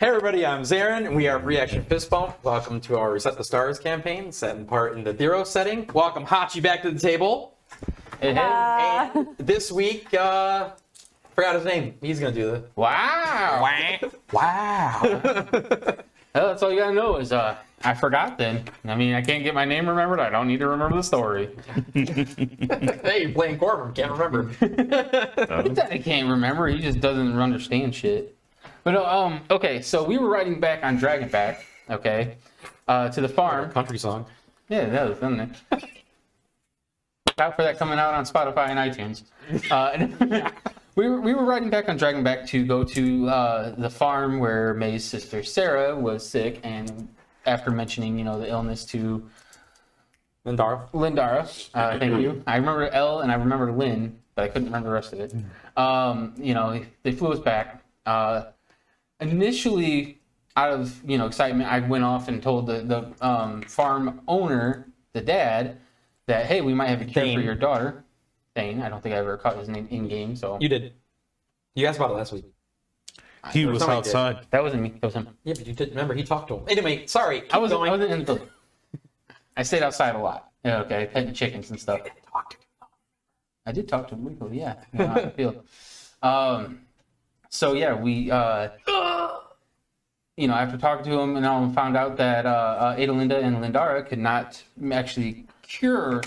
Hey everybody, I'm Zarin, and we are Reaction Fist Bump. Welcome to our Reset the Stars campaign, set in part in the Theros setting. Welcome Hachi back to the table. And this week, forgot his name. He's gonna do the Wow. wow. Well, that's all you gotta know is I forgot then. I mean, I can't get my name remembered. I don't need to remember the story. Hey, you're playing Corbin, can't remember. He can't remember. He just doesn't understand shit. But okay, so we were riding back on Dragonback, okay, to the farm. Country song. Yeah, that was done there. Out for that coming out on Spotify and iTunes. We were riding back on Dragonback to go to the farm where May's sister Sarah was sick, and after mentioning, you know, the illness to Lindara, thank you. I remember L and I remember Lynn, but I couldn't remember the rest of it. You know, they flew us back. Initially, out of excitement, I went off and told the farm owner, the dad, that hey, we might have a cure for your daughter. Thane. I don't think I ever caught his name in game. So you did. You asked about it last week. He was outside. That wasn't me. That was him. Yeah, but you didn't remember. He talked to him. Anyway, sorry. I wasn't in the building. I stayed outside a lot. Yeah, okay, petting chickens and stuff. I did talk to him briefly. Yeah, out in the field. So yeah, we after talking to him and found out that Adelinda and Lindara could not actually cure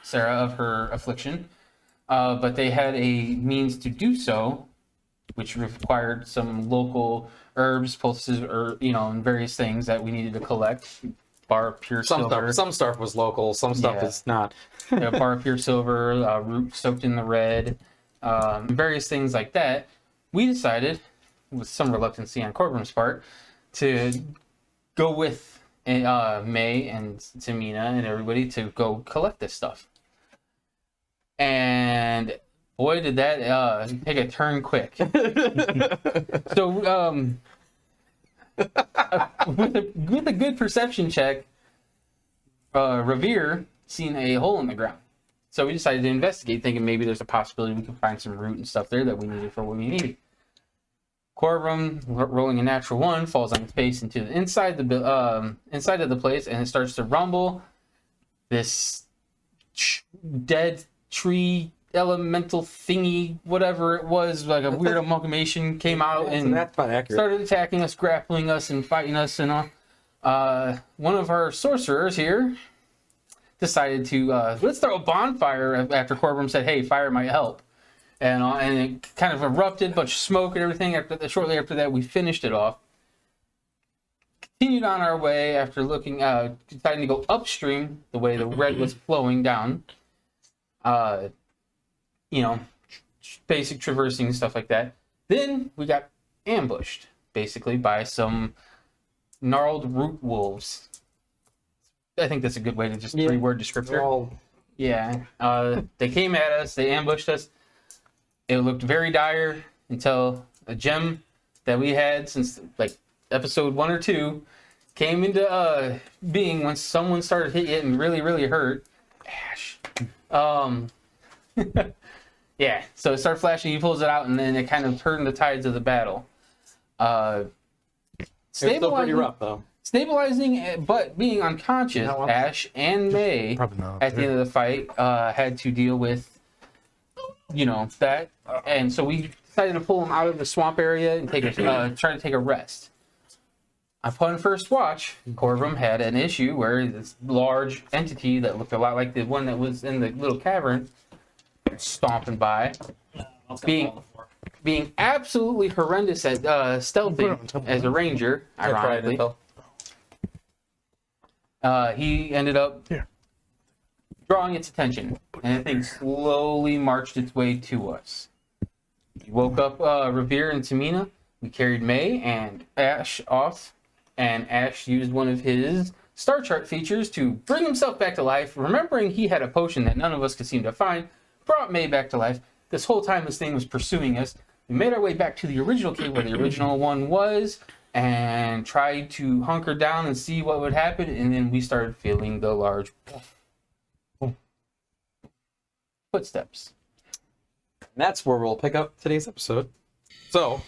Sarah of her affliction, but they had a means to do so, which required some local herbs, pulses, or and various things that we needed to collect. Bar of pure silver. Some stuff was local. Some stuff is not. Yeah, bar of pure silver, root soaked in the red, various things like that. We decided, with some reluctancy on Corbin's part, to go with May and Tamina and everybody to go collect this stuff. And boy, did that take a turn quick. So, with a good perception check, Revere seen a hole in the ground. So we decided to investigate, thinking maybe there's a possibility we could find some root and stuff there that we needed for what we needed. Corbin, rolling a natural 1, falls on its face into the inside of the place, and it starts to rumble. This dead tree elemental thingy, whatever it was, like a weird amalgamation, came out and that's not accurate. Started attacking us, grappling us, and fighting us. And one of our sorcerers here decided to let's throw a bonfire after Corbin said, "Hey, fire might help." And it kind of erupted, bunch of smoke and everything. Shortly after that, we finished it off. Continued on our way after looking, deciding to go upstream the way the red was flowing down. Basic traversing and stuff like that. Then we got ambushed, basically, by some gnarled root wolves. I think that's a good way to just 3-word descriptor. Yeah. They came at us. They ambushed us. It looked very dire until a gem that we had since like episode 1 or 2 came into being when someone started hitting it and really, really hurt. Ashe. Yeah, so it started flashing, he pulls it out, and then it kind of turned the tides of the battle. It's still pretty rough, though. Stabilizing, but being unconscious, Ashe and May, at the end of the fight, had to deal with, that. And so we decided to pull him out of the swamp area and try to take a rest. Upon first watch, Corbin had an issue where this large entity that looked a lot like the one that was in the little cavern stomping by, being absolutely horrendous at stealthing as a ranger, ironically. He ended up drawing its attention, and the thing slowly marched its way to us. He woke up Revere and Tamina. We carried May and Ashe off, and Ashe used one of his star chart features to bring himself back to life, remembering he had a potion that none of us could seem to find. Brought May back to life. This whole time this thing was pursuing us. We made our way back to the original cave where the original one was and tried to hunker down and see what would happen, and then we started feeling the large footsteps. And that's where we'll pick up today's episode. So,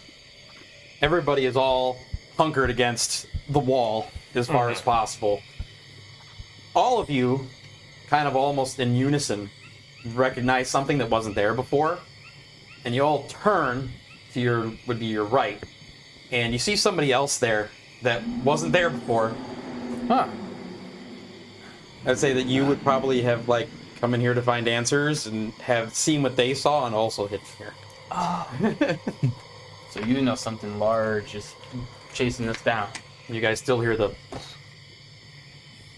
everybody is all hunkered against the wall as far as possible. All of you, kind of almost in unison, recognize something that wasn't there before, and you all turn to your right, and you see somebody else there that wasn't there before. Huh. I'd say that you would probably have like come in here to find answers and have seen what they saw and also hidden here. Oh. So you know something large is chasing us down. You guys still hear the...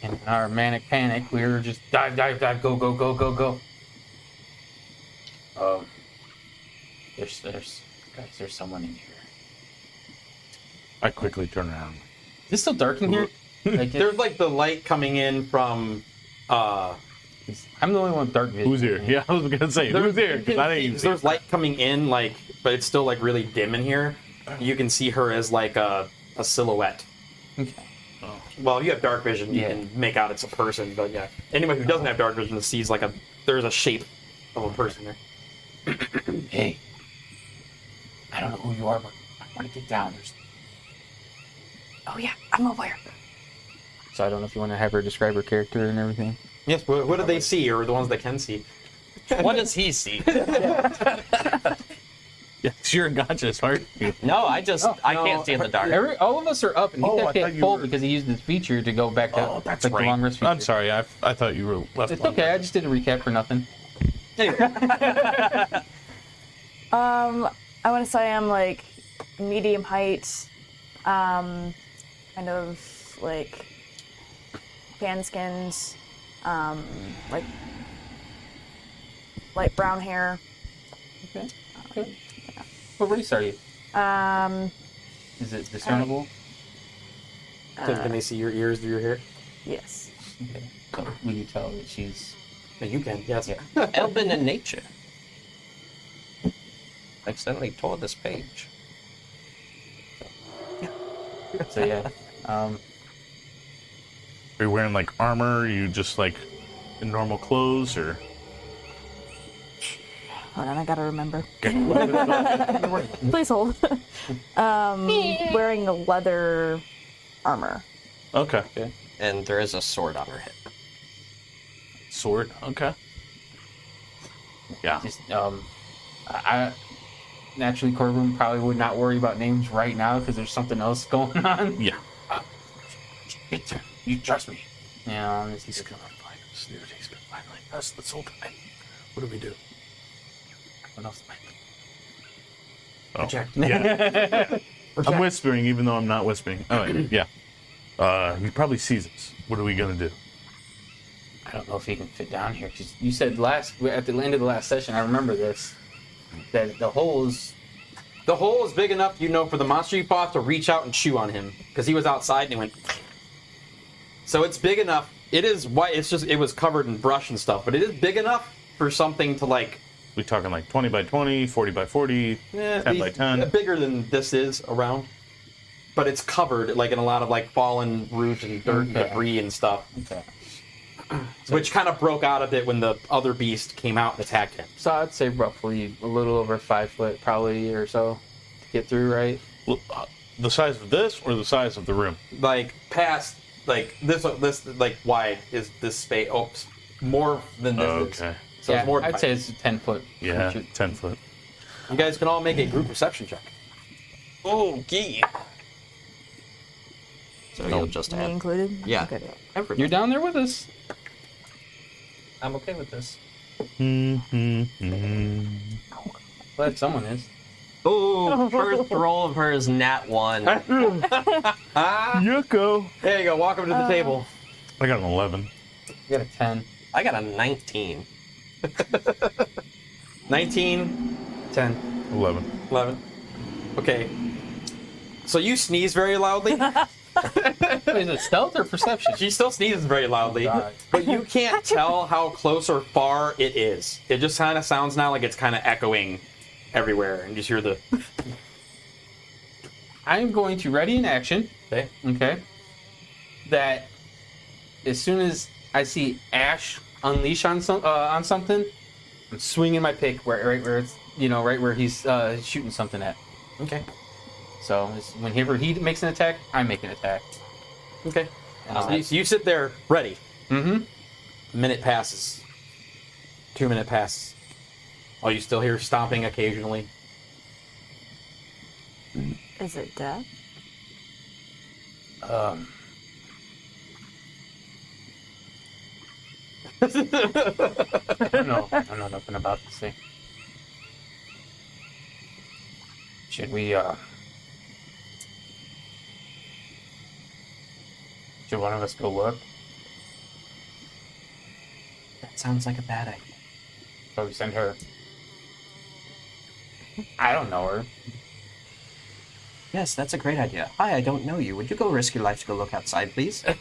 In our manic panic, we were just dive, go, go, go, go, go. There's someone in here. I quickly turn around. Is it still dark in here? There's like the light coming in from... I'm the only one with dark vision. Who's here? Yeah, I was gonna say who's here because I didn't even see. There's light coming in, like, but it's still like really dim in here. You can see her as like a silhouette. Okay. Oh. Well, if you have dark vision, you can make out it's a person. But yeah, anyone who doesn't have dark vision sees like there's a shape of a person there. Hey, I don't know who you are, but I want to get down. Oh yeah, I'm aware. So I don't know if you want to have her describe her character and everything. Yes, but what do they see, or the ones that can see? What does he see? Yes, you're unconscious, aren't you? No, I can't see in the dark. All of us are up, and he's actually at full because he used his feature to go back to That's like, the long rest feature. I'm sorry, I thought you were left. It's okay. I just did a recap for nothing. I want to say I'm like medium height, kind of like tan skinned, like light brown hair. Okay. What race are you? Is it discernible? Can they see your ears through your hair? Yes. Okay. So will you tell that she's... No, you can, yes. Yeah. Elven in nature. Accidentally tore this page. So yeah. Are you wearing like armor? Are you just like in normal clothes or? Hold on, I gotta remember. Please hold. Wearing a leather armor. Okay. And there is a sword on her hip. Sword. Okay. Yeah. Just, I naturally, Corbin probably would not worry about names right now because there's something else going on. Yeah. You trust me. Yeah, He's gonna find us, dude. He's been finding us this whole time. What do we do? What else? Oh. Yeah. I'm whispering, even though I'm not whispering. Oh, yeah. He probably sees us. What are we gonna do? I don't know if he can fit down here. 'Cause you said at the end of the last session, I remember this, that the hole is big enough, for the monster you fought to reach out and chew on him because he was outside and he went. So it's big enough. It is white. It's just it was covered in brush and stuff, but it is big enough for something to like. We talking like 20 by 20, 40 by 40, 10 by 10? Bigger than this is around. But it's covered like in a lot of like fallen roots and dirt and debris and stuff. okay. Which kind of broke out a bit when the other beast came out and attacked him. So I'd say roughly a little over 5 foot, probably or so, to get through, right? The size of this or the size of the room? Like past like this like wide is this space. Oh, more than this. Okay. Is. So yeah, it's more. I'd say it's a 10 foot. Yeah, creature. 10 foot. You guys can all make a group perception check. Oh, gee. So you'll just Me add. included? Yeah. Okay. Everything. You're down there with us. I'm okay with this. Glad someone is. Oh, first roll of her is nat 1. Yucko. There you go. Walk up to the table. I got an 11. You got a 10. I got a 19. 19, 10, 11. 11. Okay. So you sneeze very loudly. Is it stealth or perception? She still sneezes very loudly, God. but you can't tell how close or far it is. It just kind of sounds now like it's kind of echoing everywhere, and you just hear the. I am going to ready in action. Okay. Okay. That as soon as I see Ashe unleash on something, I'm swinging my pick right where it's right where he's shooting something at. Okay. So whenever he makes an attack, I make an attack. Okay. So you sit there ready. Mm-hmm. Minute passes. 2 minute passes. Oh, you still hear stomping occasionally. Is it death? I don't know nothing about this thing. Should one of us go look? That sounds like a bad idea. So we send her. I don't know her. Yes, that's a great idea. Hi, I don't know you. Would you go risk your life to go look outside, please? I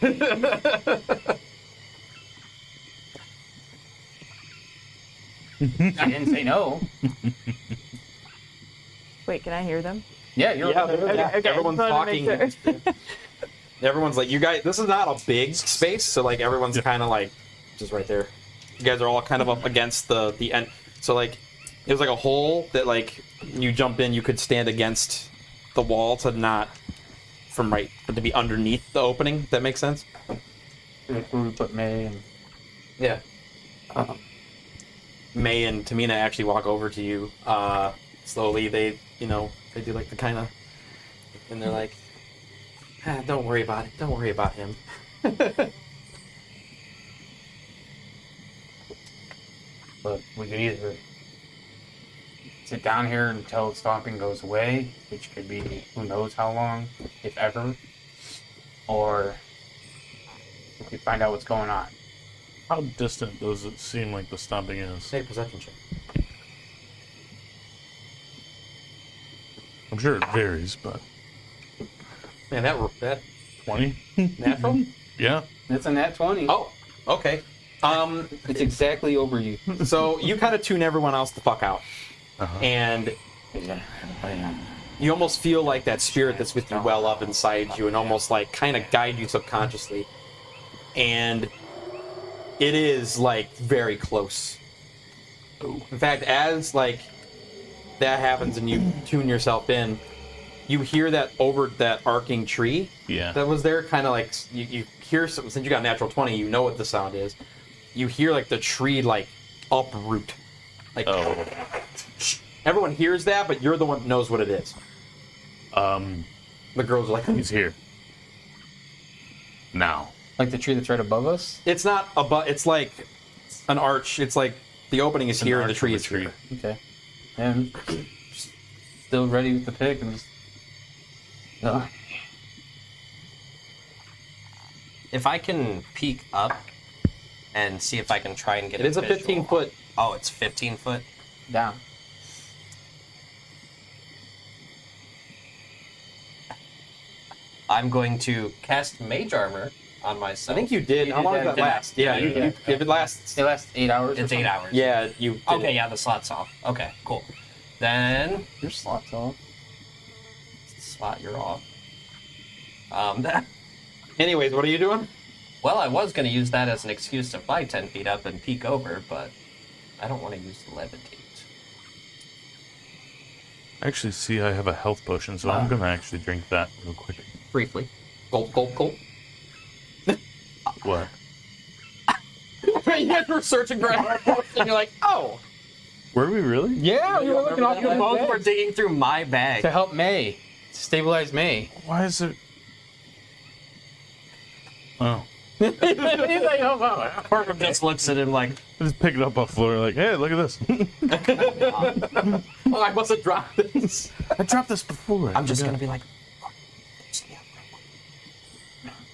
didn't say no. Wait, can I hear them? Yeah, you're Yeah, over there. Okay, everyone's just wanted to talking. make sure. Everyone's like, you guys, this is not a big space, so like everyone's kind of like just right there. You guys are all kind of up against the end. So like it was like a hole that like you jump in, you could stand against the wall to not from right, but to be underneath the opening. If that makes sense. Like where we put May and Yeah. May and Tamina actually walk over to you slowly. They do like the kind of, and they're like, don't worry about it. Don't worry about him. but we could either sit down here until the stomping goes away, which could be who knows how long, if ever, or we could find out what's going on. How distant does it seem like the stomping is? Make a perception check. I'm sure it varies, but Man, that 20? natural? Yeah. It's a nat 20. Oh, okay. It's exactly over you. So you kind of tune everyone else the fuck out, and you almost feel like that spirit that's with you well up inside you, and almost like kind of guide you subconsciously, and it is like very close. In fact, as like that happens and you tune yourself in, you hear that over that arcing tree that was there, kind of like you hear something. Since you got natural 20, you know what the sound is. You hear like the tree like uproot, like everyone hears that, but you're the one that knows what it is. The girls are like, He's here. Now. Like the tree that's right above us? it's not above. It's like an arch. It's like the opening is here and the arch tree of is a tree. here. Okay. And still ready with the pick and just... If I can peek up and see if I can try and get It is a visual. 15-foot. Oh, it's 15 foot? down. I'm going to cast Mage Armor on I myself. think you did. How did long that, does that didn't last? you? Yeah, Yeah. if it lasts. It lasts 8 hours. It's 8 hours. Yeah, you. Did Okay, it. yeah, the slot's off. Okay, cool. Then Your slot's off. slot, you're off. Anyways, what are you doing? Well, I was going to use that as an excuse to fly 10 feet up and peek over, but I don't want to use levitate. Actually, see, I have a health potion, so I'm gonna actually drink that real quick. Briefly. Gulp, gulp, gulp. What? You guys were searching for a health, and you're like, oh. Were we really? Yeah, you were looking off You your both bag were digging through my bag. to help May. To stabilize May. Why is it? Oh. He's like, oh, wow. Markham just looks at him like, I just pick it up off the floor, like, hey, look at this. Oh, I must have dropped this. I dropped this before. I'm just going to be like,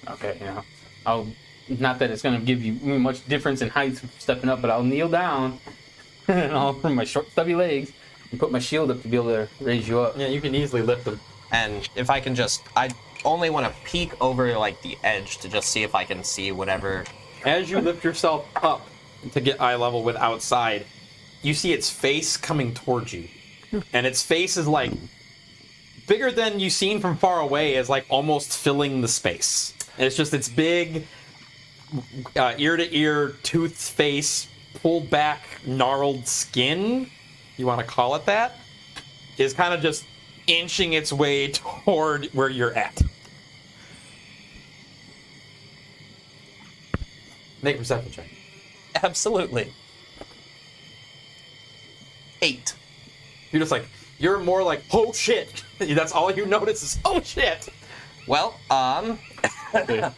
Okay, you know. I'll... Not that it's going to give you much difference in height stepping up, but I'll kneel down and I'll from my short, stubby legs and put my shield up to be able to raise you up. Yeah, you can easily lift them. and if I can just, I only want to peek over like the edge to just see if I can see whatever. As you lift yourself up to get eye level with outside, you see its face coming towards you. And its face is like bigger than you've seen from far away, is like almost filling the space. And it's just its big ear to ear toothed face, pulled back gnarled skin, you want to call it that, is kind of just inching its way toward where you're at. Make a perception check. Absolutely. 8. You're more like, oh shit. That's all you notice is, oh shit. Well,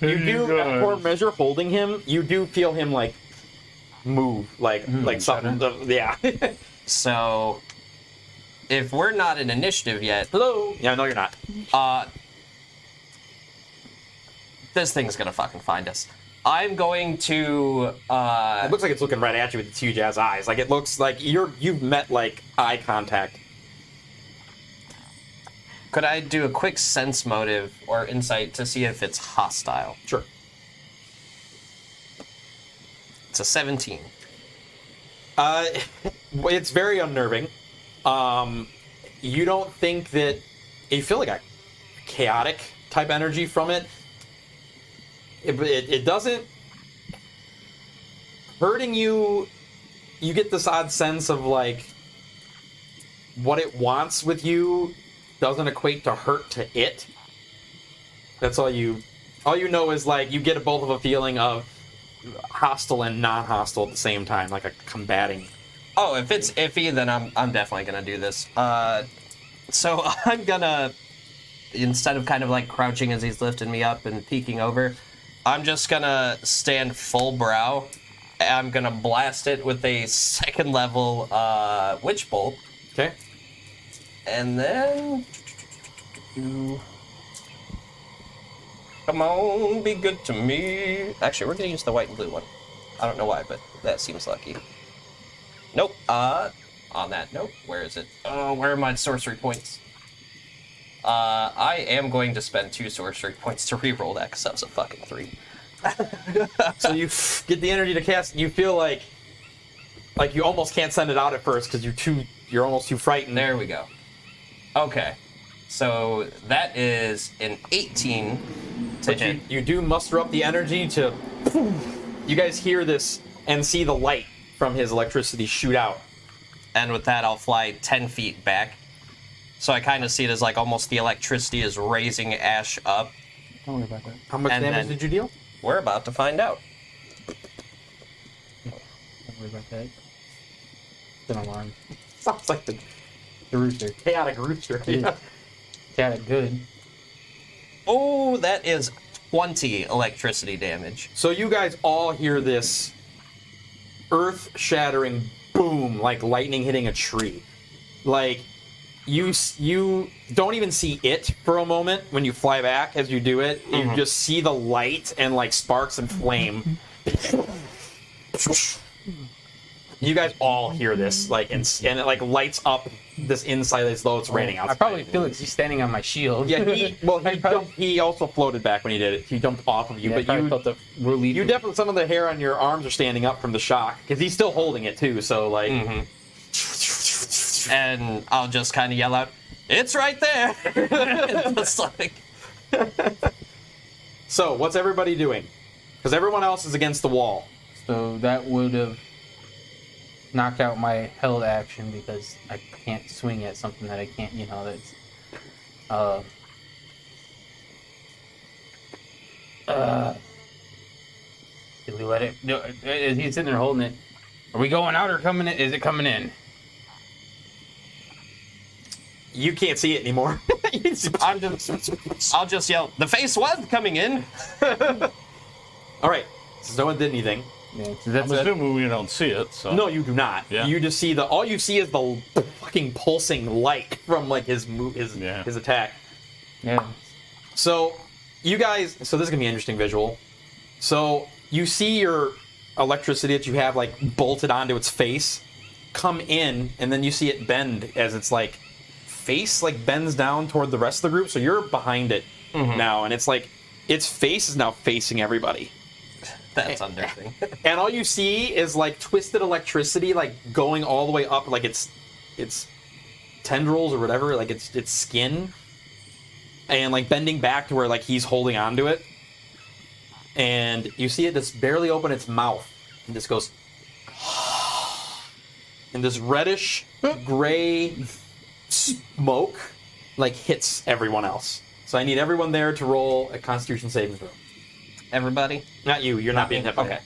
You do, for measure, holding him, you do feel him like move, like something. Yeah. so if we're not in initiative yet, Hello. Yeah, no, you're not. this thing's gonna fucking find us. I'm going to. It looks like it's looking right at you with its huge ass eyes. Like it looks like you've met like eye contact. Could I do a quick sense motive or insight to see if it's hostile? Sure. It's a 17. It's very unnerving. You don't think that you feel like a chaotic type energy from it. It doesn't hurting you. You get this odd sense of like what it wants with you doesn't equate to hurt to it. That's all you know is like you get both of a feeling of hostile and non-hostile at the same time, like a combating. Oh, if it's iffy, then I'm definitely gonna do this. So I'm gonna, instead of kind of like crouching as he's lifting me up and peeking over, I'm just gonna stand full brow. I'm gonna blast it with a 2nd level witch bolt. Okay. And then... Come on, be good to me. Actually, we're gonna use the white and blue one. I don't know why, but that seems lucky. Nope. On that note, where is it? Oh, where are my sorcery points? I am going to spend 2 sorcery points to re-roll that, because that was a fucking 3. So you get the energy to cast. You feel like you almost can't send it out at first because you're almost too frightened. There we go. Okay. So that is an 18 to But hit. you do muster up the energy to... You guys hear this and see the light from his electricity shoot out. And with that, I'll fly 10 feet back. So I kind of see it as like almost the electricity is raising Ashe up. Don't worry about that. How much And damage then- did you deal? We're about to find out. Don't worry about that. It's an alarm. Sounds like the rooster. chaotic rooster. Yeah. Got it good. Oh, that is 20 electricity damage. So you guys all hear this earth-shattering boom, like lightning hitting a tree. Like, you don't even see it for a moment when you fly back as you do it. You just see the light and, like, sparks and flame. You guys all hear this, like, and it, like, lights up this inside as though it's raining outside. I probably feel like he's standing on my shield. Yeah, he also floated back when he did it. He jumped off of you, Yeah, I but probably felt the relief. you definitely, some of the hair on your arms are standing up from the shock because he's still holding it too. So like, And I'll just kind of yell out, "It's right there!" It's like... So what's everybody doing? Because everyone else is against the wall. So that would have knocked out my held action because I can't swing at something that I can't, that's... Did we let it... No, he's sitting there holding it. Are we going out or coming in? Is it coming in? You can't see it anymore. I'll just yell, "The face was coming in!" All right. So no one did anything. Yeah, so that's I'm assuming we don't see it, so... No, you do not. Yeah. You just see all you see is the fucking pulsing light from like his attack. Yeah. So you guys, so this is gonna be an interesting visual. So you see your electricity that you have like bolted onto its face come in, and then you see it bend as its like face like bends down toward the rest of the group. So you're behind it now, and it's like its face is now facing everybody. That's unnerving. And all you see is like twisted electricity, like going all the way up, like its tendrils or whatever, like its skin, and like bending back to where like he's holding on to it. And you see it just barely open its mouth, and just goes, and this reddish gray smoke like hits everyone else. So I need everyone there to roll a Constitution saving throw. Everybody? Not you. You're not being me. hit by Okay. it.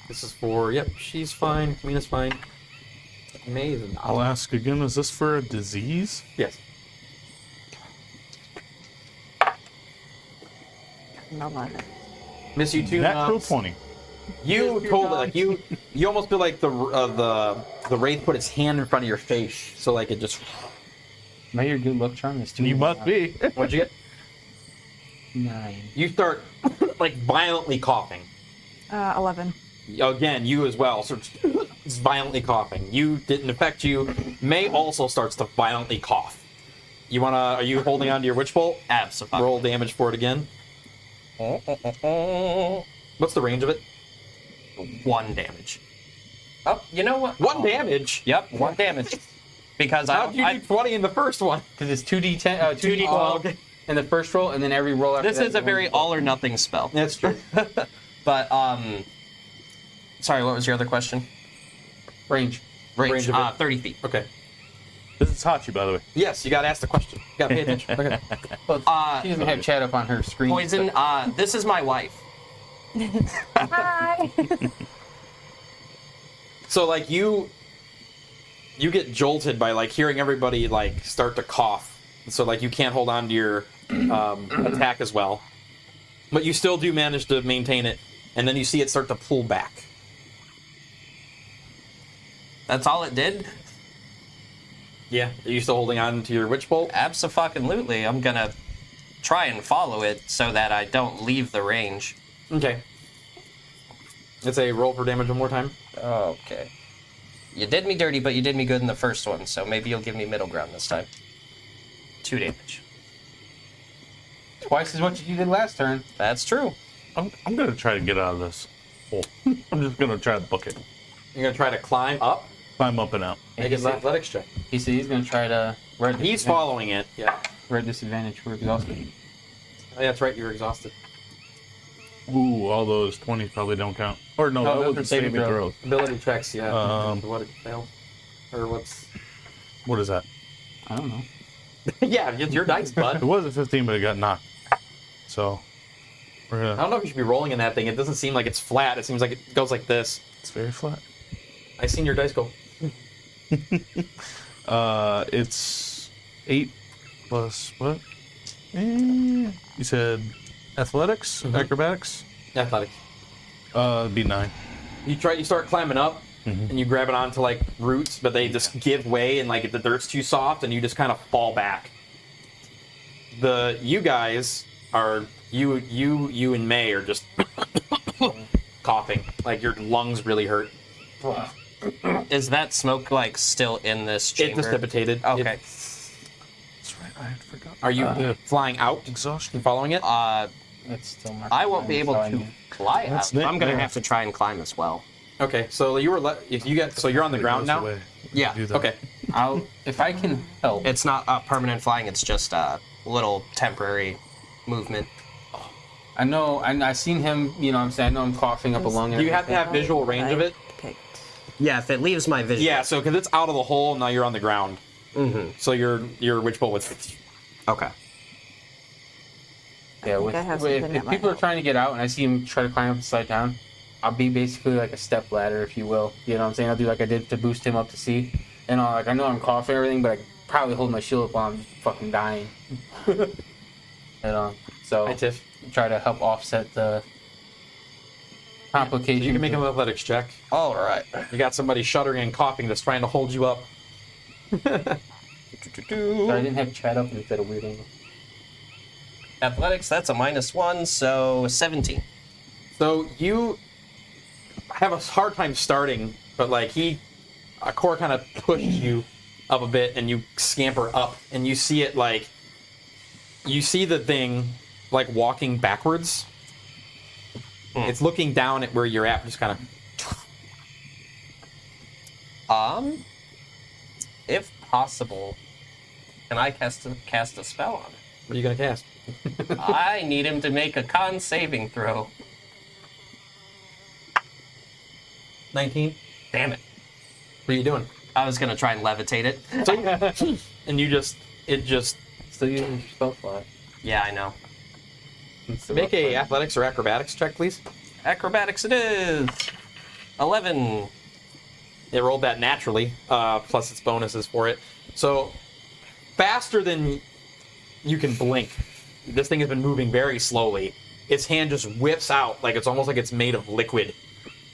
This is for, yep, she's fine. Mina's fine. Amazing. I'll ask again, is this for a disease? Yes. Miss you too. Natural 20. You told it like you almost feel like the wraith put its hand in front of your face, so like it just. Now your good luck charm is 2. You must be. What'd you get? 9. You start like violently coughing. 11. Again, you as well. So it's violently coughing. You didn't affect you. May also starts to violently cough. You wanna? Are you holding on to your witch bolt? Absolutely. Roll damage for it again. What's the range of it? 1 damage. Oh, you know what? 1 damage. Yep, 1 damage. Because How'd you do 20 in the first one? Because it's 2d10, 2d12 okay. in the first roll, and then every roll after this that is a very all or nothing spell. That's true. But sorry, what was your other question? range. Range of it. 30 feet. Okay. This is Hachi, by the way. Yes, you gotta ask the question. You gotta pay attention. Okay. She doesn't have chat up on her screen. Poison. This is my wife. Hi. So like you get jolted by like hearing everybody like start to cough. So like you can't hold on to your attack as well. But you still do manage to maintain it, and then you see it start to pull back. That's all it did? Yeah. Are you still holding on to your witch bolt? Abso-fucking-lutely. I'm gonna try and follow it so that I don't leave the range. Okay. It's a roll for damage one more time. Okay. You did me dirty, but you did me good in the first one, so maybe you'll give me middle ground this time. 2 damage. Twice as much as you did last turn. That's true. I'm gonna try to get out of this hole. I'm just gonna try to book it. You're gonna try to climb up. Climb up and out. Make an athletics check. He said he's going to try to... He's following it. Yeah. Red disadvantage. We're exhausted. Oh, yeah, that's right. You're exhausted. Ooh, all those 20s probably don't count. Or no, No, that those was are the saving saving throws. Ability checks. Yeah. What it failed, or what's? What is that? I don't know. Yeah, it's your dice, It bud. was a 15, but it got knocked. So, we're I gonna... don't know if you should be rolling in that thing. It doesn't seem like it's flat. It seems like it goes like this. It's very flat. I seen your dice go. It's 8 plus what? You said athletics, acrobatics. Athletics. It'd be 9. You start climbing up, and you grab it onto like roots, but they just give way, and like the dirt's too soft, and you just kind of fall back. You guys are you and May are just coughing, like your lungs really hurt. Is that smoke, like, still in this It chamber? dissipated. Okay. That's right, I forgot. Are you flying out Exhaustion. and following it? It's still marked. I won't be able So I to mean- fly out. That's neat, I'm gonna yeah. have to try and climb as well. Okay, so you were if you get so you're on the ground now. Yeah, Do that. Okay. If I can help. It's not permanent flying, it's just a little temporary movement. I know. I seen him. You know, what I'm saying. I know I'm coughing up a lung. Do you have to have visual range of it? Picked. Yeah, if it leaves my vision. Yeah, so because it's out of the hole, now you're on the ground. Mm-hmm. So your witch bolt with. Okay. Yeah. think I have If something that might people are help. trying to get out and I see him try to climb up the side down, I'll be basically like a step ladder, if you will. You know what I'm saying? I'll do like I did to boost him up to see. And like I know I'm coughing and everything, but I can probably hold my shield up while I'm fucking dying. So Hi, Tiff. try to help offset the So complications. you can make an athletics check. All right. You got somebody shuddering and coughing that's trying to hold you up. Sorry, I didn't have chat up instead of weird angle. Athletics, that's a -1, so 17. So you have a hard time starting, but like a core kind of pushed you up a bit, and you scamper up, and you see it like you see the thing like walking backwards. It's looking down at where you're at, just kind of. If possible, can I cast a spell on What are you gonna cast? it? I need him to make a con saving throw. 19. Damn it. What are you doing? I was gonna try and levitate it. So, and it just Still using your spell slot. Yeah, I know. It's the make rough a part. athletics or acrobatics check, please. Acrobatics it is. 11. It rolled that naturally, plus its bonuses for it. So, faster than you can blink, this thing has been moving very slowly. Its hand just whips out, like it's almost like it's made of liquid,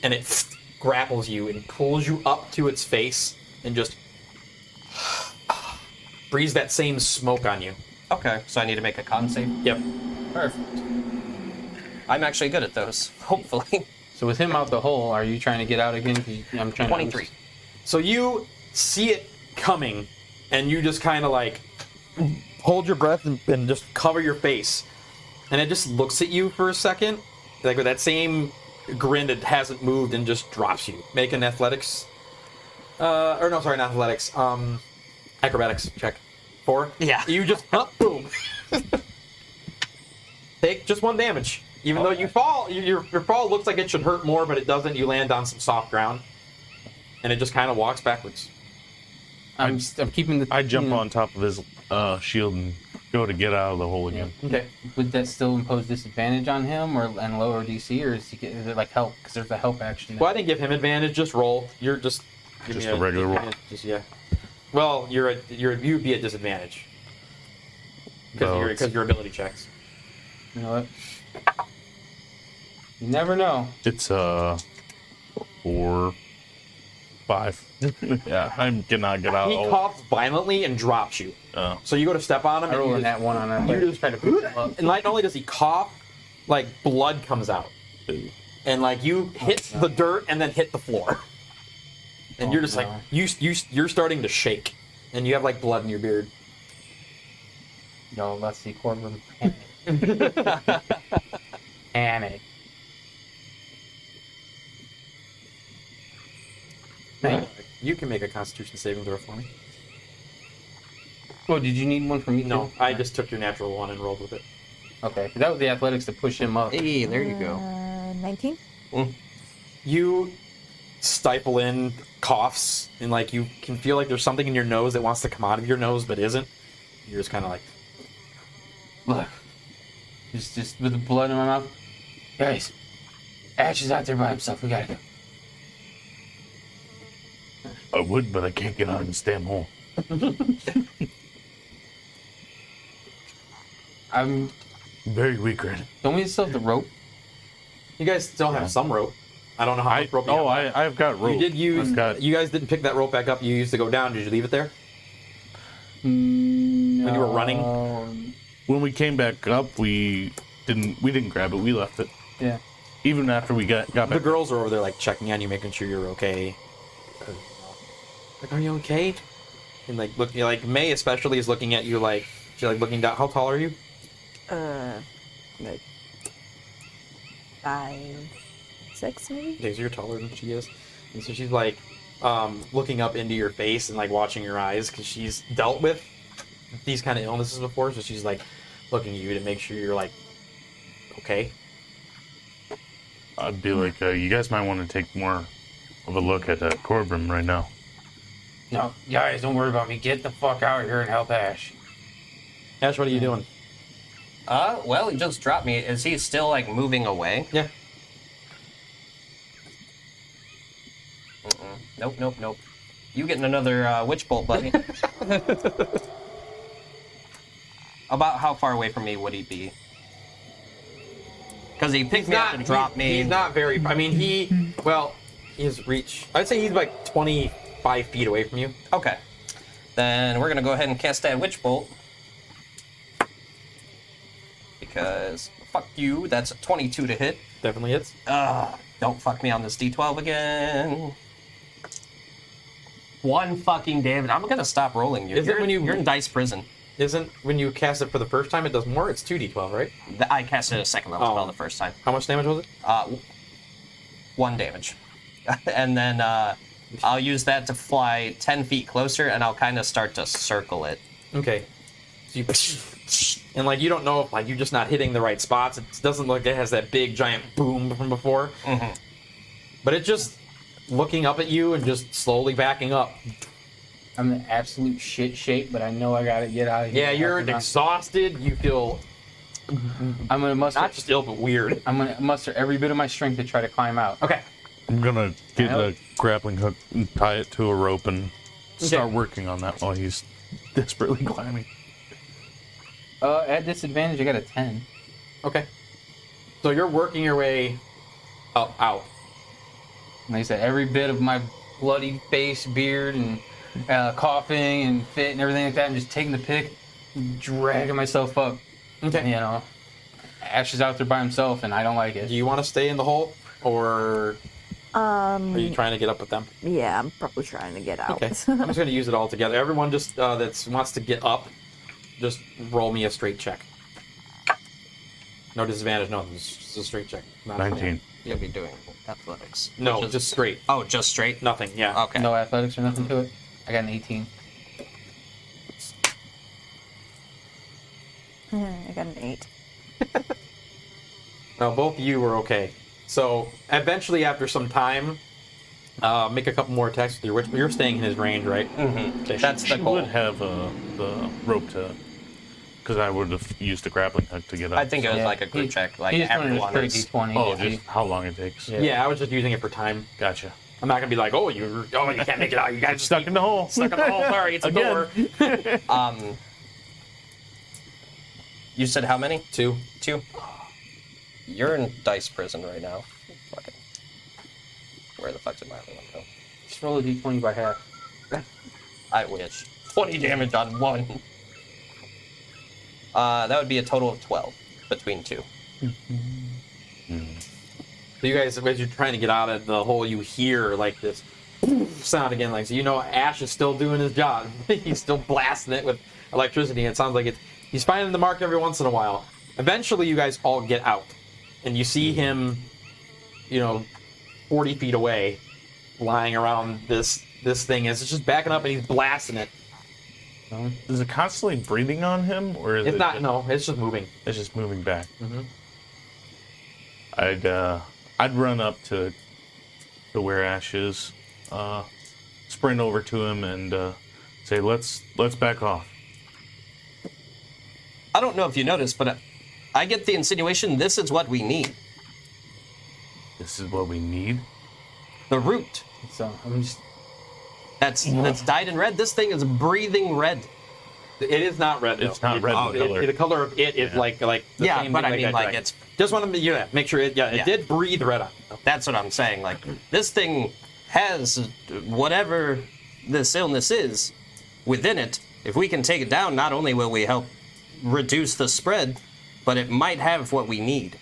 and it grapples you and pulls you up to its face and just breathes that same smoke on you. Okay, so I need to make a con save. Yep. Perfect. I'm actually good at those, hopefully. So with him out the hole, are you trying to get out again? 'Cause I'm trying 23. to. So you see it coming, and you just kind of like hold your breath and just cover your face. And it just looks at you for a second, like with that same grin that hasn't moved, and just drops you. Make an athletics. Or no, sorry, not athletics. Acrobatics check. 4? Yeah. You just, boom. Take just 1 damage. Even though you fall, your fall looks like it should hurt more, but it doesn't. You land on some soft ground. And it just kind of walks backwards. I'm keeping the. I jump you know, on top of his shield and go to get out of the hole again. Okay. Would that still impose disadvantage on him, or and lower DC, or is is it like help? Because there's a help action. Well, I didn't give him advantage. Just roll. You're just give Just me a regular roll? Just yeah. Well, you'd be at disadvantage Well, because your ability checks. You know what? You never know. It's 4, 5. Yeah, I cannot get out. He coughs violently and drops you. Oh. So you go to step on him, I and roll you a just, nat 1 on that. you just kind of and not only does he cough, like blood comes out, and like you hit the dirt and then hit the floor, and Oh, you're just no. like you're starting to shake, and you have like blood in your beard. Yo, let's see, Corbin. Panic. You can make a Constitution saving throw for me. Oh, did you need one from me? No, too? I just took your natural 1 and rolled with it. Okay, 'cause that was the athletics to push him up. Hey, there you go. 19? You stifle in coughs, and like you can feel like there's something in your nose that wants to come out of your nose but isn't. You're just kind of like, Look, just with the blood in my mouth. Guys, Ashe is out there by himself. We gotta go. I would, but I can't get out of this damn hole. I'm. Very weak right now. Don't we still have the rope? you guys still have some rope. I don't know how much rope you have. I've got rope. You did use. I've got, You guys didn't pick that rope back up. You used to go down. Did you leave it there? When you were running? when we came back up, we didn't grab it. We left it. Yeah. Even after we got The back. girls are over there like checking on you, making sure you're okay. Like, are you okay? And like look, like May especially is looking at you like she's like looking down. How tall are you? Like 5, 6 maybe? Okay, so you're taller than she is, and so she's like looking up into your face and like watching your eyes because she's dealt with these kind of illnesses before. So she's like looking at you to make sure you're like okay. I'd be like, you guys might want to take more of a look at Corbin right now. No, guys, don't worry about me. Get the fuck out of here and help Ashe. Ash, what are you doing? Well, he just dropped me. Is he still, like, moving away? Yeah. Nope. You getting another witch bolt, buddy. About how far away from me would he be? Because he picked me up and dropped me. He's not very. I mean, his reach. I'd say he's like 25 feet away from you. Okay. Then we're going to go ahead and cast that witch bolt. Because, fuck you, that's a 22 to hit. Definitely hits. Don't fuck me on this D12 again. 1 fucking damage. I'm going to stop rolling you. Is it when You're in dice prison. Isn't when you cast it for the first time, it does more? It's 2d12, right? I casted a second level spell the first time. How much damage was it? 1 damage. And then I'll use that to fly 10 feet closer, and I'll kind of start to circle it. Okay. So you, and like you don't know if like you're just not hitting the right spots. It doesn't look like it has that big giant boom from before. Mm-hmm. But it's just looking up at you and just slowly backing up. I'm in absolute shit shape, but I know I gotta get out of here. Yeah, you're exhausted. You feel I'm gonna muster. not just ill, but weird. I'm gonna muster every bit of my strength to try to climb out. Okay. I'm gonna get a grappling hook and tie it to a rope and start working on that while he's desperately climbing. At disadvantage, I got a 10. Okay. So you're working your way out. Like I said, every bit of my bloody face, beard, and coughing and fit and everything like that, I'm just taking the pick, dragging myself up. Okay. You know, Ashe is out there by himself, and I don't like it. Do you want to stay in the hole, or are you trying to get up with them? Yeah, I'm probably trying to get out. Okay. I'm just going to use it all together. Everyone just that wants to get up, just roll me a straight check. No disadvantage. No, it's just a straight check. Not 19. You'll be doing athletics. No, just straight. Oh, just straight? Nothing. Yeah. Okay. No athletics or nothing to it. I got an 18. I got an 8. No, both of you were okay. So eventually, after some time, make a couple more attacks with your witch, but you're staying in his range, right? Mm-hmm. Okay. That's the She goal. would have the rope to, because I would have used the grappling hook to get up. I think it was Yeah, like a group check. Like he just wanted to everyone straight is. D20. Oh, yeah, just how long it takes. Yeah. Yeah, I was just using it for time. Gotcha. I'm not gonna be like, oh, you can't make it out. You guys Stuck in the hole. stuck in the hole. Sorry, it's a door. You said how many? 2. 2? You're in dice prison right now. Fucking. Where the fuck did my other one go? Just roll a D20 by half. I wish. 20 damage on 1. That would be a total of 12 between 2. So you guys, as you're trying to get out of the hole, you hear like this sound again. Like, so you know, Ashe is still doing his job. He's still blasting it with electricity. And it sounds like he's finding the mark every once in a while. Eventually, you guys all get out, and you see him, 40 feet away, lying around this thing. It's just backing up, and he's blasting it. Is it constantly breathing on him, or is It's it not. just, No, it's just moving. it's just moving back? Mhm. I'd run up to where Ashe is, sprint over to him, and say, "Let's back off." I don't know if you noticed, but I get the insinuation this is what we need. This is what we need. The root So I'm just. that's dyed in red. This thing is breathing red. It is not red. It's though. not red in color. The color of it is like the Yeah, same but thing I mean, that like, dragon. it's- Just want to make sure it. Yeah, it Yeah. did breathe red on. That's what I'm saying. Like, this thing has whatever this illness is within it. If we can take it down, not only will we help reduce the spread, but it might have what we need.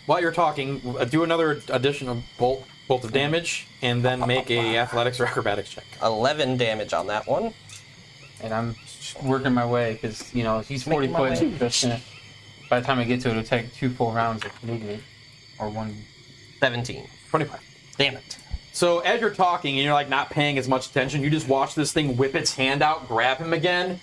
While you're talking, do another additional bolt of damage, and then make a athletics or acrobatics check. 11 damage on that one. And I'm just working my way because, he's 40 foot. That's gonna, by the time I get to it, it'll take 2 full rounds of movement. Or 1. 17. 25. Damn it. So as you're talking and you're like not paying as much attention, you just watch this thing whip its hand out, grab him again,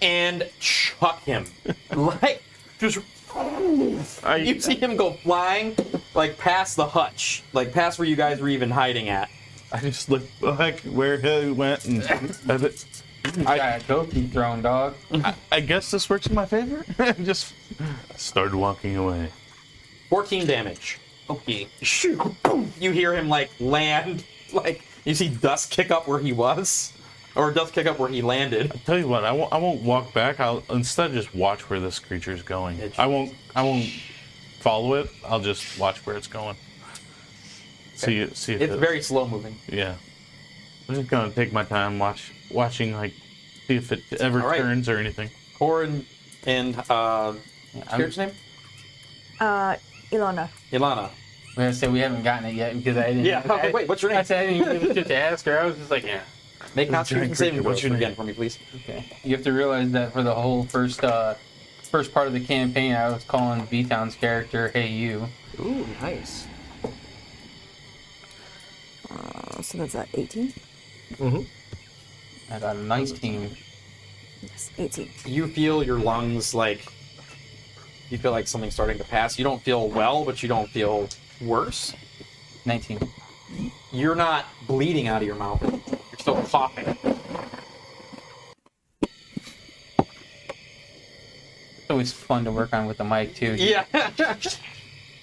and chuck him. Like, just... You see him go flying, like, past the hutch. Like, past where you guys were even hiding at. I just looked back where he went, and I got a Goku thrown, dog. I guess this works in my favor. Just started walking away. 14 damage. Okay. You hear him, like, land. Like, you see dust kick up where he was. Or dust kick up where he landed. Tell you what, I won't walk back. I'll instead just watch where this creature's going. I won't follow it. I'll just watch where it's going. See if It's very slow moving. Yeah. I'm just gonna take my time watching, like, see if it ever All right. turns or anything. Corin and what's your name? Elona. Ilana. I'm gonna say we haven't gotten it yet because I didn't. Yeah, okay, wait, what's your name? I said I didn't even give a shit to ask her. I was just like, yeah. Make Constitution saving What's throws your name? again for me, please. Okay. You have to realize that for the whole first part of the campaign, I was calling V-Town's character "Hey You." Ooh, nice. So that's 18? I got a nice team. Yes, 18. You feel your lungs like you feel like something's starting to pass. You don't feel well, but you don't feel worse. 19. You're not bleeding out of your mouth. You're still coughing. always fun to work on with the mic too. Yeah.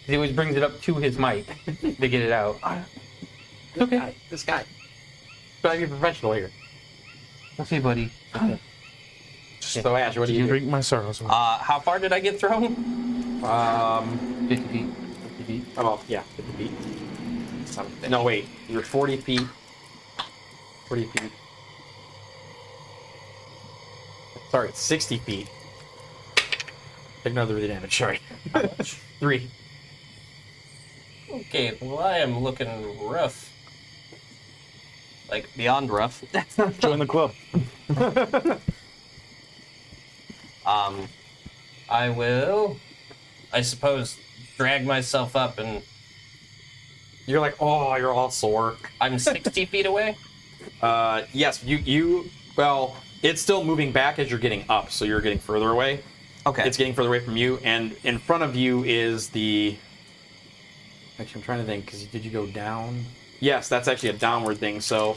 He always brings it up to his mic to get it out. Okay. This guy. Trying to be professional here. Okay, buddy. Okay. So Ash, what do you do? Drink my sorrows. How far did I get thrown? 50 feet. 50 feet. Oh, yeah, 50 feet. No, wait. You're 40 feet. 40 feet. Sorry, 60 feet. Take another 3 damage, sorry. 3. Okay, well, I am looking rough. Like, beyond rough. Join the club. I will, I suppose, drag myself up, and You're like, oh, you're all sore. I'm 60 feet away. Yes, well, it's still moving back as you're getting up, so you're getting further away. Okay. It's getting further away from you, and in front of you is the... Actually, I'm trying to think, because did you go down? Yes, that's actually a downward thing, so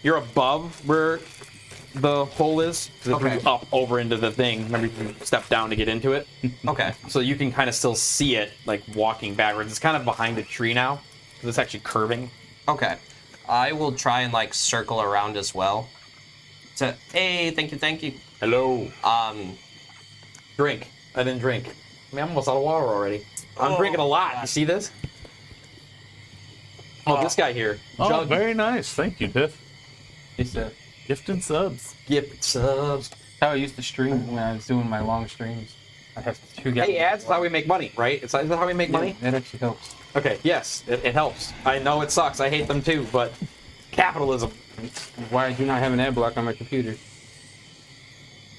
you're above where the hole is. So it brings you up over into the thing. Remember, you can step down to get into it. Okay. So you can kind of still see it, like, walking backwards. It's kind of behind a tree now, because it's actually curving. Okay. I will try and, like, circle around as well. So, hey, thank you. Hello. Drink. I didn't drink. I mean, I'm almost out of water already. I'm drinking a lot. You see this? Oh, this guy here. Oh, Jug. very nice. Thank you, Tiff. It's a Gifted subs. Gift subs. how I used to stream when I was doing my long streams. I have 2 guys. Hey, ads is how we make money, right? Is that how we make money? That actually helps. Okay, yes, it helps. I know it sucks. I hate them too, but capitalism. Why I do not have an ad block on my computer?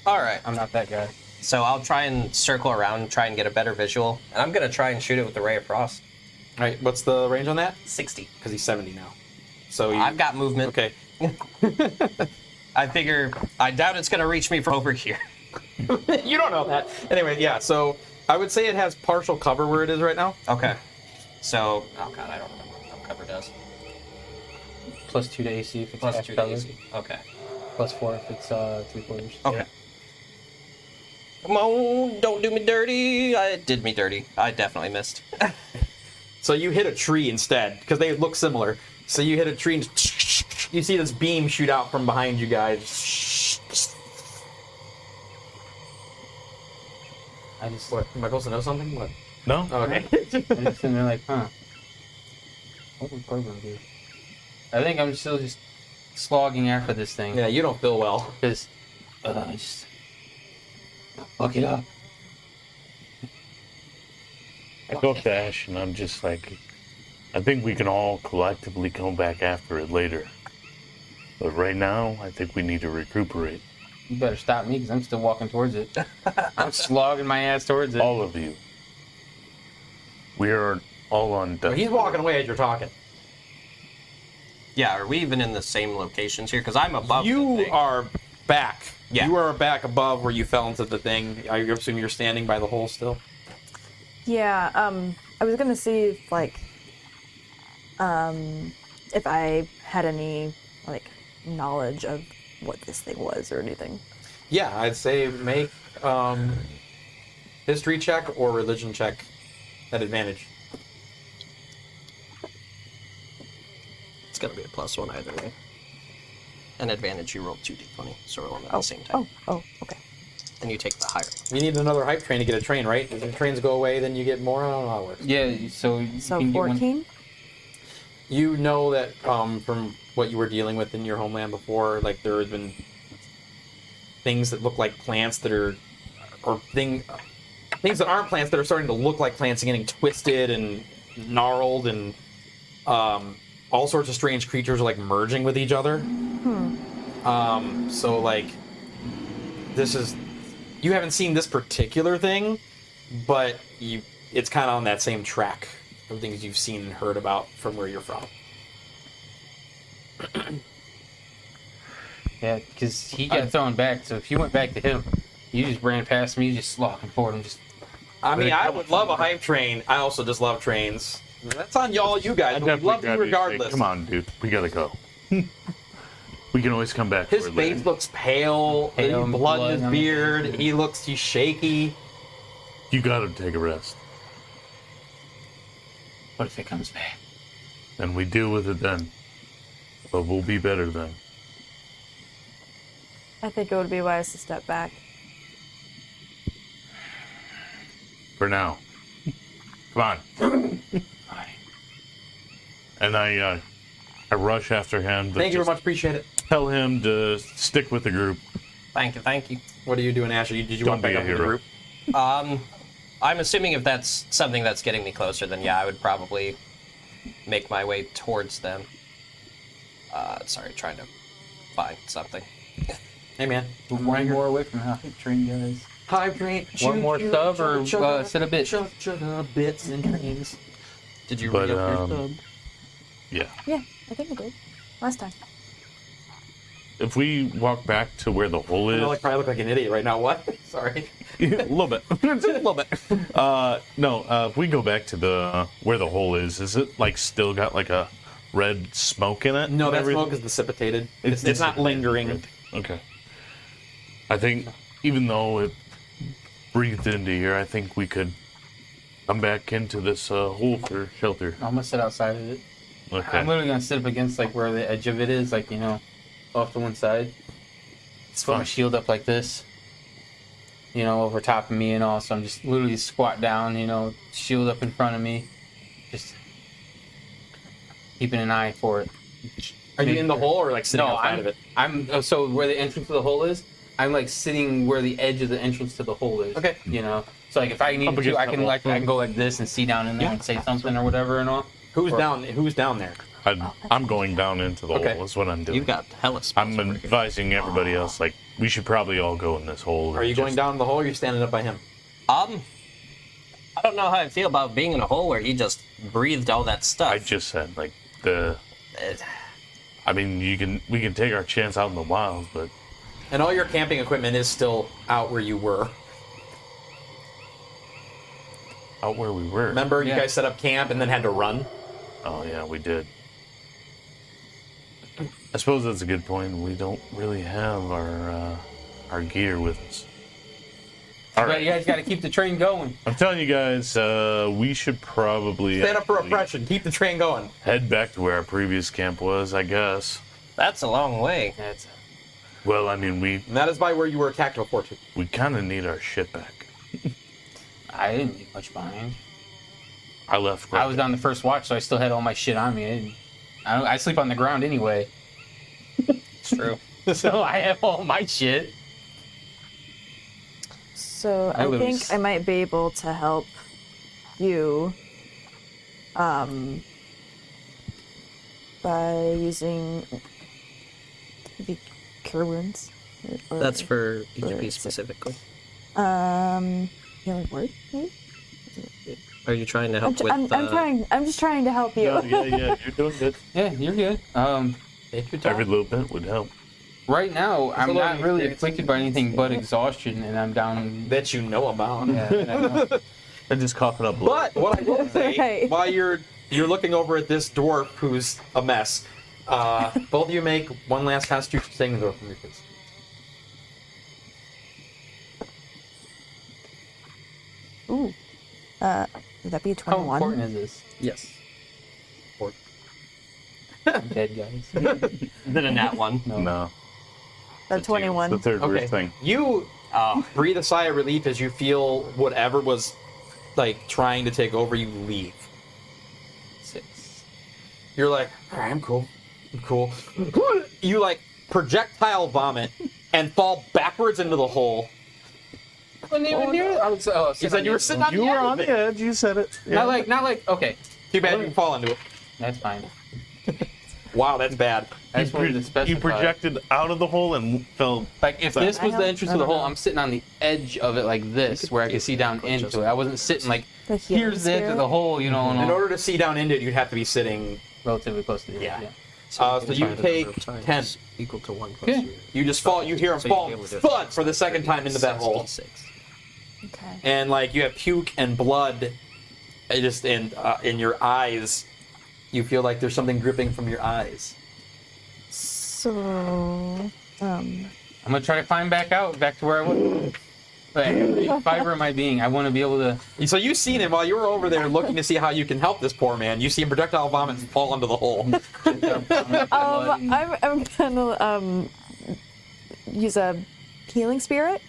All right. I'm not that guy. So I'll try and circle around and try and get a better visual. And I'm going to try and shoot it with the Ray of Frost. All right, what's the range on that? 60. Because he's 70 now. So I've got movement. Okay. I figure, I doubt it's going to reach me from over here. You don't know that. Anyway, yeah, so I would say it has partial cover where it is right now. Okay. So, oh god, I don't remember what cover does. +2 to AC if it's Plus half 2 cover. AC. Okay. +4 if it's 3/4. Okay. Yeah. Come on, don't do me dirty. I did me dirty. I definitely missed. So you hit a tree instead, because they look similar. So you hit a tree and you see this beam shoot out from behind you guys. I just What? Am I supposed to know something? What? No? Oh, okay. I'm just sitting there like, huh. What would program do? I think I'm still just slogging after this thing. Yeah, you don't feel well. Because, just fuck it up. I go up to Ashe and I'm just like, I think we can all collectively come back after it later. But right now, I think we need to recuperate. You better stop me because I'm still walking towards it. I'm slogging my ass towards it. All of you. We are all on death. He's walking away as you're talking. Yeah, are we even in the same locations here? Because I'm above the You thing. are back. Yeah. You are back above where you fell into the thing. I assume you're standing by the hole still. Yeah, I was gonna see if, like, if I had any, like, knowledge of what this thing was or anything. Yeah, I'd say make history check or religion check at advantage. It's going to be a +1 either way. An advantage, you roll 2d20, so roll them at the same time. Oh, okay. And you take the higher. You need another hype train to get a train, right? If the trains go away, then you get more. I don't know how it works. Yeah, so you So can get one- 14? You know that from what you were dealing with in your homeland before, like there have been things that look like plants that are, or things that aren't plants that are starting to look like plants and getting twisted and gnarled, and all sorts of strange creatures are like merging with each other. So like this is, you haven't seen this particular thing, but it's kind of on that same track of things you've seen and heard about from where you're from. Yeah, because he got thrown back, so if you went back to him, you just ran past me, you just slogging forward and just... I mean, I would love a hype train. I also just love trains. That's on y'all, you guys. I But we definitely love you gotta say, regardless. come on, dude. We gotta go. We can always come back. His for it face later. looks pale. Pale, There's blood in blood his on beard. it. He's shaky. You gotta take a rest, What if it comes back? and we deal with it then. But we'll be better then. I think it would be wise to step back. For now. Come on. Fine. And I rush after him. Thank you very much. Appreciate it. Tell him to stick with the group. Thank you, thank you. What are you doing, Ashe? Did you Don't want back be a up with the hero. group? I'm assuming if that's something that's getting me closer, then yeah, I would probably make my way towards them. Sorry, trying to find something. Hey, man. One more away from how train guys. Hydrate. One more sub or set a bit? Bits and trains. Did you But, read up your sub? Yeah. Yeah, I think I did. Last time. If we walk back to where the hole is, I probably look like an idiot right now. What? Sorry. a little bit, just a little bit. If we go back to the where the hole is it like still got like a red smoke in it? No, and that everything? smoke is dissipated. It's It's not lingering. Okay. I think even though it breathed into here, I think we could come back into this hole for shelter. I'm gonna sit outside of it. Okay. I'm literally gonna sit up against like where the edge of it is, like off to one side. Just put my fine. shield up like this. Over top of me and all. So I'm just literally squat down. Shield up in front of me, just keeping an eye for it. Are you in the hole or like sitting No, outside of it? So where the entrance to the hole is, I'm like sitting where the edge of the entrance to the hole is. Okay. So like if I need Up to, against I that can wall. like I can go like this and see down in there Yeah. and say something or whatever and all. Who's down there? I'm going down into the Okay. hole. That's what I'm doing. You've got hella spells I'm over here. advising everybody else, like, we should probably all go in this hole. Are you going down the hole or are you standing up by him? I don't know how I feel about being in a hole where he just breathed all that stuff. I just said, like, we can take our chance out in the wild, but And all your camping equipment is still out where you were. out where we were. Remember, you Yeah. guys set up camp and then had to run? Oh, yeah, we did. I suppose that's a good point. We don't really have our gear with us. All But right. you guys got to keep the train going. I'm telling you guys, we should probably Stand up for actually oppression. Keep the train going. head back to where our previous camp was, I guess. That's a long way. That's Well, I mean, we And that is by where you were attacked before, too. kind of need our shit back. I didn't leave much behind. I left. I was on the first watch, so I still had all my shit on me. I sleep on the ground anyway. It's true. So I have all my shit. So I I literally think I might be able to help you by using the cure wounds. Or- That's for or- HP specifically. Healing word, maybe? Are you trying to help I'm just trying to help you. Yeah, you're doing good. Yeah, you're good. Take your time. Every little bit would help. Right now, I'm a not learning really experience. afflicted by anything but exhaustion, and I'm down. That you know about. Yeah, and I know. I'm just coughing up blood. But what I will say, Right. while you're looking over at this dwarf who's a mess, both of you make one last Constitution saving throw from your kids. Ooh. Would that be a How 21? important is this? Yes. I'm dead, guys. Then a nat one. No, A 21. the third Okay. worst thing. You breathe a sigh of relief as you feel whatever was like trying to take over you leave. 6. You're like, all right, I'm cool. I'm cool. You like projectile vomit and fall backwards into the hole. Wasn't even near. I was. You said you were sitting on You the were edge on of the it. edge. You said it. Not like. Okay, Too bad you can fall into it. that's fine. Wow, that's bad. I just wanted to specify. You projected out of the hole and fell. Like if this was the entrance I to the don't hole, know. I'm sitting on the edge of it like this, where I could see down into it. I wasn't sitting like The healing here's the edge of spirit? the hole, and In all order to see down into it, you'd have to be sitting. relatively close to the Yeah. edge. So you take 10. Equal to 1 plus Okay. your... You just fall. You hear him So you fall, be able to do it. thud, for the second time into that hole, 66. Okay. and like you have puke and blood, just in your eyes. You feel like there's something dripping from your eyes. So, I'm gonna try to climb back to where I was. But every fiber of my being, I want to be able to. So you seen him while you were over there looking to see how you can help this poor man. You see him projectile vomit and fall into the hole. I'm gonna use a healing spirit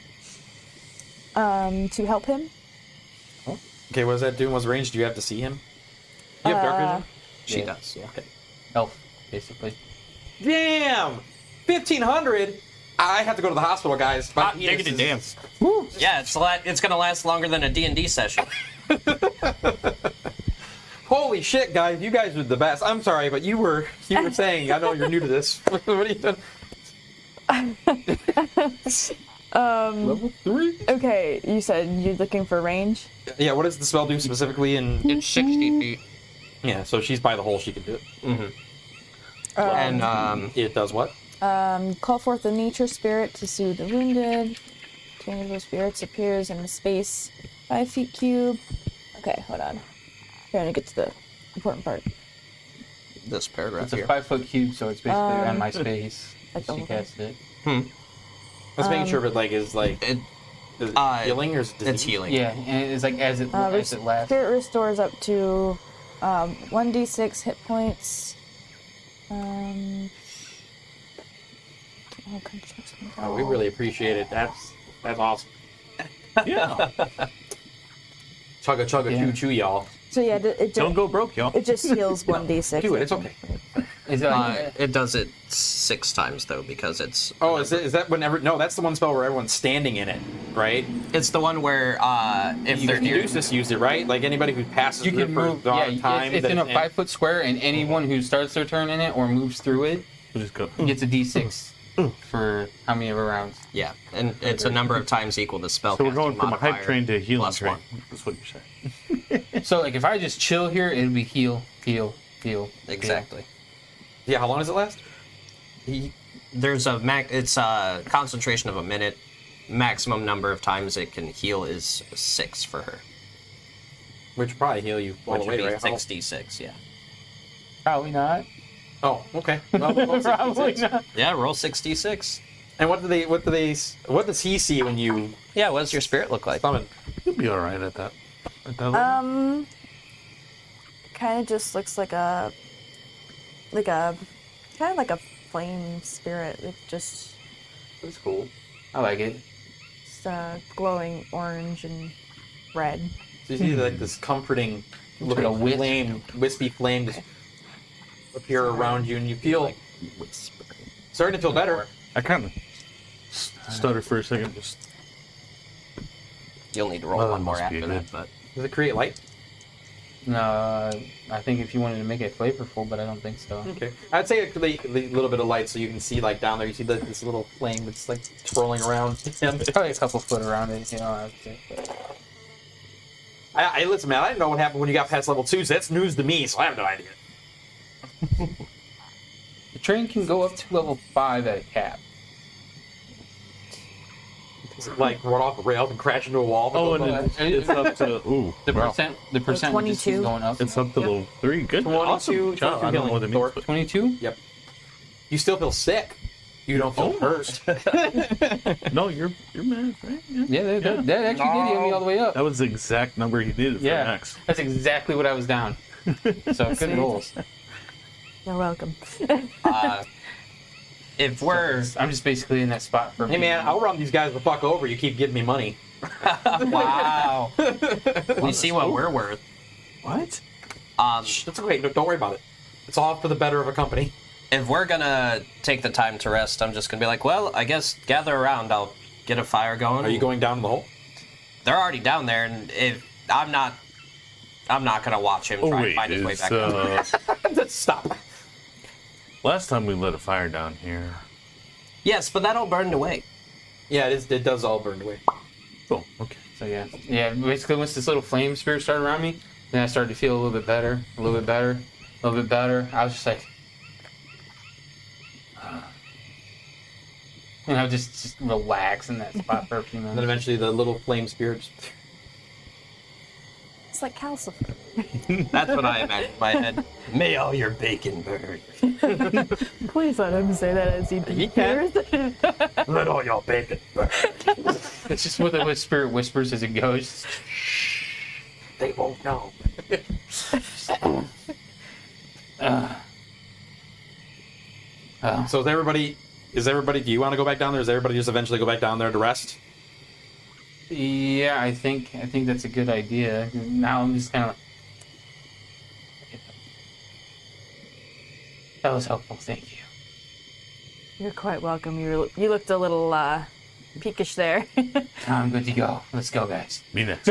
to help him. Okay, what does that do? What's range? Do you have to see him? Do you have dark vision? She Yeah. does, yeah. Elf, basically. Damn! 1,500? I have to go to the hospital, guys. My penis diggity is- damn. Yeah, it's gonna last longer than a D&D session. Holy shit, guys! You guys are the best. I'm sorry, but you were saying. I know you're new to this. What are you doing? Level 3? Okay, you said you're looking for range. Yeah. What does the spell do specifically? In It's 60 feet. yeah. So she's by the hole. She can do it. And It does what? Call forth the nature spirit to soothe the wounded. Tangible spirits appears in a space 5 feet cube. Okay, hold on. Trying to get to the important part. this paragraph It's a here. 5-foot cube, so it's basically on my space. Like the She whole thing. cast it. Let's make sure, but like is like It, is it healing or is it disease? it's healing. Yeah, and it's like as it lasts. Spirit restores up to 1d6 hit points. Oh, we really appreciate it. That's awesome. Yeah. Chugga chugga Yeah. choo choo, y'all. So yeah, it Don't just, go broke, y'all. it just heals 1d6. Do it. It's okay. Is it It does it 6 times though because it's. Oh, is that whenever? No, that's the one spell where everyone's standing in it, right? It's the one where if they're near. Caduceus used it, right? Like anybody who passes you through can for move? a Yeah, long time. it's in a 5-foot square, and anyone who starts their turn in it or moves through it We'll just go. gets a d6 for how many ever rounds. Yeah, and it's a number of times equal the spell. So we're going from a hype train to a healing plus train. 1. That's what you're saying. So like if I just chill here, it'd be heal. Exactly. Yeah, how long does it last? There's a it's a concentration of a minute. Maximum number of times it can heal is 6 for her, Which would probably heal you all which the would way, be right? 6d6. Yeah. Probably not. Oh, okay. Well, we'll Probably 66. not. Yeah, roll 6d6. And what does he see when you Yeah, what does your spirit look like? summon? You'll be all right at that. At that level. Kind of just looks like a kind of like a flame spirit. It just That's cool. I like it. glowing orange and red. So you see like this comforting looking like a wisp. flame, wispy flame just appear around you, and you feel starting to feel better. I kind of stuttered for a second. Just You'll need to roll Well, one that more must be after good. that, but Does it create light? No, I think if you wanted to make it flavorful, but I don't think so. Okay. I'd say a little bit of light so you can see like down there. You see this little flame that's like twirling around him. Probably a couple foot around it, you know. I would say. But I listen, man. I didn't know what happened when you got past level 2. So that's news to me. So I have no idea. the train can go up to level 5 at a cap. Does it like run off the rails and crash into a wall? oh, and it's up to The wow. percent just keeps 22. going up. It's up to level 3. Good. 22, Awesome. Job. I don't know what it means. But 22. Yep. You still feel sick. You don't feel hurt. no, you're mad, right? Yeah. Yeah, that actually did heal me all the way up. That was the exact number he needed for Yeah, max. that's exactly what I was down. So good rolls. You're welcome. if we're I'm just basically in that spot for Hey man, I'll run these guys the fuck over. You keep giving me money. wow, you see what we're worth. What? That's okay. No, don't worry about it. It's all for the better of a company. If we're gonna take the time to rest, I'm just gonna be like, well, I guess gather around. I'll get a fire going. Are you going down in the hole? They're already down there, and if I'm not gonna watch him Oh try and wait, find his way is, back up. Stop. last time we lit a fire down here. Yes, but that'll burn away. Yeah, Mm-hmm. it does all burn away. Oh, okay. So yeah. Basically, once this little flame spirit started around me, then I started to feel a little bit better. I was just like, you know, just relax in that spot for a few And then minutes. eventually the little flame spirit just tastes like calcifer. That's what I imagined in my head. May all your bacon burn. Please let him say that as he can. Let all your bacon burn. It's just what the spirit whispers as it goes. They won't know. So is everybody, do you want to go back down there? Does everybody just eventually go back down there to rest? Yeah, I think that's a good idea. Now I'm just kind of. That was helpful. Thank you. You're quite welcome. You looked a little peakish there. I'm good to go. Let's go, guys. Me next.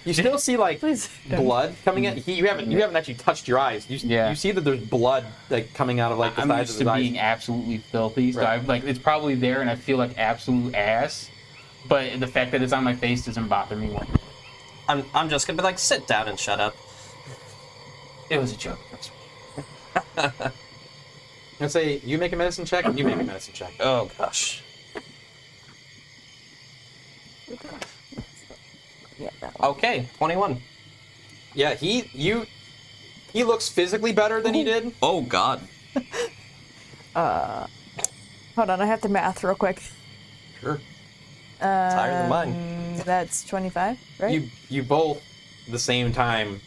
You still see like Please don't. blood coming in. You haven't actually touched your eyes. You see that there's blood like coming out of like the I'm sides used of to his being eyes. absolutely filthy, so Right. I've like it's probably there, and I feel like absolute ass. But the fact that it's on my face doesn't bother me one bit. I'm just gonna be like, sit down and shut up. It was a joke. I'd say you make a medicine check and you make a medicine check. Oh gosh. Yeah, that one. Okay, 21. Yeah, he looks physically better than he did. Oh god. Hold on, I have to math real quick. Sure. It's higher than mine. That's 25, right? You both at the same time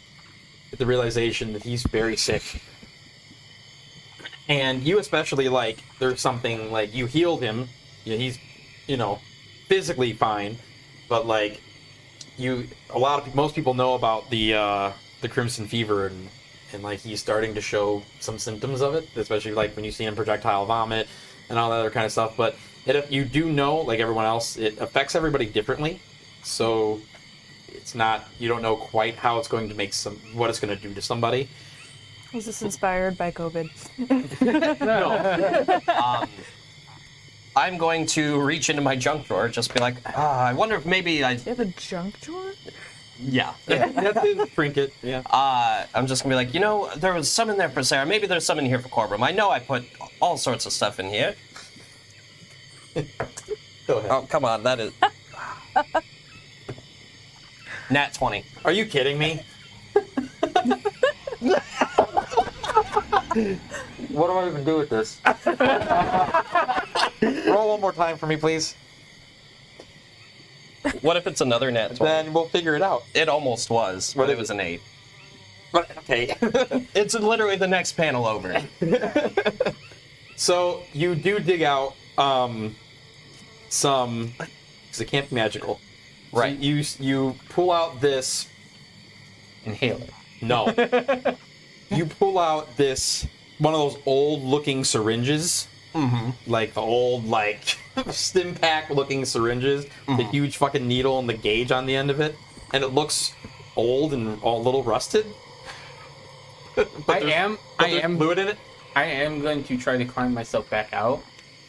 get the realization that he's very sick. And you especially, like, there's something, like, you healed him. Yeah, he's, physically fine. But, like, most people know about the Crimson Fever, and, like, he's starting to show some symptoms of it, especially, like, when you see him projectile vomit and all that other kind of stuff. But you do know, like everyone else, it affects everybody differently. So it's not, you don't know quite how it's going to what it's going to do to somebody. Was this inspired by COVID? I'm going to reach into my junk drawer, just be like, I wonder if maybe I. You have a junk drawer? Yeah. That's his trinket, yeah. I'm just gonna be like, there was some in there for Sarah. Maybe there's some in here for Corbin. I know I put all sorts of stuff in here. Go ahead. Oh, come on, that is. Nat 20. Are you kidding me? What do I even do with this? Roll one more time for me, please. What if it's another nat 20? Then we'll figure it out. It almost was, What but is it was an 8. But, okay. It's literally the next panel over. So you do dig out some, because it can't be magical. So Right. you pull out this. Inhaler. No. You pull out this one of those old-looking syringes. Mm-hmm. Like the old, like, stim pack-looking syringes. The huge fucking needle and the gauge on the end of it. And it looks old and a little rusted. I am fluid in it. I am going to try to climb myself back out,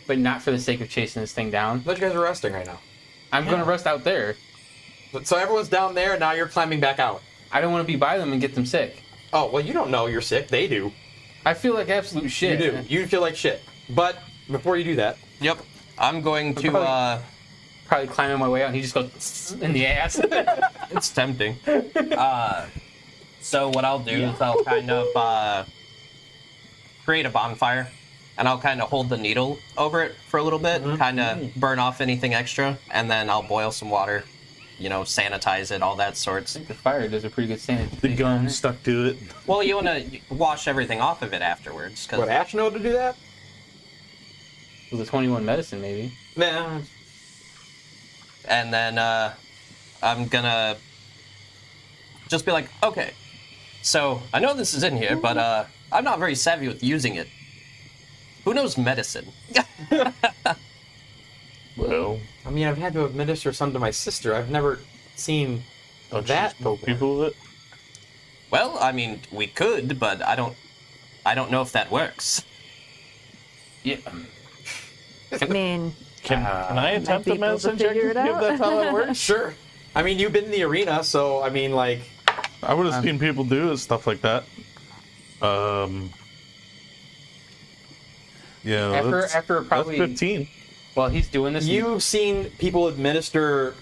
but not for the sake of chasing this thing down. But you guys are resting right now. I'm going to rest out there. So everyone's down there, and now you're climbing back out. I don't want to be by them and get them sick. Oh, well, you don't know you're sick. They do. I feel like absolute shit. You do. You feel like shit. But before you do that, Yep. I'm going to, Probably climbing my way out, and he just goes in the ass. It's tempting. So what I'll do is I'll kind of create a bonfire, and I'll kind of hold the needle over it for a little bit, kind of burn off anything extra, and then I'll boil some water, sanitize it, all that sorts. I think the fire does a pretty good sanity. The gum stuck to it. Well, you want to wash everything off of it afterwards, what, because Ashe know to do that? With a 21 medicine, maybe. Nah. and then I'm gonna just be like, okay, so I know this is in here, but I'm not very savvy with using it. Who knows medicine? Well, I mean, I've had to administer some to my sister. I've never seen don't you that just poke before. people with it? Well, I mean, we could, but I don't know if that works. Yeah. I mean, Can I attempt be a able to medicine check figure it if out. that's how that works? Sure. I mean, you've been in the arena, so I mean, like, I would have seen people do stuff like that. Yeah, After probably that's 15. while he's doing this, you've seen people administer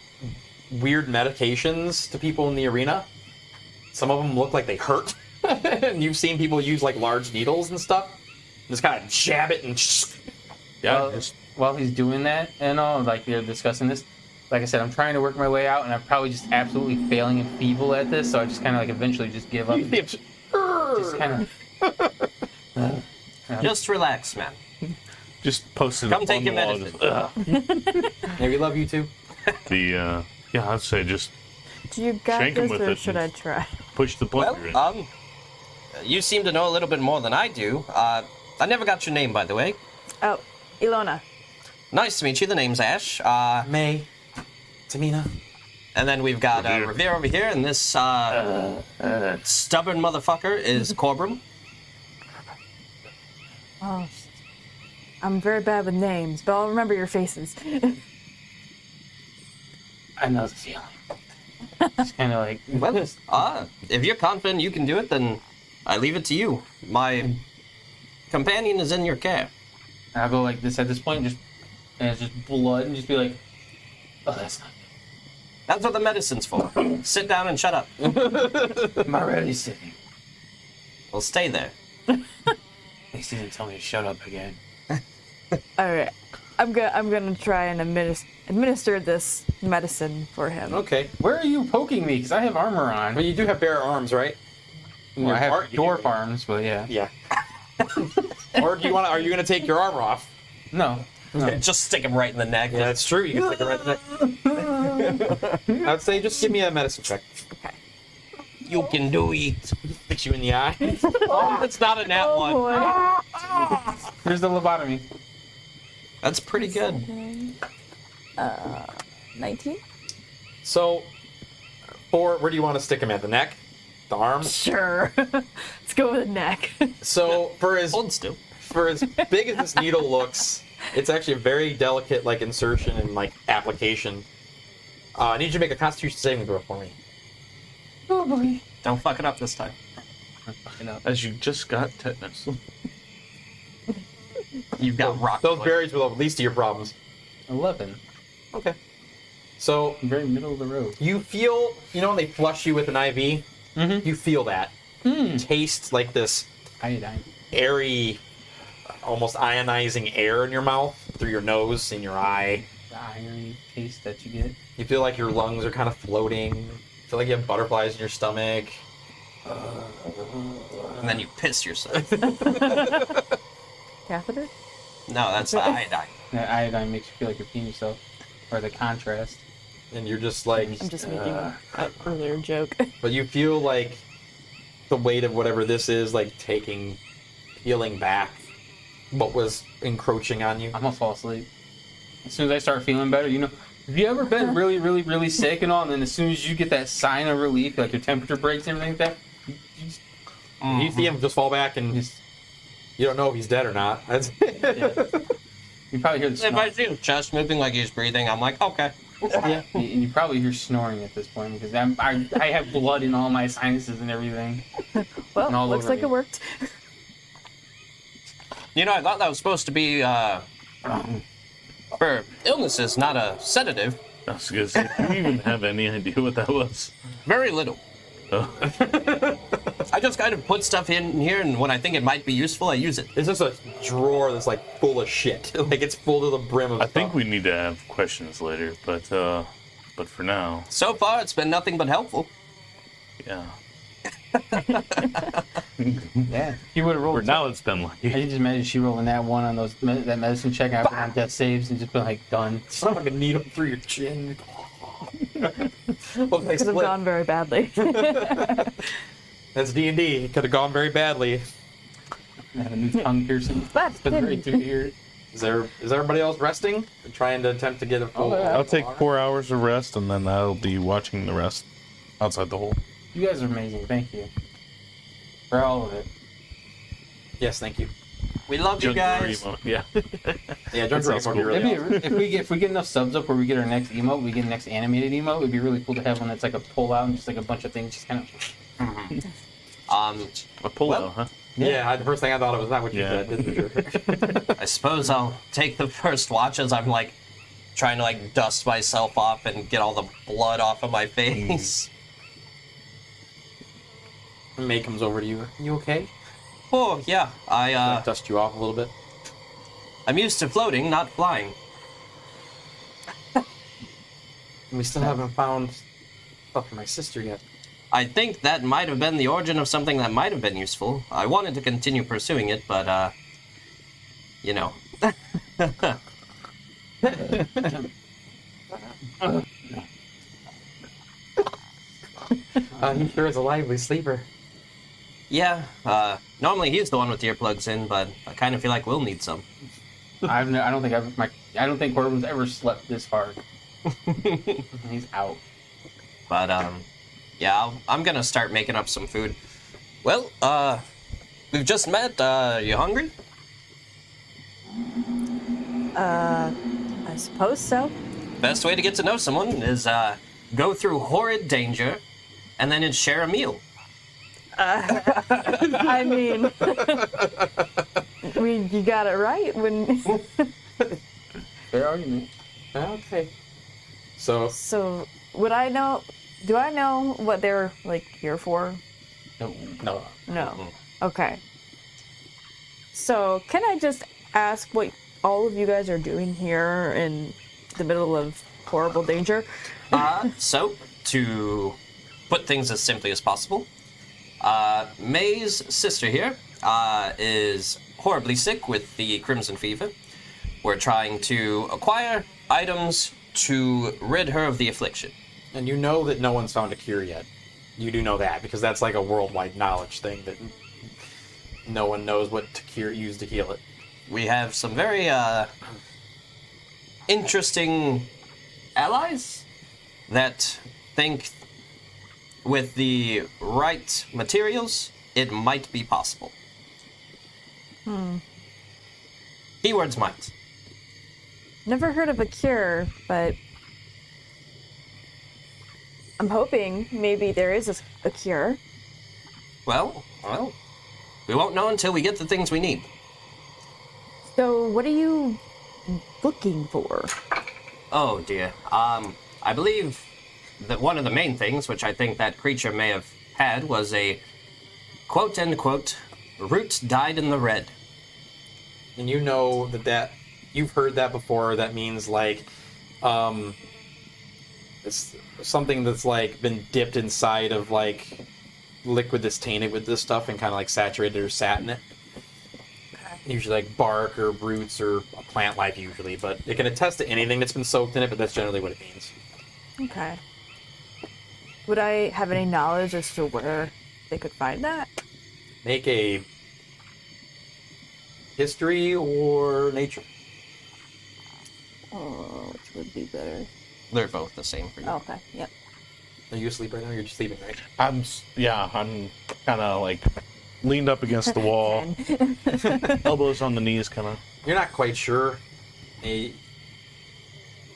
weird medications to people in the arena. some of them look like they hurt. And you've seen people use like large needles and stuff. Just kind of jab it and Yeah. Well, while he's doing that and all, like they're discussing this, like I said, I'm trying to work my way out, and I'm probably just absolutely failing and feeble at this. So I just kind of like eventually just give up. Just kind of. Just relax, man. Just post it Come up take on your the wall. medicine. Just, Yeah, we love you too. yeah, I'd say just Do you got Shank 'em this, with or it should I and- try? push the Well, plunger in. you seem to know a little bit more than I do. I never got your name, by the way. Oh, Elona. Nice to meet you. The name's Ash. May, Tamina. And then we've got Revere. Revere over here, and this stubborn motherfucker is Corbrum. Oh, I'm very bad with names, but I'll remember your faces. I know the feeling. Just kind of like. Well, if you're confident you can do it, then I leave it to you. My companion is in your care. I'll go like this at this point, just and it's just blood, and just be like, oh, that's not That's what the medicine's for. Sit down and shut up. good. I'm already sitting. Well, stay there. At least he didn't tell me to shut up again. All right, I'm gonna try and administer this medicine for him. Okay. Where are you poking me? Because I have armor on. But you do have bare arms, right? Well, I have Or- dwarf arms, but yeah. Yeah. Or do you want? Are you gonna take your armor off? No. Just stick him right in the neck. Yeah, that's true. You can stick it right in the neck. I'd say just give me a medicine check. You can do it. Fix you in the eye. Oh, it's not a nat one. Boy. Here's the lobotomy. That's pretty good. 19? So, where do you want to stick him at? The neck? The arm? Sure. Let's go with the neck. So for as Hold still. big as this needle looks, it's actually a very delicate like insertion and like application. I need you to make a Constitution saving throw for me. Oh boy. Don't fuck it up this time. Fucking up. As you just got tetanus. You've got rock. Those foot. berries will least to your problems. 11. Okay. So Very middle of the road. you feel, when they flush you with an IV, Mm-hmm. you feel that. Taste like this Iodine. airy, almost ionizing air in your mouth, through your nose, in your eye. The iron taste that you get. You feel like your lungs are kind of floating. You feel like you have butterflies in your stomach. And then you piss yourself. Catheter? No, that's the iodine. That iodine makes you feel like you're peeing yourself. Or the contrast. And you're just like, I'm just making an earlier joke. but you feel like the weight of whatever this is, like peeling back what was encroaching on you. I'm gonna fall asleep. As soon as I start feeling better, have you ever been really, really, really sick and all, and then as soon as you get that sign of relief, like your temperature breaks and everything like that, you just, You see him just fall back, and just you don't know if he's dead or not. That's you probably hear the If I snoring. see his chest moving like he's breathing, I'm like, okay. Yeah, and you probably hear snoring at this point because I have blood in all my sinuses and everything. Well, And all looks over like me. it worked. I thought that was supposed to be for illnesses, not a sedative. I was gonna say, do you even have any idea what that was? Very little. Oh. I just kind of put stuff in here, and when I think it might be useful, I use it. it's just a drawer that's like full of shit. Like it's full to the brim of I stuff. think we need to have questions later, but for now, So far, it's been nothing but helpful. yeah. Yeah, he would have rolled. For now, it's been I lucky. can just imagine she rolling that one on that medicine check after on death saves and just been like done. It's not like a needle through your chin. Look, they Could have split. gone very badly. That's D&D. It could have gone very badly. Had a new tongue piercing. But Been right didn't. through here. Is everybody else resting? Trying to attempt to get a full. Oh, yeah. I'll take 4 hours of rest, and then I'll be watching the rest outside the hole. You guys are amazing. Thank you for all of it. Yes, thank you. We love you guys. Emote, yeah. Yeah, Drunk sounds Remote would be cool. really It'd be, awesome. if we get enough subs up where we get our next emote, we get next animated emote. It'd be really cool to have one that's like a pull out and just like a bunch of things, just kind of. A pull Well, out, huh? Yeah, the first thing I thought of was not what you Yeah. said. I suppose I'll take the first watch as I'm like trying to like dust myself off and get all the blood off of my face. May comes over to you. You okay? Oh, yeah. Dust you off a little bit. I'm used to floating, not flying. We still haven't found stuff for my sister yet. I think that might have been the origin of something that might have been useful. I wanted to continue pursuing it, but, you know. He sure is a lively sleeper. Yeah, normally he's the one with earplugs in, but I kind of feel like we'll need some. I don't think Corbin's ever slept this hard. He's out. But, yeah, I'm gonna start making up some food. Well, we've just met. You hungry? I suppose so. Best way to get to know someone is, go through horrid danger, and then share a meal. I mean, you got it right when. Fair argument. Okay. So So, would I know? Do I know what they're like here for? no. No. Okay. So, can I just ask what all of you guys are doing here in the middle of horrible danger? So, to put things as simply as possible, May's sister here is horribly sick with the Crimson Fever. We're trying to acquire items to rid her of the affliction. And you know that no one's found a cure yet. You do know that because that's like a worldwide knowledge thing that no one knows what to use to heal it. We have some very interesting allies that think with the right materials, it might be possible. Keywords might. Never heard of a cure, but I'm hoping maybe there is a cure. Well, we won't know until we get the things we need. So, what are you looking for? Oh dear. I believe that one of the main things, which I think that creature may have had, was a quote-unquote root dyed in the red. And you know that you've heard that before. That means like it's something that's like been dipped inside of like liquid that's tainted with this stuff and kind of like saturated or sat in it. Usually like bark or roots or a plant life usually, but it can attest to anything that's been soaked in it, but that's generally what it means. Okay. Would I have any knowledge as to where they could find that? Make a history or nature. Oh, which would be better? They're both the same for you. Oh, okay, yep. Are you asleep right now? You're just sleeping, right? I'm kind of like leaned up against the wall, elbows on the knees, kind of. You're not quite sure. This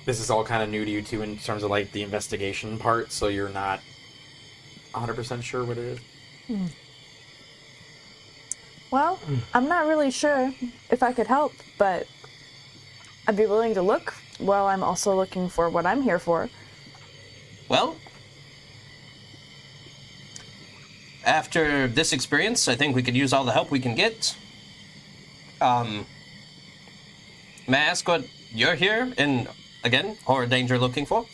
is all kind of new to you too in terms of like the investigation part, so you're not 100% sure what it is. Well, I'm not really sure if I could help, but I'd be willing to look while I'm also looking for what I'm here for. Well, after this experience, I think we could use all the help we can get. May I ask what you're here in, again, horror danger looking for?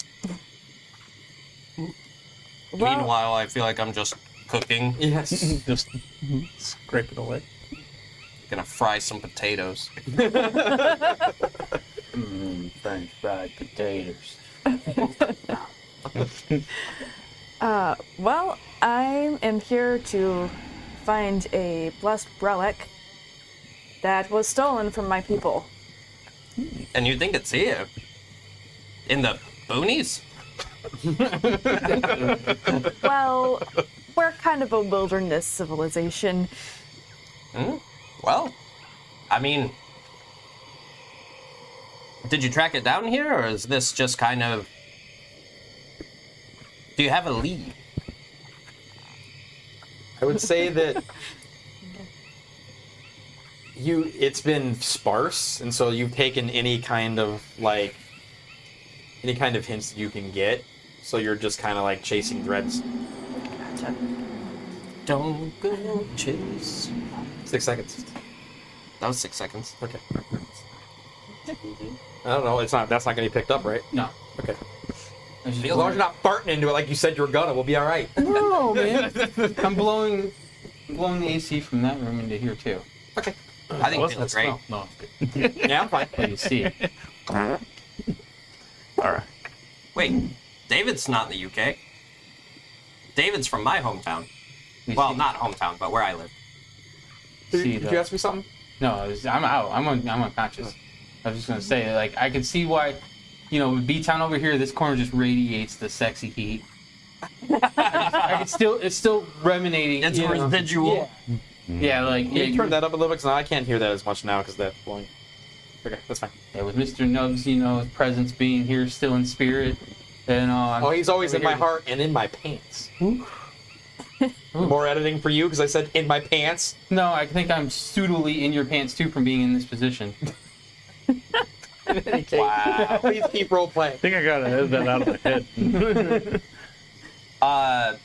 Well, Meanwhile, I feel like I'm just cooking. Yes. Just scrape it away. Gonna fry some potatoes. French fried potatoes. well, I am here to find a blessed relic that was stolen from my people. And you think it's here? In the boonies? Well, we're kind of a wilderness civilization. Well, I mean, did you track it down here, or is this just kind of... Do you have a lead? I would say that it's been sparse, and so you've taken any kind of hints that you can get, so you're just kind of like chasing threads. Gotcha. Don't go chase. 6 seconds. That was 6 seconds. Okay. I don't know. It's not. That's not going to be picked up, right? No. Okay. As As long as you're not farting into it like you said you were gonna, we'll be all right. No, man. I'm blowing the AC from that room into here too. Okay. I think it looks great. No. Yeah, I'm fine. But you see it. All right. Wait, David's not in the UK. David's from my hometown. You Well, see- not hometown, but where I live. see Did the- you ask me something? No, I'm out. I'm unconscious. I was just gonna say, like, I can see why, with B-Town over here, this corner just radiates the sexy heat. I can still, it's still reminating. It's residual. Yeah. Yeah, like Can you turn that up a little bit? Because I can't hear that as much now because that's blowing. Okay, that's fine. Yeah, with Mr. Nubs, his presence being here still in spirit, and Oh, he's always in my heart and in my pants. More editing for you because I said in my pants. No, I think I'm suitably in your pants too from being in this position. Wow. Please keep role playing. I think I gotta edit that out of my head.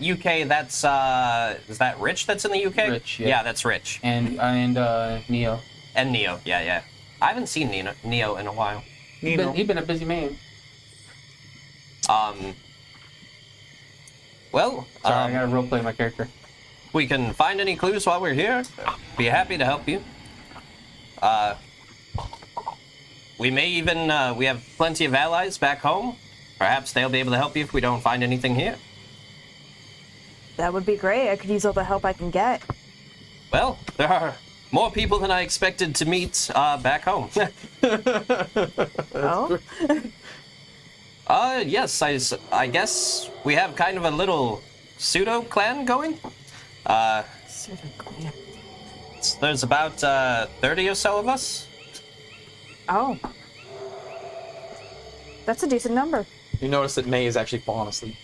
UK, that's, is that Rich that's in the UK? Rich, yeah. Yeah, that's Rich. And Neo. And Neo, yeah. I haven't seen Neo in a while. He's been a busy man. Well, Sorry, I gotta roleplay my character. we can find any clues while we're here. Be happy to help you. We may even, we have plenty of allies back home. Perhaps they'll be able to help you if we don't find anything here. That would be great. I could use all the help I can get. Well, there are more people than I expected to meet back home. Oh? Yes, I guess we have kind of a little pseudo clan going. There's about 30 or so of us. Oh. That's a decent number. You notice that May is actually falling asleep.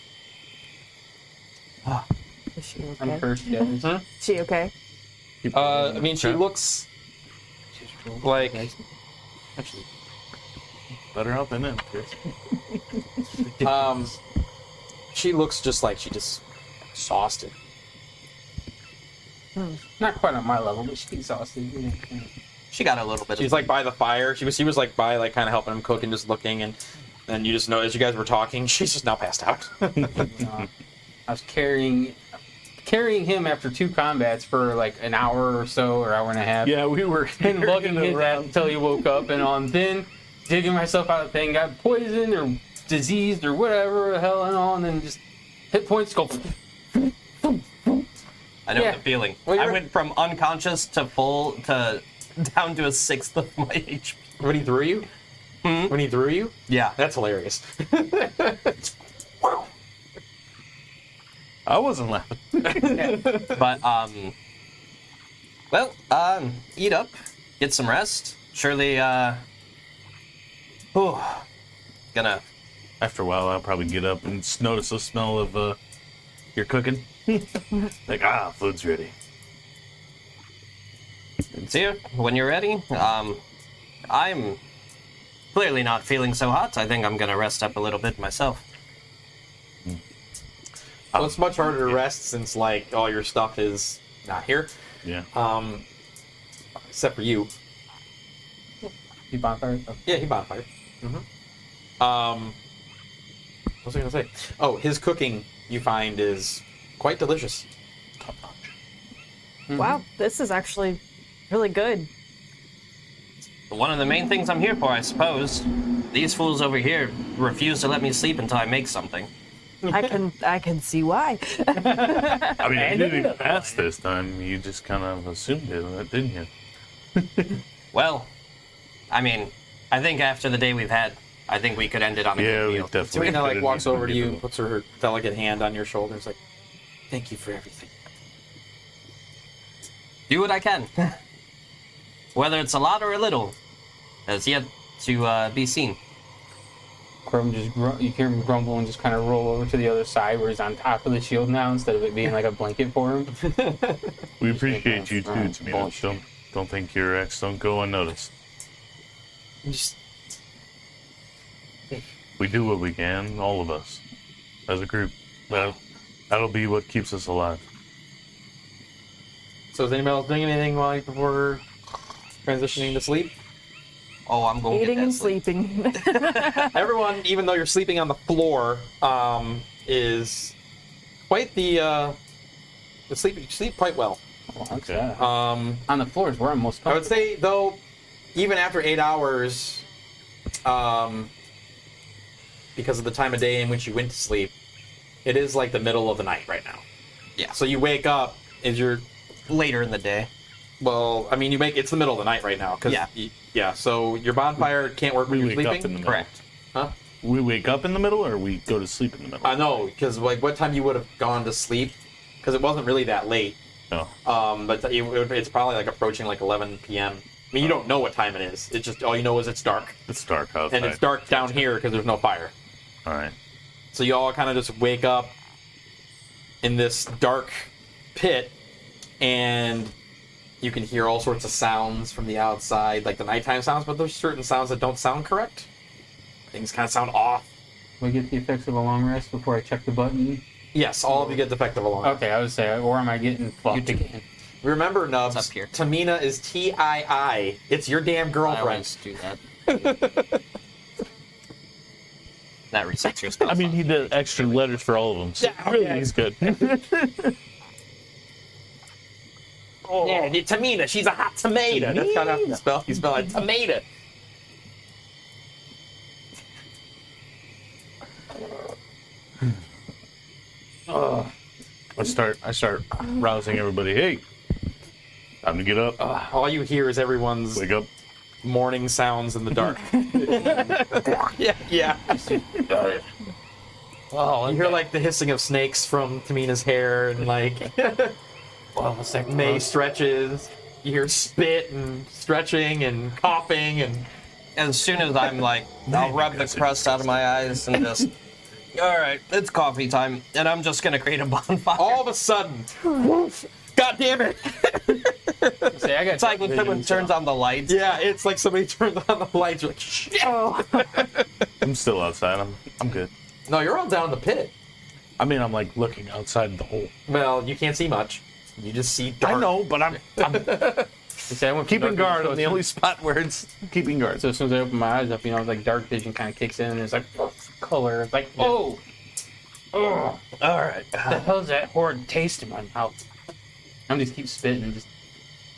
Is she I'm okay? first, yeah. Is she okay? I mean, she looks like. Actually, better out than in. She looks just like she just exhausted. Not quite on my level, but she's exhausted. She got a little bit She's of... like by the fire. She was like by like kind of helping him cook and just looking, and then you just know as you guys were talking, she's just now passed out. I was carrying him after 2 combats for like an hour or so, or hour and a half. Yeah, we were And lugging carrying his ass until he woke up, and then digging myself out of the thing, got poisoned or diseased or whatever the hell and then just hit points go. I know Yeah. the feeling. Well, I you're- went from unconscious to down to a 1/6 of my HP. When he threw you? When he threw you? Yeah. That's hilarious. I wasn't laughing. But, eat up, get some rest. Surely, gonna... After a while, I'll probably get up and notice the smell of your cooking. Like, food's ready. See you when you're ready. I'm clearly not feeling so hot. I think I'm gonna rest up a little bit myself. Well, it's much harder to rest since like all your stuff is not here. Yeah. Except for you. He bonfire. Yeah, he bonfired. What was I gonna say? Oh, his cooking you find is quite delicious. Top notch. Wow, this is actually really good. But one of the main things I'm here for, I suppose. These fools over here refuse to let me sleep until I make something. I can see why. I mean, you didn't even pass this time. You just kind of assumed it, didn't you? Well, I mean, I think after the day we've had, I think we could end it on a Yeah, good we meal. definitely. Serena like could've walks even over to made you it and up. puts her delicate hand on your shoulder. It's like, thank you for everything. Do what I can. Whether it's a lot or a little, has yet to be seen. Corbin just you hear him grumble and just kind of roll over to the other side where he's on top of the shield now instead of it being like a blanket for him. We appreciate you too, Alright, Tamina. Don't think your acts don't go unnoticed. Just We do what we can, all of us, as a group. That'll be what keeps us alive. So is anybody else doing anything before transitioning to sleep? Oh, I'm going to Eating get that and sleep. sleeping. Everyone, even though you're sleeping on the floor, is quite the sleep. You sleep quite well. Okay. On the floor is where I'm most I would comfortable. say though, even after 8 hours, because of the time of day in which you went to sleep, it is like the middle of the night right now. Yeah. So you wake up, is your Later in the day. well, I mean, it's the middle of the night right now. Yeah. Yeah. So your bonfire can't work when We you're wake up sleeping. in the middle. Correct. Huh? We wake up in the middle, or we go to sleep in the middle. I know, because like what time you would have gone to sleep, because it wasn't really that late. Oh. But it's probably like approaching like 11 p.m. I mean, you don't know what time it is. It's just all you know is it's dark, It's dark outside. and it's dark down here because there's no fire. All right. So you all kind of just wake up in this dark pit, and you can hear all sorts of sounds from the outside, like the nighttime sounds, but there's certain sounds that don't sound correct. Things kind of sound off. Do I get the effects of a long rest before I check the button? Yes, all of you get defective alarm. Okay, I would say, or am I getting fucked do. again? Remember, Nubs, It's up here. Tamina is T-I-I. It's your damn I girlfriend. always do that. That resets your spell. I mean, he did extra letters for all of them. So Yeah, really, okay. he's good. Yeah, Tamina, she's a hot tomato. That's kind of how you spell. You spell it tomato. I start rousing everybody. Hey, time to get up. All you hear is everyone's Wake up. morning sounds in the dark. yeah. Oh, You hear like the hissing of snakes from Tamina's hair, and like May stretches. You hear spit and stretching and coughing, and As soon as I'm like, I'll rub the crust out of my eyes and just, all right, it's coffee time, and I'm just gonna create a bonfire. all of a sudden, God damn it! say, I got It's like when someone turns on the lights. Yeah, it's like somebody turns on the lights. You're like, shit! I'm still outside. I'm good. No, you're all down in the pit. I mean, I'm like looking outside the hole. Well, you can't see much. You just see dark. I know, but I'm say, I went from keeping dark guard vision, on the so only spot where it's keeping guard. So as soon as I open my eyes up, it's like dark vision kind of kicks in, and it's like color. It's like, oh, All right. what the hell is that horrid taste in my mouth? I'm just keep spitting, and just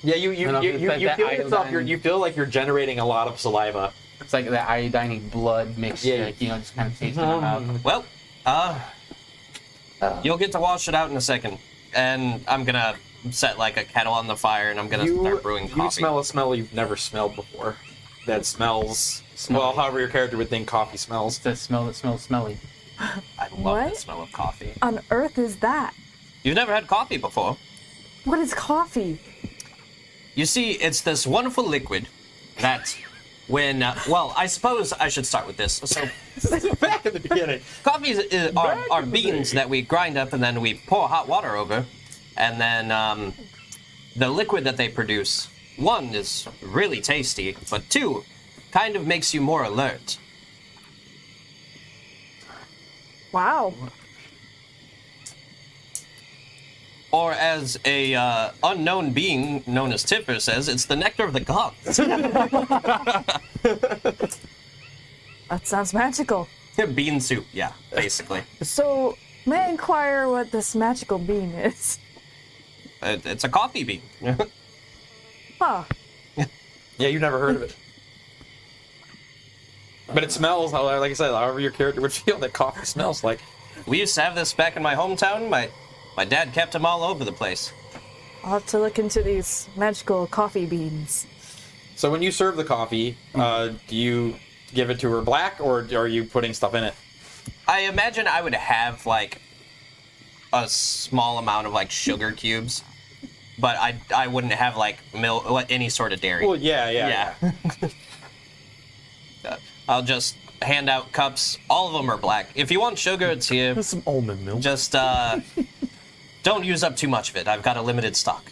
Yeah, you And you it's you, like you that feel yourself. iodine. You feel like you're generating a lot of saliva. it's like that iodine blood mixture, Yeah. like, just kind of tasting in my mouth. Well, you'll get to wash it out in a second, and I'm gonna set like a kettle on the fire, and I'm gonna start brewing coffee. You smell a smell you've never smelled before. That smells well, however your character would think coffee smells. It's that smell that smells smelly. I love What? the smell of coffee. On earth is that? You've never had coffee before. What is coffee? You see, it's this wonderful liquid that when, well, I suppose I should start with this. So, Back in the beginning. coffee are beans that we grind up and then we pour hot water over. And then the liquid that they produce, one, is really tasty, but two, kind of makes you more alert. Wow. Or as a unknown being known as Tiffer says, it's the nectar of the gods. That sounds magical. Bean soup, yeah, basically. So, may I inquire what this magical bean is? It's a coffee bean. Huh. Yeah, you've never heard of it. But it smells, like I said, however your character would feel that coffee smells like. We used to have this back in my hometown. My dad kept them all over the place. I'll have to look into these magical coffee beans. So when you serve the coffee, do you give it to her black, or are you putting stuff in it? I imagine I would have like a small amount of like sugar cubes, but I wouldn't have like milk, any sort of dairy. Well, yeah. I'll just hand out cups. All of them are black. If you want sugar, it's here. There's some almond milk. Just don't use up too much of it. I've got a limited stock.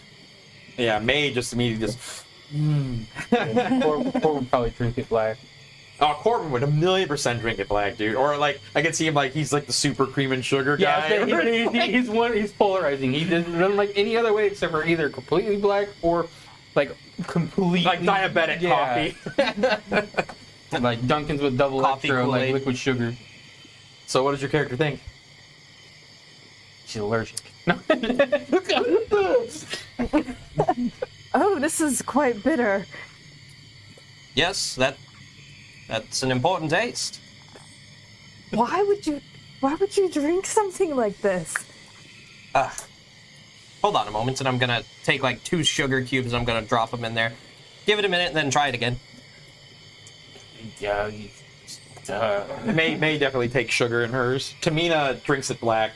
Yeah, May just immediately just. Or would probably drink it black. Oh, Corbin would 1,000,000% drink it black, dude. Or like I could see him like he's like the super cream and sugar guy. Yeah, he's polarizing. He doesn't like any other way except for either completely black or like completely like diabetic coffee. Like Dunkin's with double Coffee extra like Kool-Aid. liquid sugar. So what does your character think? She's allergic. No. Oh, this is quite bitter. Yes, that's an important taste. Why would you drink something like this? Hold on a moment, and I'm gonna take like 2 sugar cubes. I'm gonna drop them in there. Give it a minute, and then try it again. Yeah. May definitely take sugar in hers. Tamina drinks it black.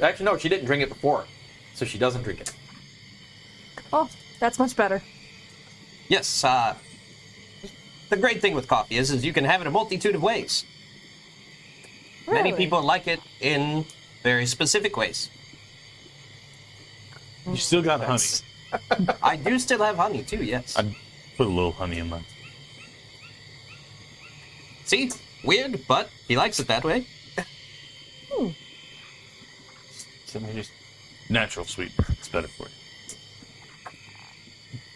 Actually, no, she didn't drink it before, so she doesn't drink it. Oh, that's much better. Yes. The great thing with coffee is you can have it a multitude of ways. Many Really? people like it in very specific ways. You still got honey. I do still have honey too. Yes. I put a little honey in mine. See, weird, but he likes it that way. So we just Natural sweetener. It's better for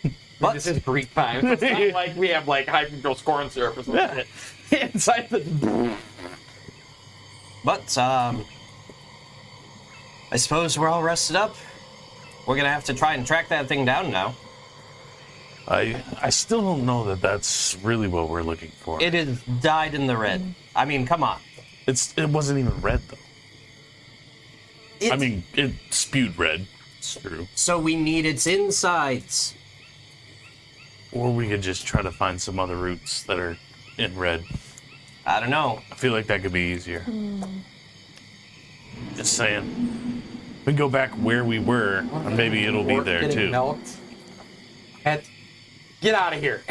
you. But This is Greek time. It's not like we have like high fructose corn syrup or something. Inside the. But I suppose we're all rested up. We're gonna have to try and track that thing down now. I still don't know that that's really what we're looking for. It is dyed in the red. I mean, come on. It wasn't even red though. I It's- mean, it spewed red. It's true. So we need its insides. Or we could just try to find some other roots that are in red. I don't know. I feel like that could be easier. Just saying. We can go back where we were, and maybe it'll be Pork there getting too. Milked. Get out of here.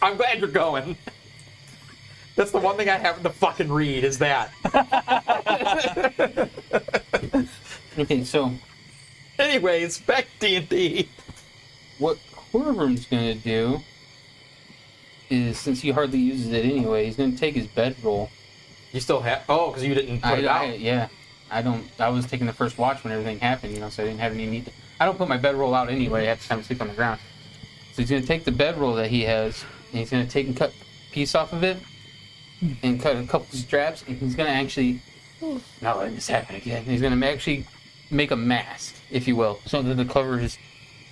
I'm glad you're going. That's the one thing I happen to fucking read is that. okay. So Anyways, back to D&D. what Corbin's gonna do is, since he hardly uses it anyway, he's gonna take his bedroll. You still have? Oh, because you didn't put it out. Yeah. I was taking the first watch when everything happened, so I didn't have any need to. I don't put my bedroll out anyway. I have to time to sleep on the ground. So he's gonna take the bedroll that he has, and he's gonna take and cut a piece off of it, and cut a couple straps, and he's gonna actually not letting this happen again. He's gonna actually make a mask, if you will, so that the cover is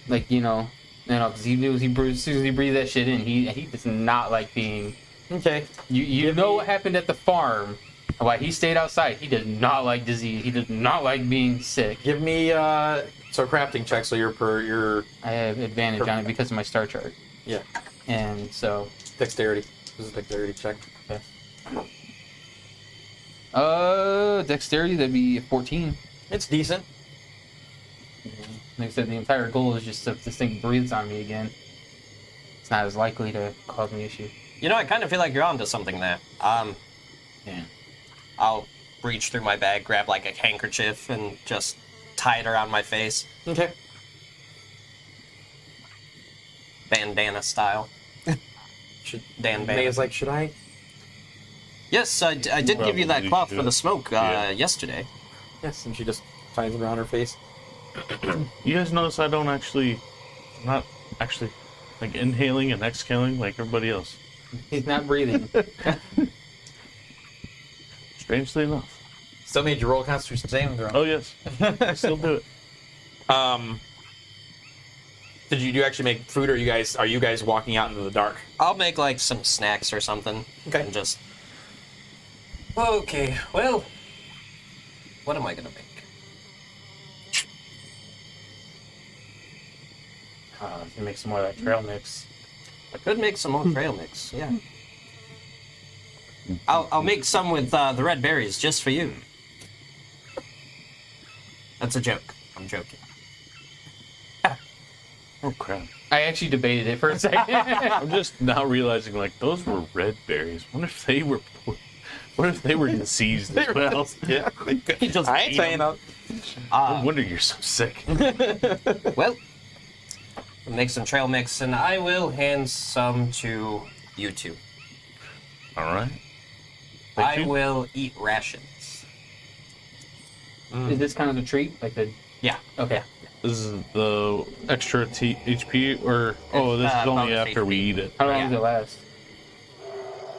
like because he knew as soon as he breathed that shit in, he does not like being. Okay. You know what happened at the farm. Why he stayed outside. He does not like disease. He does not like being sick. Give me crafting check so your I have advantage on it because of my star chart. yeah And so dexterity. This is a dexterity check. dexterity, that'd be 14. It's decent. Like I said, the entire goal is just if this thing breathes on me again, it's not as likely to cause me issue. You know, I kind of feel like you're onto something there. Yeah. I'll reach through my bag, grab like a handkerchief, and just tie it around my face, Okay. bandana style. Should Dan May bandana. is like, should I? Yes, I did give you that Probably cloth for should. the smoke Yeah. yesterday. Yes, and she just ties it around her face. You guys notice I'm not actually like inhaling and exhaling like everybody else. He's not breathing. Strangely enough. Still made you roll a Constitution saving throw. Oh yes, I still do it. Did you actually make food, or are you guys walking out into the dark? I'll make like some snacks or something. Okay. And just. Okay, well, what am I gonna make? You make some more of that trail mix. I could make some more trail mix. Yeah. I'll make some with the red berries just for you. That's a joke. I'm joking. Oh crap! I actually debated it for a second. I'm just now realizing like those were red berries. What if they were diseased as well? Yeah. Just I ain't eat saying them. that. No wonder you're so sick. Well, I'll make some trail mix, and I will hand some to you two. All right. I you. will eat rations. Is this kind of a treat? Like the Yeah. okay. This is the extra HP, or this is only bonus after we HP. eat it. How long Yeah. does it last?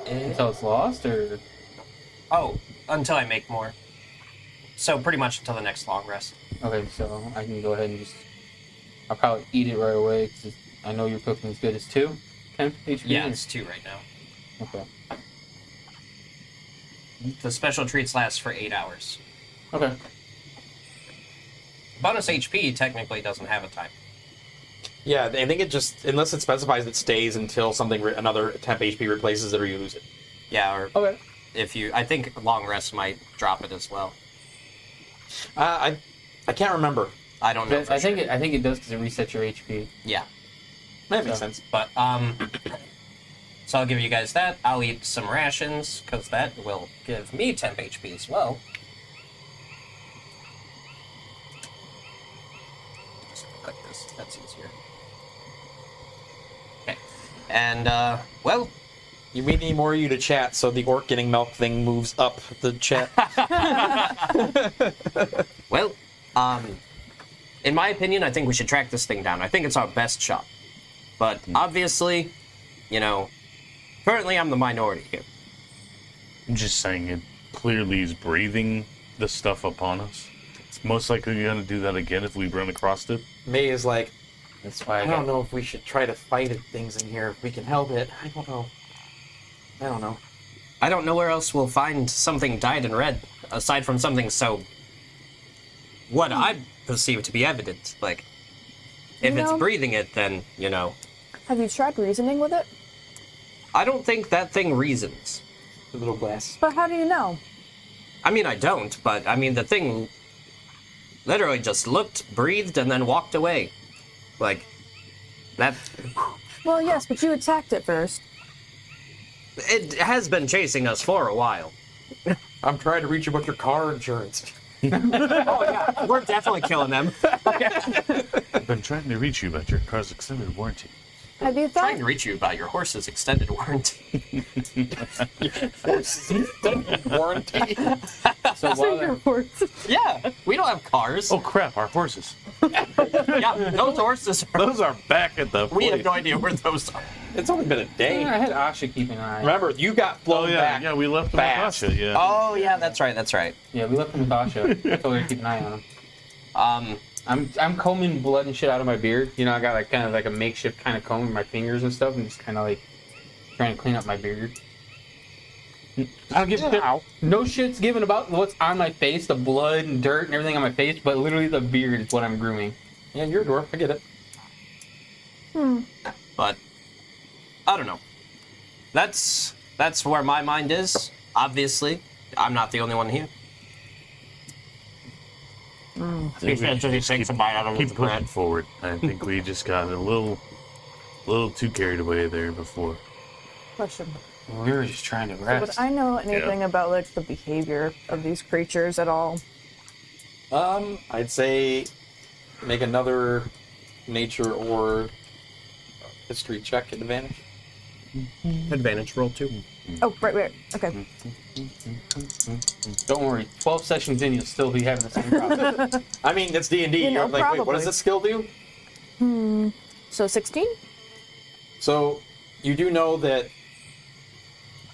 Until it's lost, or Until I make more. So pretty much until the next long rest. okay, so I can go ahead and just. I'll probably eat it right away because I know your cooking's good as 2. 10 HP. Yeah, it's 2 right now. Okay. The special treats last for 8 hours. Okay. Bonus HP technically doesn't have a time. Yeah, I think it just, unless it specifies it stays until something, another temp HP replaces it or you lose it. Yeah, or Okay. if you, I think long rest might drop it as well. I can't remember. I don't know. I think it does because it resets your HP. Yeah, That makes So- sense. but so I'll give you guys that. I'll eat some rations because that will give me temp HP as well. Just cut this. That's easier. Okay, and well. We need more of you to chat, so the orc getting milk thing moves up the chat. Well, in my opinion, I think we should track this thing down. I think it's our best shot. But obviously, currently I'm the minority here. I'm just saying it clearly is breathing the stuff upon us. It's most likely going to do that again if we run across it. May is like, That's why I don't know if we should try to fight at things in here if we can help it. I don't know. I don't know where else we'll find something dyed in red, aside from something so... what I perceive to be evident. Like, if it's breathing it, then, Have you tried reasoning with it? I don't think that thing reasons. The little glass. But how do you know? I mean, I don't, but, the thing literally just looked, breathed, and then walked away. Like, that... Well, yes, but you attacked it first. It has been chasing us for a while. I'm trying to reach you about your car insurance. Oh, yeah, we're definitely killing them. I've been trying to reach you about your car's extended warranty. Have you Trying thought? to reach you about your horse's extended warranty. Warranty. So while Yeah, we don't have cars. Oh crap, our horses. Yeah, those horses are... Those are back at the We have place. no idea where those are. It's only been a day. I had Ashe keep an eye. Remember, you got Oh flown yeah, back. yeah, we left them fast. with Ashe, yeah. Oh, yeah, that's right. Yeah, we left him with Ashe. I told her to keep an eye on him. Um, I'm combing blood and shit out of my beard. You know, I got like kind of like a makeshift kind of comb with my fingers and stuff, and just kind of like trying to clean up my beard. I don't give a shit. No shit's given about what's on my face, the blood and dirt and everything on my face, but literally the beard is what I'm grooming. Yeah, you're a dwarf. I get it. but I don't know. That's where my mind is. Obviously, I'm not the only one here. I think we just keep pushing forward. I think we just got a little too carried away there before. Question. We were just trying to Would rest. I know anything about like the behavior of these creatures at all? I'd say make another nature or history check at advantage. Advantage roll 2. Oh, right. Okay. Don't worry, 12 sessions in, you'll still be having the same problem. I mean, it's D&D. You know, You're like, wait, what probably. does this skill do? So 16? So you do know that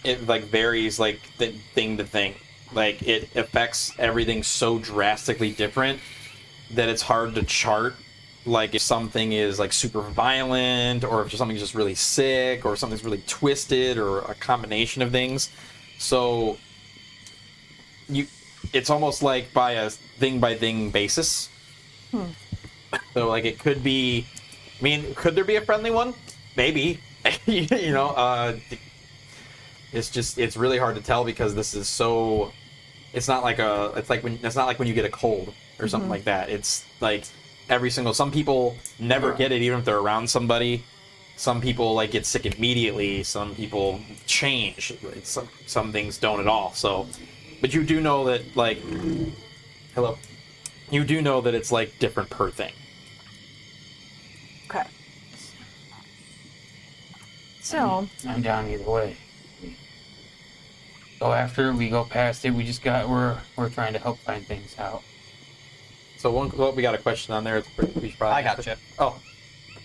it like varies like thing to thing. Like it affects everything so drastically different that it's hard to chart. Like if something is like super violent, or if something's just really sick, or something's really twisted, or a combination of things. So it's almost like by a thing by thing basis. So like it could be. I mean, could there be a friendly one? Maybe. You know, it's really hard to tell because this is so. It's not like when you get a cold or something like that. It's like every single. Some people never get it even if they're around somebody. Some people like get sick immediately. Some people change. Some things don't at all. So, but you do know that like, hello, you do know that it's like different per thing. Okay. So, I'm down either way. go after it. We go past it. We're trying to help find things out. So we got a question on there. We should probably I got you. Oh,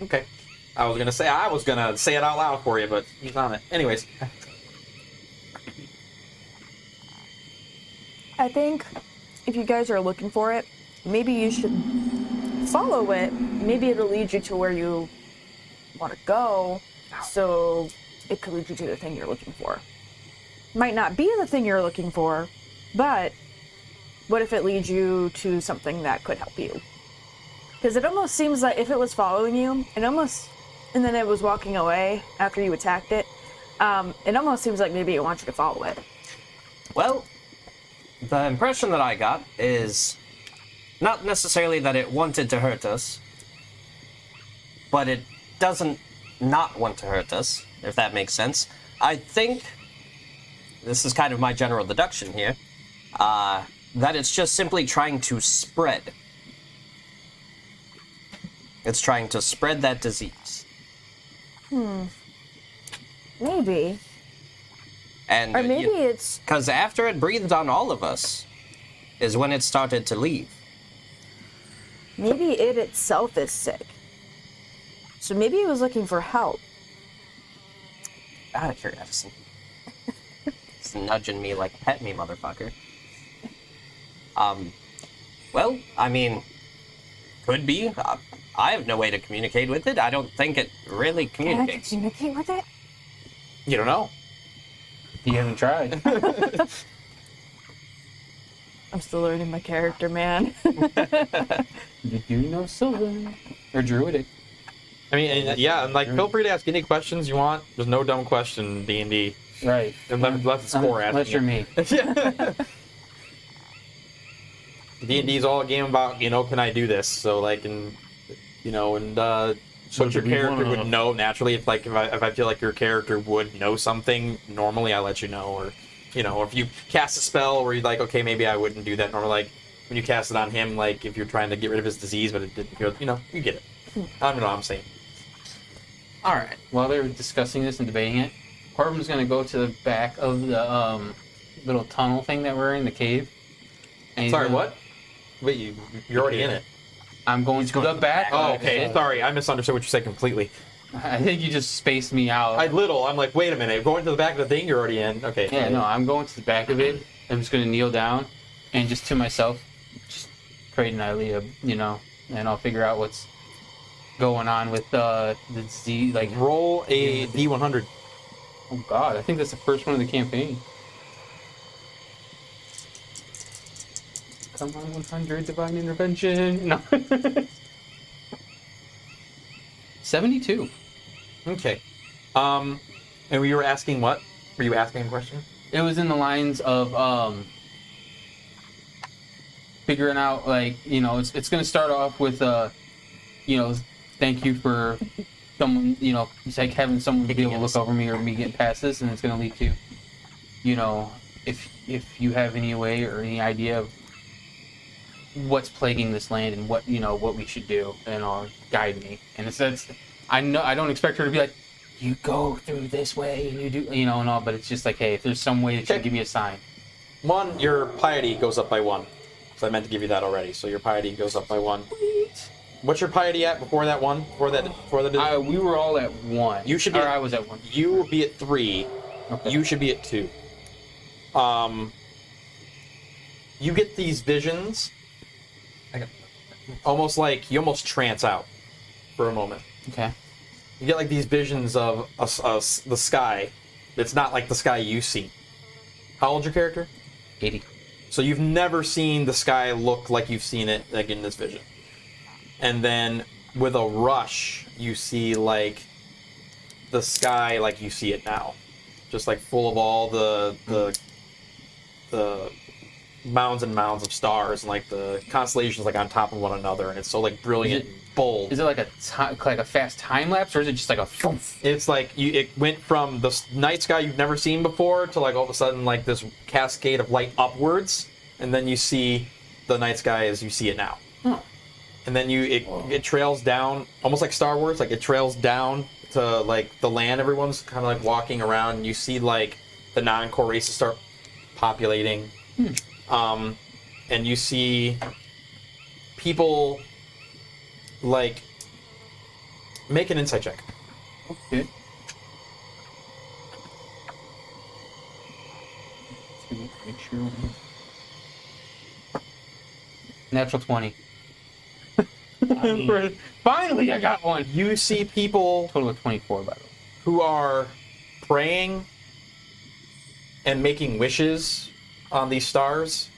okay. I was gonna say it out loud for you, but he's on it. Anyways, I think if you guys are looking for it, maybe you should follow it. Maybe it'll lead you to where you want to go, so it could lead you to the thing you're looking for. Might not be the thing you're looking for, but what if it leads you to something that could help you? Because it almost seems like if it was following you, and then it was walking away after you attacked it, it almost seems like maybe it wants you to follow it. Well, the impression that I got is not necessarily that it wanted to hurt us, but it doesn't not want to hurt us, if that makes sense. I think, this is kind of my general deduction here, that it's just simply trying to spread. It's trying to spread that disease. Maybe. And, Or maybe it's... because after it breathed on all of us is when it started to leave. Maybe it itself is sick. So maybe it was looking for help. Out of curiosity. It's nudging me like, pet me, motherfucker. Well, I mean, could be. I have no way to communicate with it. I don't think it really Can I communicates. communicate with it? you don't know. You haven't tried. I'm still learning my character, man. Did you know Sylvan? Or Druidic? I mean, and, yeah, and like, feel free to ask any questions you want. There's no dumb question in D&D. Right. And let the score Unless asking you're it. me. D&D is all a game about, can I do this? So like, and So what your do we character wanna- would know naturally. If I feel like your character would know something, normally I let you know. Or, or if you cast a spell where you're like, okay, maybe I wouldn't do that. Or like when you cast it on him, like if you're trying to get rid of his disease, but it didn't, you get it. I don't know what I'm saying. All right. While they're discussing this and debating it, Corbin's going to go to the back of the little tunnel thing that we're in, the cave. And he's Sorry, gonna- what? Wait, you're already in it. I'm going to the back. Oh, of okay. it. Sorry, I misunderstood what you said completely. I think you just spaced me out. I'm like, wait a minute. Going to the back of the thing you're already in. Okay. Yeah, no, I'm going to the back of it. I'm just going to kneel down and just to myself, just pray to Nylea, and I'll figure out what's going on with the disease. Like, Roll a D100. oh god, I think that's the first one of the campaign. Come on, 100 divine intervention. No. 72. Okay. And we were asking what? Were you asking a question? It was in the lines of figuring out, like, it's going to start off with thank you for someone, it's like having someone be able to look over me or me getting past this, and it's going to lead to, if you have any way or any idea of what's plaguing this land and what we should do, and guide me. And it's I know I don't expect her to be like, you go through this way and you do, and all, but it's just like, hey, if there's some way that you can give me a sign. One, your piety goes up by 1. So I meant to give you that already. So your piety goes up by 1. What's your piety at before that 1? Before the We were all at 1. You should be or at- I was at 1. You will be at 3. Okay. You should be at 2. You get these visions. Almost like you almost trance out for a moment. Okay. You get like these visions of the sky. It's not like the sky you see. How old's your character? 80. So you've never seen the sky look like you've seen it like in this vision. And then with a rush, you see like the sky like you see it now. Just like full of all the mounds and mounds of stars, and like the constellations like on top of one another, and it's so like brilliant, Is it- bold. Is it like a fast time lapse, or is it just like a thump? It's like it went from the night sky you've never seen before to like all of a sudden like this cascade of light upwards, and then you see the night sky as you see it now. Oh. And then it trails down, almost like Star Wars, like it trails down to like the land everyone's kind of like walking around, and you see like the non-core races start populating. And you see people like make an insight check. Okay. Make sure. Natural 20. Finally, I got one. You see people Total of 24, by the way. who are praying and making wishes on these stars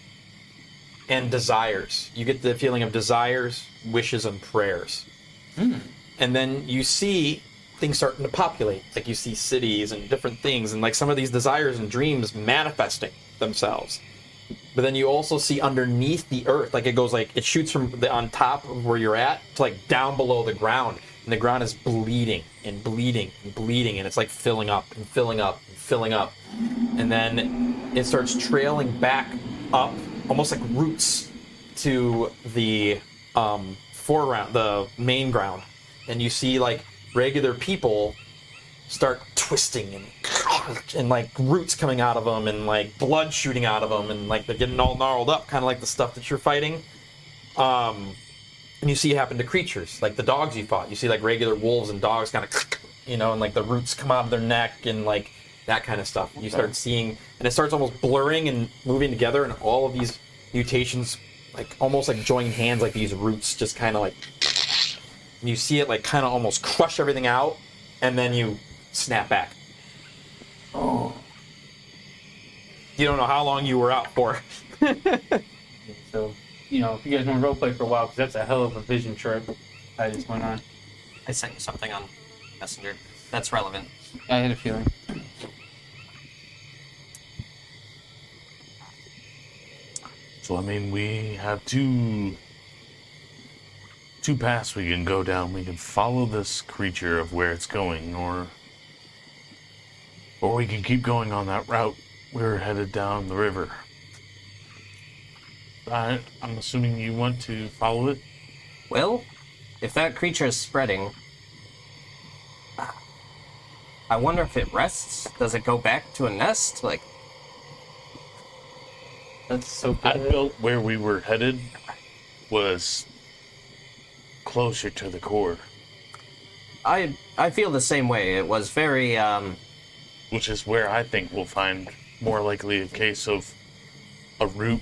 and desires. You get the feeling of desires, wishes, and prayers. And then you see things starting to populate. Like you see cities and different things, and like some of these desires and dreams manifesting themselves. But then you also see underneath the earth, like it goes like, it shoots from the on top of where you're at to like down below the ground. And the ground is bleeding and bleeding and bleeding, and it's like filling up and filling up and filling up. And then it starts trailing back up, almost like roots, to the foreground, the main ground. And you see like regular people start twisting and like roots coming out of them and like blood shooting out of them, and like they're getting all gnarled up, kind of like the stuff that you're fighting. And you see it happen to creatures, like the dogs you fought. You see like regular wolves and dogs kind of, you know, and like the roots come out of their neck and like that kind of stuff. You start seeing, and it starts almost blurring and moving together, and all of these mutations like almost like join hands, like these roots just kind of like, and you see it like kind of almost crush everything out, and then you snap back. Oh. You don't know how long you were out for. So, you know, if you guys want to roleplay for a while, because that's a hell of a vision trip I just went on. I sent you something on Messenger. That's relevant. I had a feeling. So, I mean, we have two paths we can go down. We can follow this creature of where it's going, or we can keep going on that route. We're headed down the river. I'm assuming you want to follow it? Well, if that creature is spreading, I wonder if it rests. Does it go back to a nest? Like, That's so I good. felt where we were headed was closer to the core, I feel the same way. It was very, which is where I think we'll find more likely a case of a root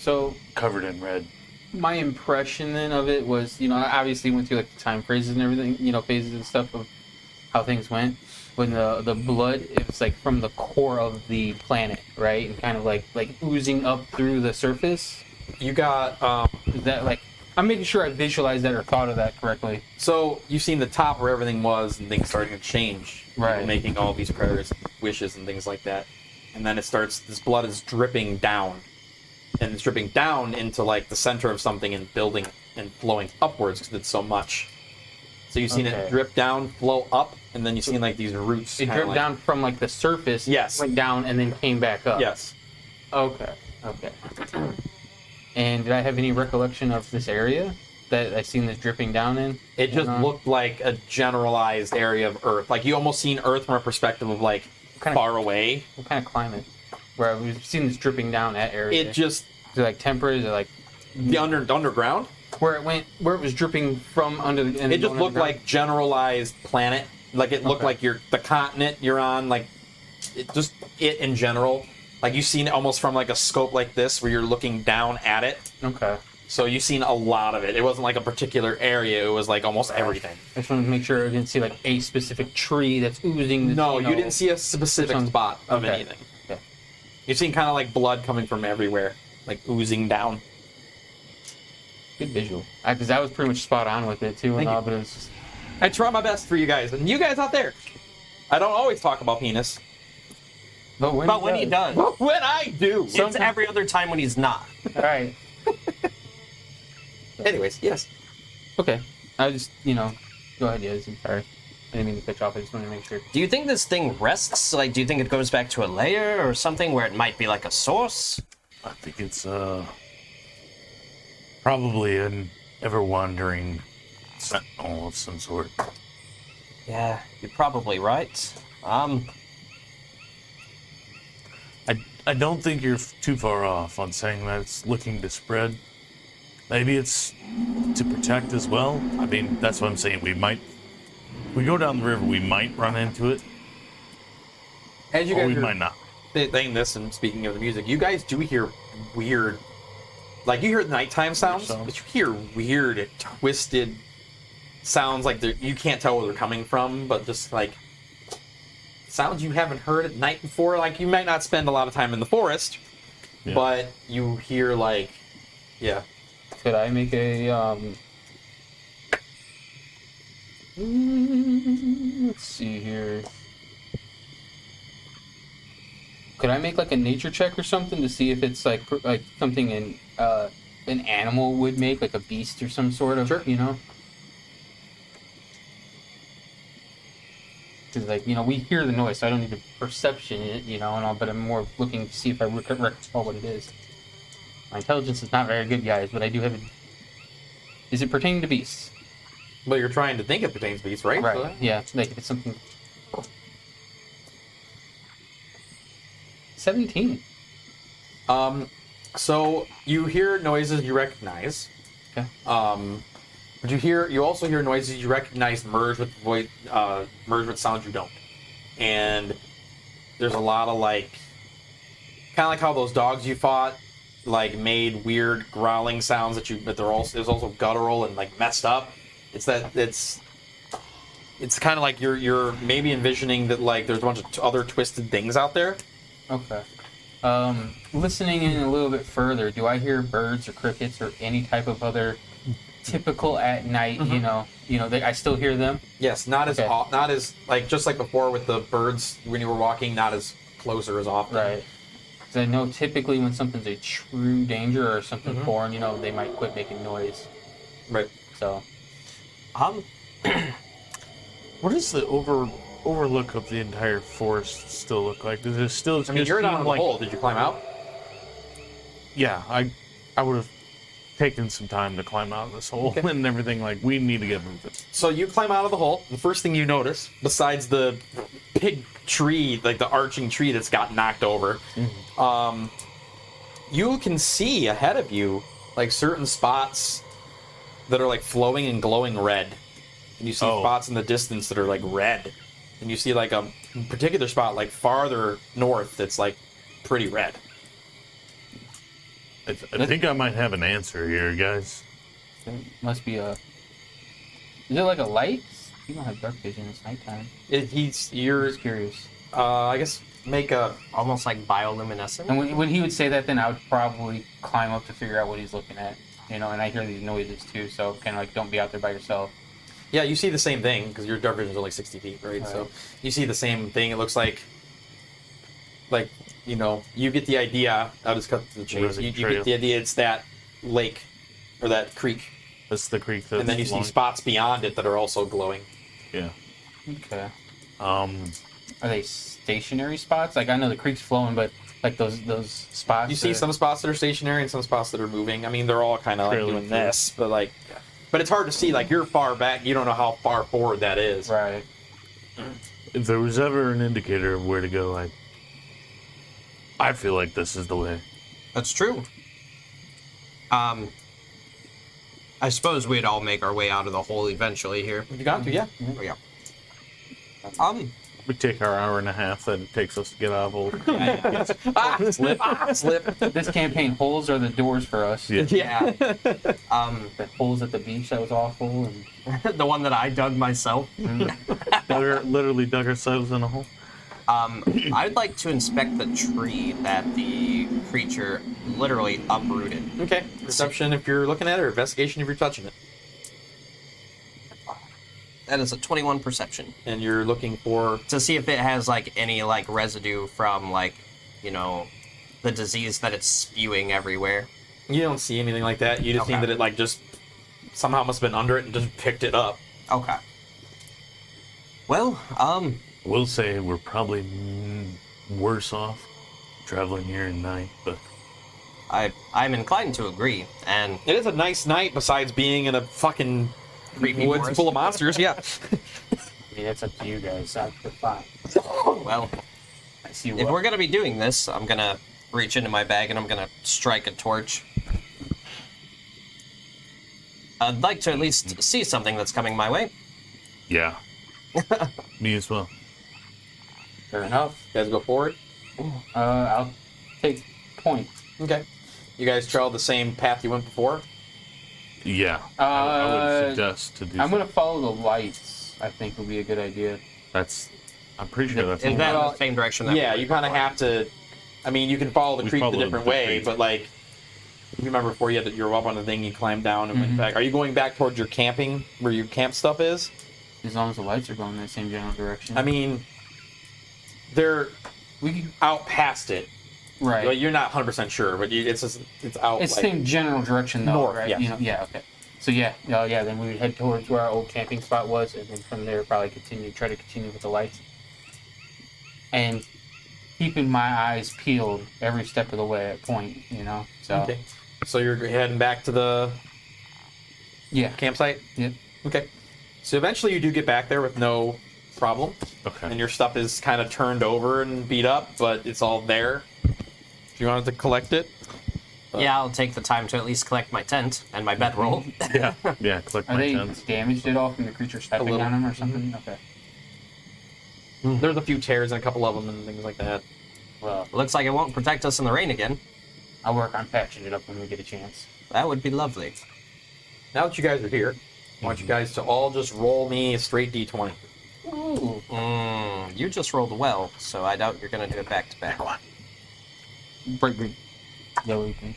So, covered in red. my impression then of it was, you know, I obviously went through like the time phrases and everything, you know, phases and stuff of how things went. When the blood, it was like from the core of the planet, right? And kind of like oozing up through the surface. You got Is that like, I'm making sure I visualized that or thought of that correctly. so you've seen the top where everything was and things starting to change. Right. People making all these prayers, wishes, and things like that. And then it starts, this blood is dripping down. And it's dripping down into like the center of something and building and flowing upwards because it's so much. So you've seen Okay. it drip down, flow up, and then you've seen like these roots. It kinda dripped like, down from like the surface, Yes. went down, and then came back up. Yes. Okay. And did I have any recollection of this area that I seen this dripping down in? It just Whatnot? looked like a generalized area of Earth. Like you almost seen Earth from a perspective of like kind of- far away. What kind of climate? Where we've seen this dripping down that area. It just, is it like temperate? Is it like the underground, where it was dripping from under the? and it just going looked underground? like generalized planet. Like it looked Okay. like the continent you're on, like it in general. Like you've seen it almost from like a scope like this where you're looking down at it. Okay. So you've seen a lot of it. It wasn't like a particular area. It was like almost everything. I just wanted to make sure I didn't see like a specific tree that's oozing. No, you didn't see a specific Sounds- spot of okay. anything. Okay. You've seen kind of like blood coming from everywhere, like oozing down. Good visual. Because I was pretty much spot on with it too, and Thank all, you. but it was just, I try my best for you guys, and you guys out there. I don't always talk about penis, but when, but when he does, but when I do. it's every other time when he's not. All right. Anyways, yes. Okay. I just, you know, go ahead, yes. I'm sorry. I didn't mean to cut you off. I just wanted to make sure. Do you think this thing rests? Like, do you think it goes back to a layer or something where it might be like a source? I think it's probably an ever-wandering sentinel of some sort. Yeah, you're probably right. I I don't think you're too far off on saying that it's looking to spread. Maybe it's to protect as well. I mean, that's what I'm saying. We go down the river, we might run into it, As you or guys we are might not. saying this and speaking of the music, you guys do hear weird, like you hear nighttime sounds, but you hear weird, twisted sounds like you can't tell where they're coming from, but just like sounds you haven't heard at night before. Like you might not spend a lot of time in the forest, but you hear like, yeah. Could I make a let's see here. Could I make like a nature check or something to see if it's like something an animal would make, like a beast or some sort of, you know? Because like, you know, we hear the noise, so I don't need a perception in it, you know, and all, but I'm more looking to see if I recall what it is. My intelligence is not very good, guys, but I do have a... Is it pertaining to beasts? Well, you're trying to think it pertains to beasts, right? Right, So- yeah, like if it's something... 17. So you hear noises you recognize. Okay. But you also hear noises you recognize merge with sounds you don't. And there's a lot of like, kind of like how those dogs you fought like made weird growling sounds but there's also guttural and like messed up. It's kind of like you're maybe envisioning that like there's a bunch of other twisted things out there. Okay. Listening in a little bit further, do I hear birds or crickets or any type of other typical at night, you know, I still hear them? Yes, not as like just like before with the birds when you were walking, not as close or as often. Right. Because I know typically when something's a true danger or something foreign, you know, they might quit making noise. Right. So. What does the overlook of the entire forest still look like? Does it still? I mean, you're seem down in the hole. Did you climb out? Yeah, I would have taken some time to climb out of this hole and everything. Like, we need to get moving. So you climb out of the hole. The first thing you notice, besides the big tree, like the arching tree that's got knocked over, you can see ahead of you like certain spots that are like flowing and glowing red. And you see spots in the distance that are like red. And you see like a particular spot like farther north that's like pretty red. I think I might have an answer here, guys. It must be a... Is it like a light? You don't have dark vision, it's nighttime. You're Just curious. I guess make a... Almost like bioluminescent. And when he would say that, then I would probably climb up to figure out what he's looking at. You know, and I hear these noises too, so kind of like don't be out there by yourself. Yeah, you see the same thing, because your dark vision is only 60 feet, right? So you see the same thing. It looks like, you know, you get the idea. I'll just cut to the chase. You get the idea it's that lake, or that creek. That's the creek that's And then you see long. spots beyond it that are also glowing. Yeah. Okay. Um, Are they stationary spots? Like, I know the creek's flowing, but like those spots. You see some spots that are stationary and some spots that are moving. I mean, they're all kind of like Fairly doing clear. this, but like... But it's hard to see, like, you're far back, you don't know how far forward that is. Right. if there was ever an indicator of where to go, I feel like this is the way. That's true. I suppose we'd all make our way out of the hole eventually here. If you got to, yeah. Oh, yeah. We take our hour and a half that it takes us to get out of hole. Slip. This campaign, holes are the doors for us. Yeah. Yeah. The holes at the beach, that was awful. And The one that I dug myself. Literally dug ourselves in a hole. I'd like to inspect the tree that the creature literally uprooted. Okay. Perception if you're looking at it, or investigation if you're touching it. That is a 21 perception. And you're looking for... To see if it has, like, any, like, residue from, like, you know, the disease that it's spewing everywhere. You don't see anything like that. You just Okay. think that it, like, just somehow must have been under it and just picked it up. Okay. Well, We'll say we're probably worse off traveling here at night, but I'm inclined to agree, and It is a nice night besides being in a fucking Creepy woods forest. full of monsters, yeah. I mean, that's up to you guys. I'm fine. well, I see if we're gonna be doing this, I'm gonna reach into my bag and I'm gonna strike a torch. I'd like to at least see something that's coming my way. Yeah. Me as well. Fair enough. You guys go forward. I'll take point. Okay. You guys travel the same path you went before. Yeah. I would suggest to do I'm so. gonna follow the lights. I think would be a good idea. I'm pretty sure that's Is that Well, the same direction that Yeah, we you went kind of before? have to. I mean, you can follow the We creek the followed different the way, creek. but like, you remember before you were up on the thing, you climbed down and went back. Are you going back towards your camping, where your camp stuff is? As long as the lights are going in the same general direction. I mean, they're we could, out past it. right. Well, you're not 100% sure, but it's out. It's like, same general direction though, north, right? yes. You know, yeah, okay. So yeah, then we would head towards where our old camping spot was, and then from there probably try to continue with the lights. And keeping my eyes peeled every step of the way at point, you know. So Okay. So you're heading back to the yeah. campsite? Yep. Okay. So eventually you do get back there with no problem. Okay. And your stuff is kind of turned over and beat up, but it's all there. If you wanted to collect it. Yeah, I'll take the time to at least collect my tent and my bedroll. Yeah. Yeah. Collect Are my they tents. damaged at all from the creature stepping little. on them or something? Okay. There's a few tears in a couple of them and things like that. Well, Looks like it won't protect us in the rain again. I'll work on patching it up when we get a chance. That would be lovely. Now that you guys are here, I want you guys to all just roll me a straight d20. Ooh. You just rolled well, so I doubt you're gonna do it back to back. Bright green. Yellow green.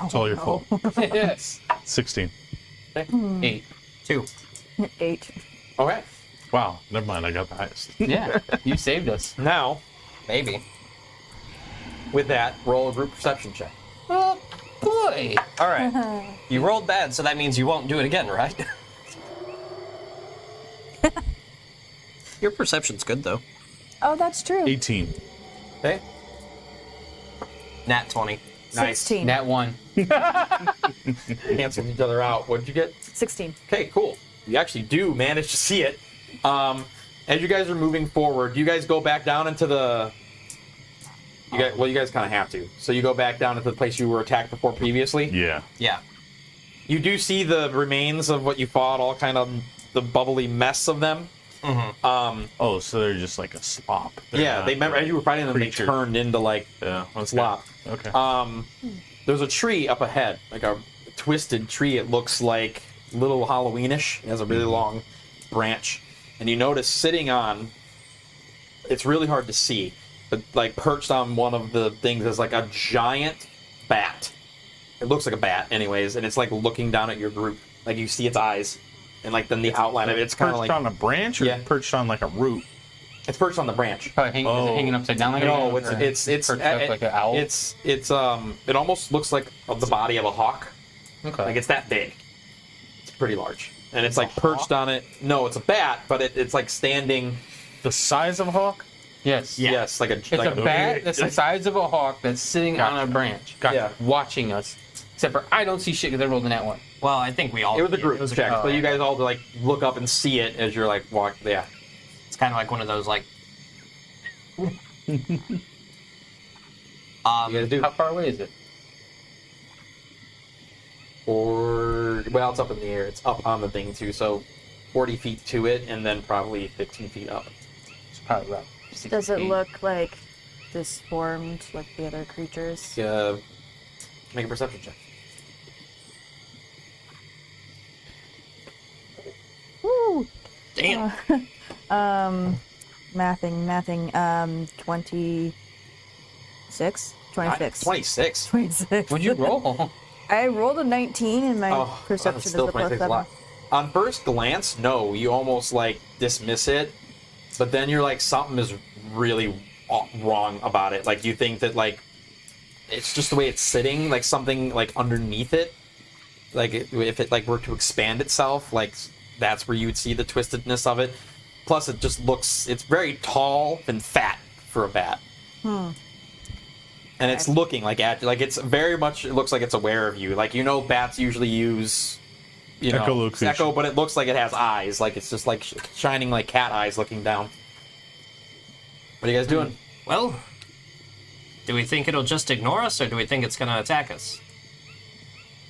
It's all your fault. Yes. 16. 8. 2. 8. Okay. Wow. Never mind. I got the highest. Yeah. You saved us. Now, Maybe. with that, roll a group perception check. Oh boy. All right. You rolled bad, so that means you won't do it again, right? Your perception's good, though. Oh, that's true. 18. Okay. Nat 20. Nice. 16. Nat 1. Canceled each other out. What did you get? 16. Okay, cool. You actually do manage to see it. As you guys are moving forward, do you guys go back down into the... You guys kind of have to. So you go back down into the place you were attacked before previously. Yeah. Yeah. You do see the remains of what you fought, all kind of the bubbly mess of them. Oh, so they're just like a slop. They're Yeah, not they remember as you were fighting them, creature. they turned into like Yeah. Okay. slop. Okay. There's a tree up ahead, like a twisted tree. It looks like a little Halloweenish. It has a really long branch, and you notice sitting on. It's really hard to see, but like perched on one of the things is like a giant bat. It looks like a bat, anyways, and it's like looking down at your group. Like you see its eyes, and like then the outline of it. It's kind of Perched like on a branch or Yeah. perched on like a root? it's perched on the branch. Probably is it hanging upside down like a No, or it's perched up like an owl. It's it almost looks like the body of a hawk. okay. Like it's that big. It's pretty large, and it's like perched on it. No, it's a bat, but it's like standing. The size of a hawk? yes. Yes, like a It's like a bat that's the size of a hawk that's sitting on a branch, Yeah. watching us. Except for I don't see shit because I rolled in that one. Well, I think we all. It was a group check, oh, so you guys all like look up and see it as you're like walk. Yeah, It's kind of like one of those, like. you guys do. How far away is it? Or well, it's up in the air. It's up on the thing too, so 40 feet to it, and then probably 15 feet up. It's probably about 60 Does it feet. look like disformed like the other creatures? Make a perception check. Woo! Damn. Mathing. 26? 26. 26. 26. What'd you roll? I rolled a 19 and my Oh, perception that's is still a plus 26 a 7. lot. On first glance, no, you almost like dismiss it, but then you're like something is really wrong about it. Like you think that like it's just the way it's sitting, like something like underneath it. Like if it like were to expand itself, like that's where you would see the twistedness of it. Plus, it just looks it's very tall and fat for a bat. And it's looking like at like it's very much. It looks like it's aware of you. Like you know, bats usually use Echolocation. echo, but it looks like it has eyes. Like it's just like shining like cat eyes looking down. What are you guys doing? Well, Do we think it'll just ignore us, or do we think it's gonna attack us?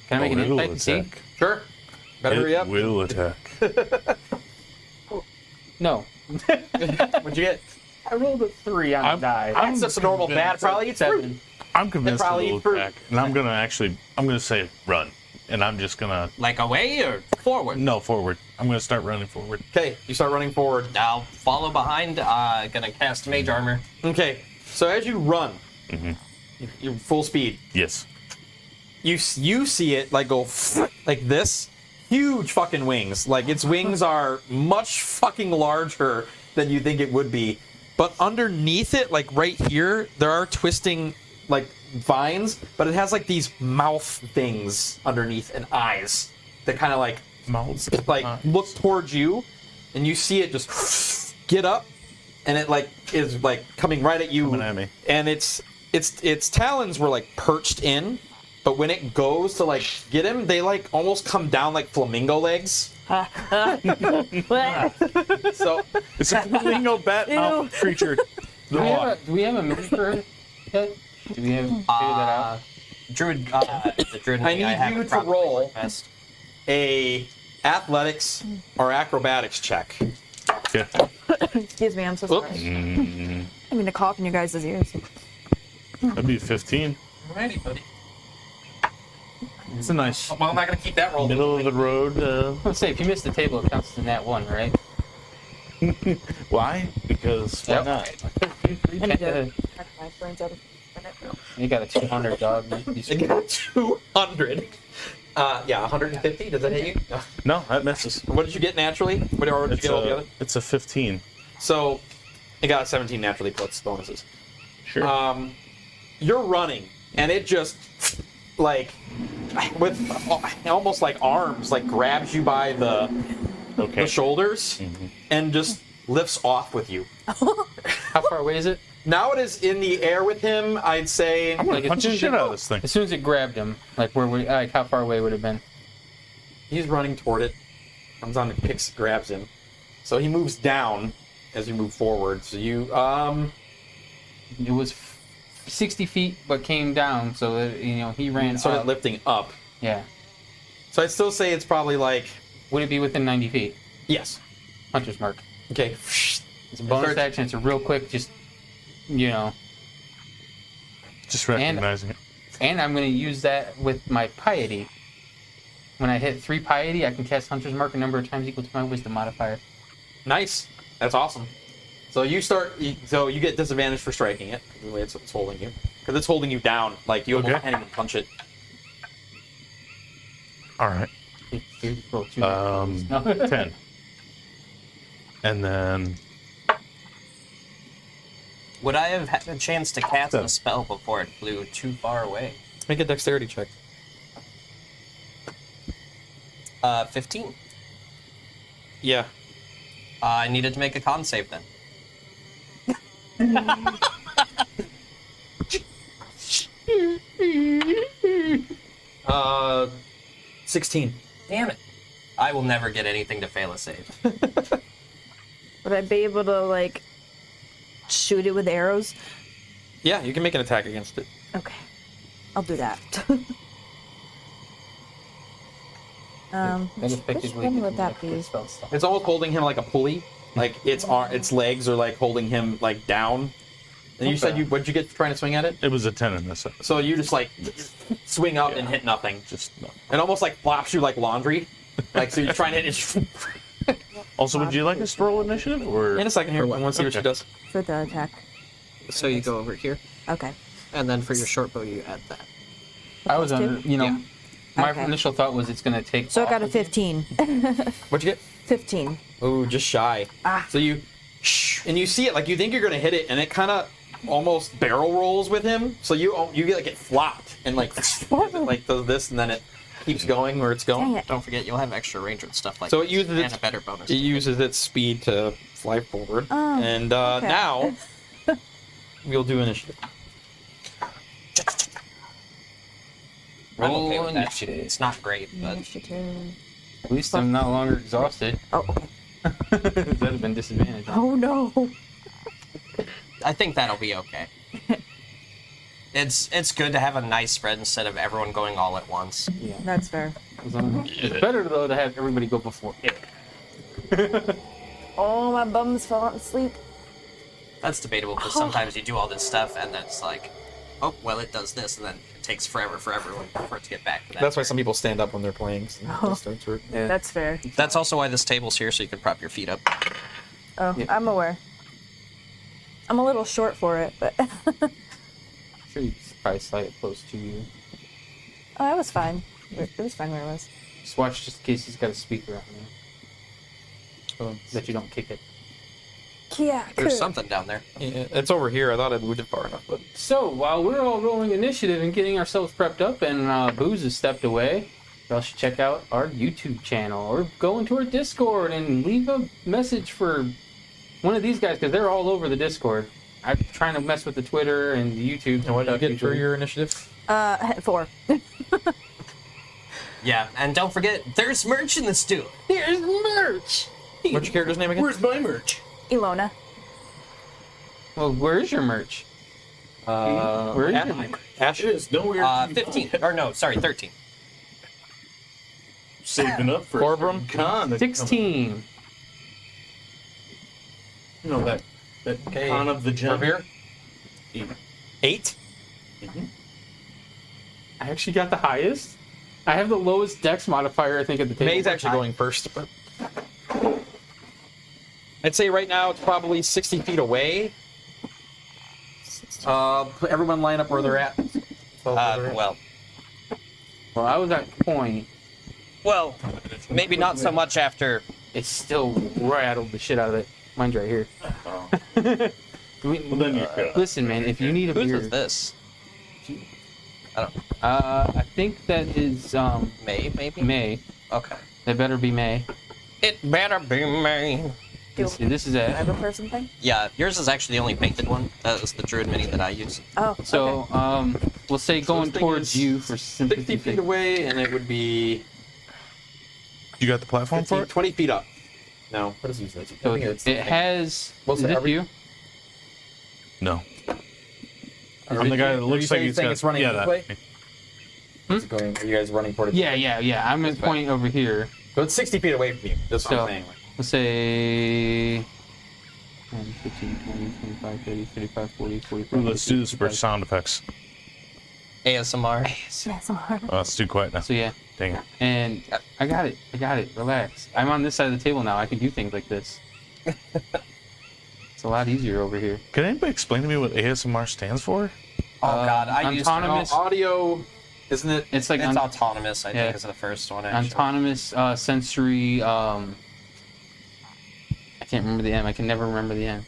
Can I make an It'll insight to see? attack. Sure. Better hurry It up. will attack. No. What'd you get? I rolled a 3 on I'm- the die. That's just a normal bat. Probably eats fruit. 7. I'm convinced it probably will eat fruit. attack, and I'm gonna say run, and I'm just gonna Like away or forward? no forward. I'm gonna start running forward. Okay, you start running forward. I'll follow behind. Gonna cast mage armor. Okay, so as you run, you're full speed. Yes. You see it like go like this. Huge fucking wings. Like its wings are much fucking larger than you think it would be. But underneath it, like right here, there are twisting like vines, but it has like these mouth things underneath and eyes that kind of like Mouths. like look towards you, and you see it just get up, and it like is like coming right at you. Coming at me. And its talons were like perched in, but when it goes to like get him, they like almost come down like flamingo legs. So It's a flamingo bat mouth creature. Do we have a miniature yet? Do we have figure that out? Druid. The druid. I in me, need have you it to properly roll. best. a athletics or acrobatics check. Yeah. Excuse me, I'm so sorry. Oops. I mean to cough in you guys' ears. That'd be 15. Alrighty, buddy. It's a nice Well, I'm not gonna keep that roll. middle of the road. Let's say if you miss the table, it counts as in that one, right? Why? Because why Yep. not? I need to crack my brains out of You got a 200 dog. I got 200. Yeah, 150. Does that hit you? No. No, that misses. What did you get naturally? What did you It's get altogether? it's a 15. So, I got a 17 naturally plus bonuses. Sure. You're running, and it just like with almost like arms, like grabs you by the okay. shoulders and just lifts off with you. How far away is it? Now it is in the air with him. I'd say I'm gonna Like, punch the as shit soon as out of this thing. As soon as it grabbed him, like how far away would it have been? he's running toward it. Comes on and grabs him. So he moves down as you move forward. So you It was 60 feet, but came down, so that, he ran started up. lifting up. Yeah. So I'd still say it's probably like Would it be within 90 feet? yes. Hunter's mark. Okay. It's a bonus starts- action. It's a real quick, just, Just recognizing it. And I'm going to use that with my piety. When I hit 3 piety, I can cast Hunter's Mark a number of times equal to my wisdom modifier. Nice. That's awesome. So you get disadvantage for striking it, the way it's holding you. Because it's holding you down. Like, you almost Okay. can't even punch it. All right. Roll 2. 10. And then Would I have had a chance to cast a 7. spell before it flew too far away? Make a dexterity check. 15. Yeah. I needed to make a con save then. 16. Damn it. I will never get anything to fail a save. Would I be able to, like, shoot it with arrows? Yeah, you can make an attack against it. Okay. I'll do that. That Which effectively one gets would me that extra be? spell stuff. It's almost holding him like a pulley. Like, its legs are, like, holding him, like, down. And you said Okay. what'd you get trying to swing at it? it was a 10 in this. So you just, like, swing up and hit nothing. Just no. It almost, like, flops you like laundry. Like, so you're trying to hit it. Also, would you like us to roll initiative or? In a second here, I want to see what she Okay. does. For the attack. So you go over here, Okay. and then for your short bow, you add that. I was under, Yeah. my Okay. initial thought was it's going to take. So I got a off of you. 15. What'd you get? 15. Oh, just shy. So you, and you see it, like you think you're gonna hit it, and it kind of almost barrel rolls with him. So you get like it flopped and like does this, and then it keeps going where it's going. Dang it. Don't forget, you'll have extra range and stuff like So that. it uses and its a better bonus. It uses its speed to fly forward, Oh, and okay. now we'll do initiative. I'm okay with that. Initiative. It's not great, but Initiative. At least I'm no longer exhausted. Oh, okay. That would have been disadvantage. Oh no. I think that'll be okay. It's good to have a nice spread instead of everyone going all at once. Yeah. That's fair. It's better though to have everybody go before it. Oh, my bum's falling asleep. That's debatable because sometimes you do all this stuff and then it's like, oh, well, it does this, and then it takes forever for everyone for it to get back to that. That's why some people stand up when they're playing. So they start to- Yeah. That's fair. That's also why this table's here, so you can prop your feet up. Oh, Yeah. I'm aware. I'm a little short for it, but I'm sure you could probably slide it close to you. oh, it was fine. It was fine where it was. Just watch just in case he's got a speaker on there. That you don't kick it. Yeah, There's something down there. Yeah, it's over here. I thought I'd moved it far enough, but So, while we're all rolling initiative and getting ourselves prepped up and Booze has stepped away, y'all should check out our YouTube channel or go into our Discord and leave a message for one of these guys because they're all over the Discord. I'm trying to mess with the Twitter and the YouTube. and what did you stuff get for usually. your initiative? 4. Yeah, and don't forget, there's merch in the store. There's merch! What's your character's name again? Where's my merch? Elona. Well, where's your merch? Where is your merch? Ash? It is nowhere. 15. Or no, sorry, 13. Saving up for Corbrum? con. that's 16. coming. You know that Okay. con of the gem. Over here? 8? I actually got the highest. I have the lowest dex modifier, I think, at the table. May's actually going first, but I'd say right now it's probably 60 feet away. Everyone line up where they're at. Well, Well, I was at point. maybe not so much after. It still rattled the shit out of it. Mine's right here. Well, then you're good. Listen, man, if you need a Whose beer, is this? I think that is May, maybe? May. Okay. That better be May. It better be May. This is I it. have a person thing? Yeah, yours is actually the only painted one. That was the druid mini that I use. Oh, So, okay. we'll say going thing towards is you for 60 sympathy. feet away, and it would be You got the platform 15, for it? 20 feet up. No, what is that? So it has. What's Is that, it you? No. I'm the guy that looks like he's got. it's running yeah, this that. way? Is it going, are you guys running toward it? Yeah. I'm at This way. point over here. So it's 60 feet away from you. That's what So- I'm saying. Let's say 10, 15, 20, 25, 30, 35, 40, 45. Ooh, let's do this for sound effects. ASMR. It's too quiet now. So yeah, Dang it. and I got it. Relax. I'm on this side of the table now. I can do things like this. It's a lot easier over here. Can anybody explain to me what ASMR stands for? Oh god, I used to know. autonomous. Audio, isn't it? It's like It's autonomous, I yeah. think, is the first one, actually. autonomous sensory. I can't remember the M. I can never remember the M.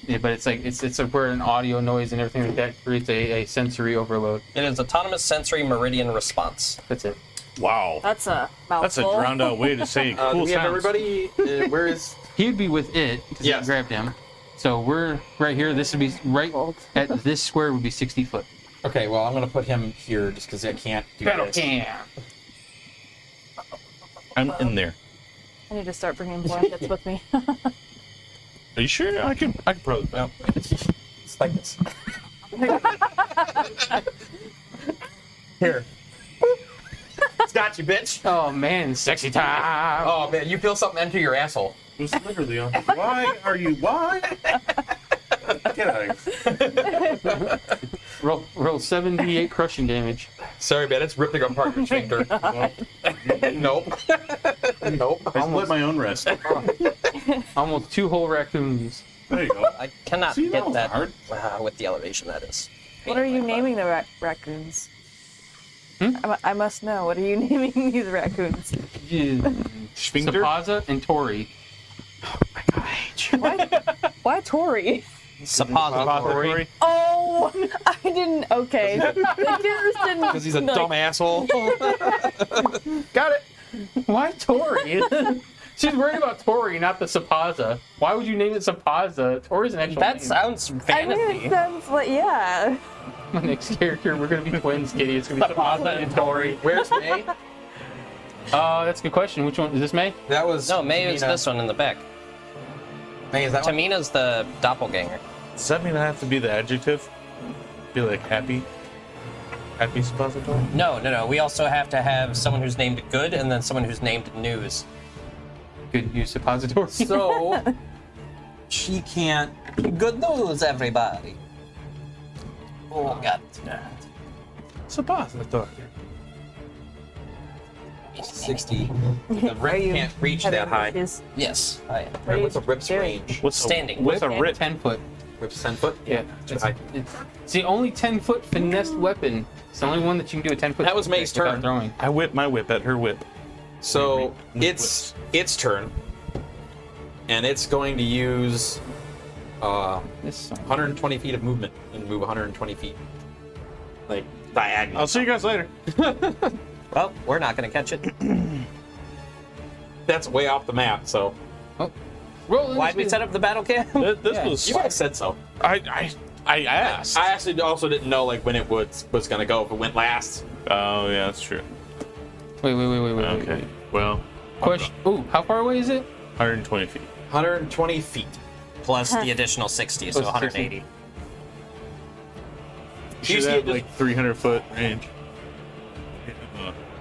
Yeah, but it's like it's where an audio noise and everything like that creates a sensory overload. It is autonomous sensory meridian response. That's it. Wow. That's a mouthful. That's a drowned out way to say Do cool we have sounds. everybody? Where is? He would be with it because Yes. I grabbed him. So we're right here. This would be right at this square would be 60 foot. Okay, well I'm gonna put him here just because I can't do Battle this. cam. I'm in there. I need to start bringing blankets with me. Are you sure? I can probably. Well, It's like this. Here. It's got you, bitch. Oh man, sexy time. Oh man, you feel something enter your asshole. it's literally on. Why are you? Why? Get out of here. Roll 78 crushing damage. Sorry, man, it's ripping apart your sphincter. Nope. Nope. I split my own wrist. Almost 2 whole raccoons. There you go. I cannot See, that get was that hard. with the elevation that is. What are you naming the raccoons? Hmm? I must know. What are you naming these raccoons? Sphincter? Sapaza and Tori. Why Tori? Suppository. Oh, I didn't. Okay. I just didn't. Because he's a like, dumb asshole. Got it. Why Tori? She's worried about Tori, not the Sapaza. Why would you name it Sapaza? Tori's an actual That name. sounds I mean, it fantasy. sounds like yeah. My next character, we're gonna be twins, Kitty. It's gonna be Sapaza and Tori. Where's May? That's a good question. Which one is this? May? That was. No, May is Tamina. this one in the back. May is that one? Tamina's the doppelganger. Does that mean I have to be the adjective? Be like happy suppository? No. We also have to have someone who's named Good and then someone who's named News. Good news suppository. So she can't. Good news, everybody. Oh, God. Suppository. 60. The rip can't reach that high. Yes, I am. Right, what's the rip's range? What's Standing. What's a rip? 10 foot. Rip's 10 foot? Yeah. It's the only 10-foot finessed weapon. It's the only one that you can do a 10-foot. That was May's without turn. throwing. I whip my whip at her whip. So Whip. its turn, and it's going to use This song. 120 feet of movement and move 120 feet, like diagonal. I'll see you guys later. Well, we're not going to catch it. That's way off the map. So Oh. Roll. Why'd we set up the battle camp? This Yeah. was. you guys said so. I asked. I actually also didn't know like when it was going to go. If it went last. Oh yeah, that's true. Wait. Okay. Well. Question. Ooh, how far away is it? 120 feet. 120 feet. Plus the additional 60, so Plus 180. You Should see have it just- like 300-foot range.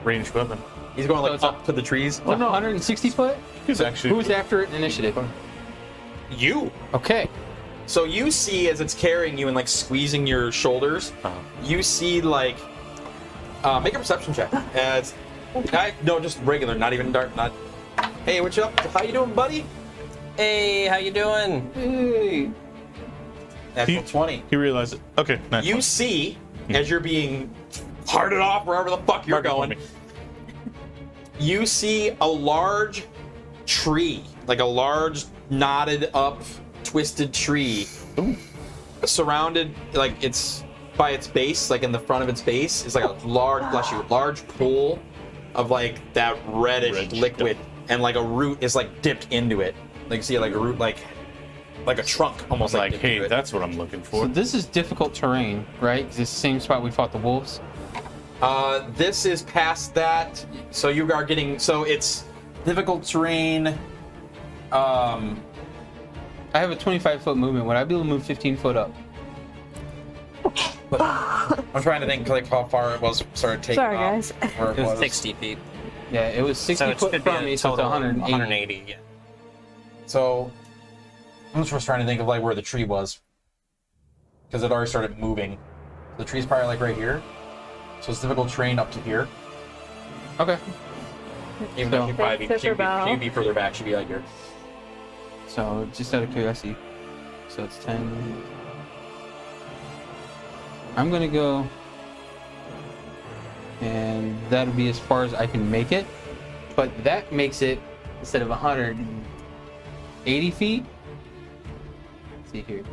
Ranged weapon. He's going So like it's up to the trees. Oh no, 160 foot. He's actually. Who's after it in initiative? You. Okay. So you see as it's carrying you and like squeezing your shoulders, you see like make a perception check. No, just regular, not even dark. Not. Hey, what you up? How you doing, buddy? Hey, how you doing? Hey. Natural 20. He realized it. Okay. Nice. You see as you're being hearted off wherever the fuck you're Mark it for going. me. You see a large tree, like a large knotted up, twisted tree, surrounded like it's by its base, like in the front of its base, is like a large, bless you, large pool of like that reddish Red liquid, stuff. and like a root is like dipped into it. Like you see like a root, like a trunk, almost Like, dipped hey, into it. that's what I'm looking So for. this is difficult terrain, right? It's the same spot we fought the wolves. This is past that, so you are getting, so it's difficult terrain. I have a 25-foot movement. Would I be able to move 15 foot up? I'm trying to think like how far it was started taking Sorry, off. guys. Where it It was was 60 feet. Yeah, it was 60 So it foot should be from me, a so it's total 180. 180, yeah. So I'm just trying to think of like where the tree was, because it already started moving. The tree's probably like right here, so it's difficult terrain up to here. Okay. Even though So- she'd probably she'd be further back. She'd be like here. So just out of curiosity, so it's 10. I'm gonna go, and that'll be as far as I can make it. But that makes it, instead of 180 feet. Let's see here.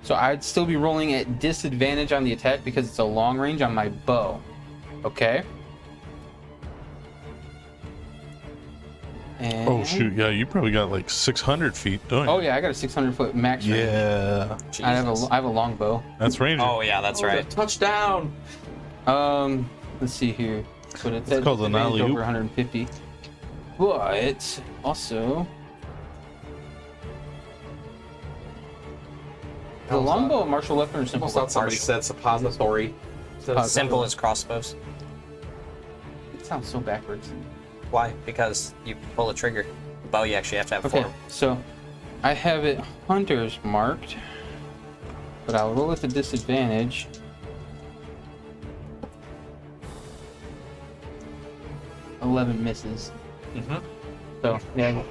So I'd still be rolling at disadvantage on the attack because it's a long range on my bow. Okay. And, Oh shoot! Yeah, you probably got like 600 feet, don't you? Oh yeah, I got a 600-foot max range. Yeah, I have a long bow. that's ranger. Oh, yeah, that's right. Touchdown. Let's see here. So it's called an advantage alley-oop. over 150. But also the longbow, martial weapon, or simple Almost thought weapon? somebody said suppository. Simple as crossbows. It sounds so backwards. Why? Because you pull a trigger. The bow, you actually have to have Okay, form. so I have it hunters marked, but I'll roll with a disadvantage. $11 misses. Mhm. So yeah,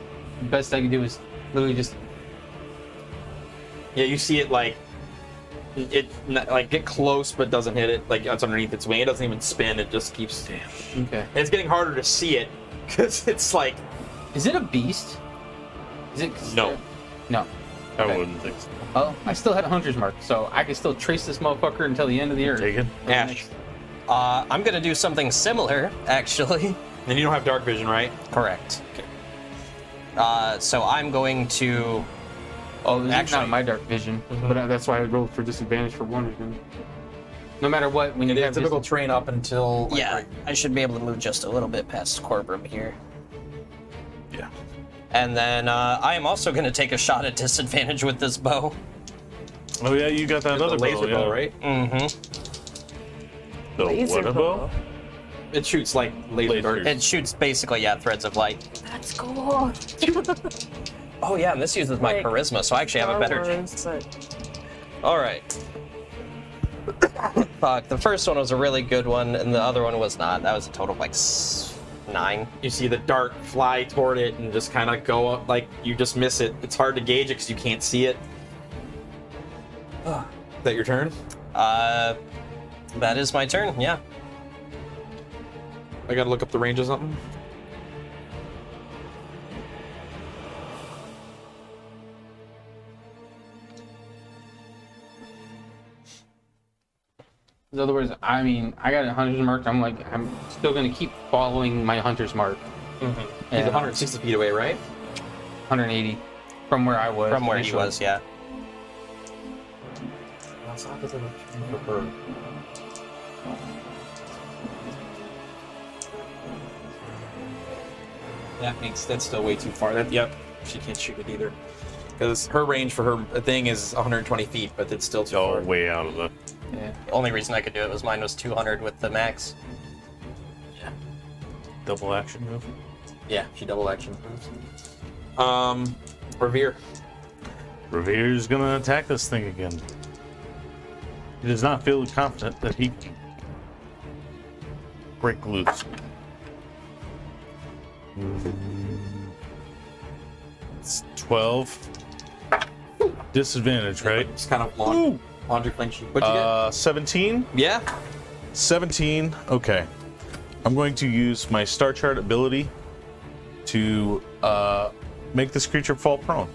the best I can do is literally just Yeah, you see it like like get close but doesn't hit it. Like it's underneath its wing. It doesn't even spin. It just keeps. Damn. okay. And it's getting harder to see it because it's like Is it a beast? Is it? No. No. I Okay. wouldn't think so. Oh, I still had a hunter's mark, so I can still trace this motherfucker until the end of the earth. Take it. Ash. I'm gonna do something similar, actually. And you don't have dark vision, right? Correct. So I'm going to. Oh, this is Actually- not my dark vision, but that's why I rolled for disadvantage for one of them. No matter what, when you It have is difficult terrain up until like, Yeah, right- I should be able to move just a little bit past Corbrum here. Yeah. And then I am also going to take a shot at disadvantage with this bow. Oh yeah, you got that The other laser bow, bow, yeah. right? The Laser what bow. bow? It shoots like laser Lasers. darts. It shoots basically, yeah, threads of light. That's cool. Oh yeah, and this uses my Like, charisma, so I actually have a better chance. All right. Fuck, the first one was a really good one, and the other one was not. That was a total of like 9. You see the dart fly toward it and just kind of go up, like you just miss it. It's hard to gauge it because you can't see it. Is that your turn? That is my turn, yeah. I gotta look up the range of something. In other words, I mean, I got a hunter's mark. I'm still gonna keep following my hunter's mark. He's And 160 feet away, right? 180 from where I was. From where he initially. was, yeah. That's still way too far. Yep, she can't shoot it either. Because her range for her thing is 120 feet, but it's still too Oh, far. way out of the. Yeah. The only reason I could do it was mine was 200 with the max. Double action move. Yeah, she double action. Revere. Revere's gonna attack this thing again. He does not feel confident that he can break loose. It's 12. Disadvantage, right? Just kind of laundry flinchy. What'd you 17? get? Yeah. 17. Okay. I'm going to use my star chart ability to make this creature fall prone.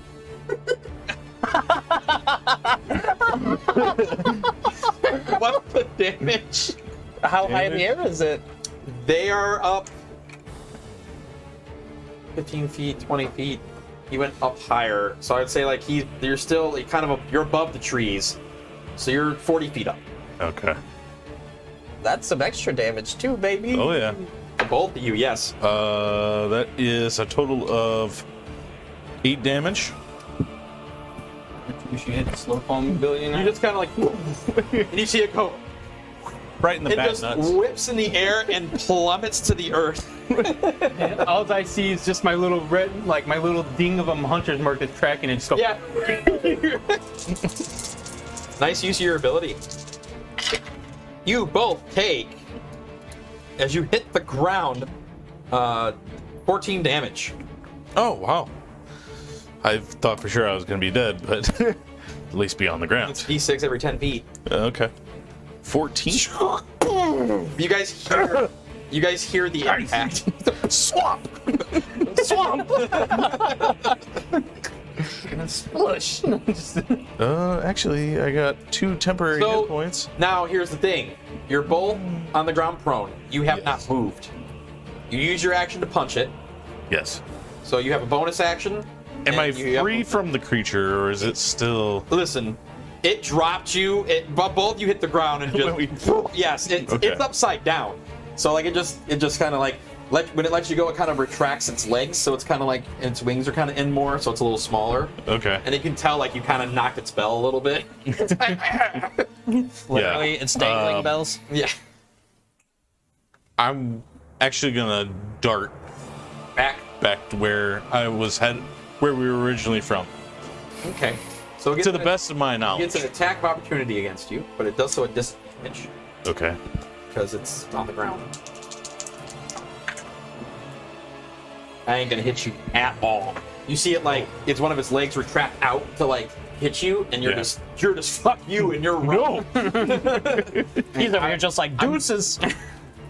What's the damage? How high in the air is it? They are up 15 feet, 20 feet. He went up higher. So I'd say like you're still you're above the trees. So you're 40 feet up. Okay. That's some extra damage too, baby. Oh yeah. For both of you, yes. That is a total of 8 damage. You should hit the slow falling ability now. You just kind of like, and you see it go. Right in the It back just nuts. whips in the air and plummets to the earth. And all I see is just my little red, like my little ding of a hunter's mark that's tracking it. Just go. Yeah. Nice use of your ability. You both take, as you hit the ground, 14 damage. Oh wow. I thought for sure I was going to be dead, but at least be on the ground. It's d6 every 10 feet. Okay. 14. You guys hear the impact. Swamp. Swamp. Splush. Actually, I got 2 temporary So- hit points. Now here's the thing. You're both on the ground prone. You have not moved. You use your action to punch it. Yes. So you have a bonus action. Am I and you have- free from the creature, or is it still? Listen, it dropped you. But both you hit the ground and just yes, it's upside down. So like it just kind of like when it lets you go, it kind of retracts its legs. So it's kind of like its wings are kind of in more, so it's a little smaller. Okay. And you can tell like you kind of knocked its bell a little bit. Literally, it's dangling bells. Yeah. I'm actually gonna dart back to where I was where we were originally from. Okay. So it To the best of my it knowledge. gets an attack of opportunity against you, but it does so at disadvantage Okay. because it's on the ground. I ain't gonna hit you at all. You see it like it's one of its legs retract out to like hit you, and you're just fuck you, and you're running. He's over here just like deuces.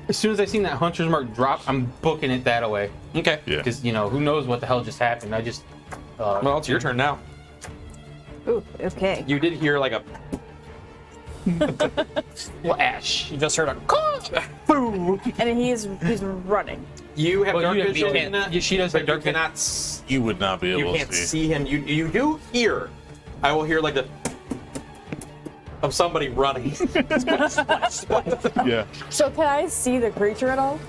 As soon as I seen that hunter's mark drop, I'm booking it that away. Okay. Yeah. Because who knows what the hell just happened. I just. Well, it's your turn now. Ooh, okay. You did hear like a Flash. You just heard a boom. And he's running. You have Well, dark you vision. can't- she does but have dark you vision. cannot. You would not be You able can't to see. see him. You do hear. I will hear like the of somebody running. Yeah. So can I see the creature at all?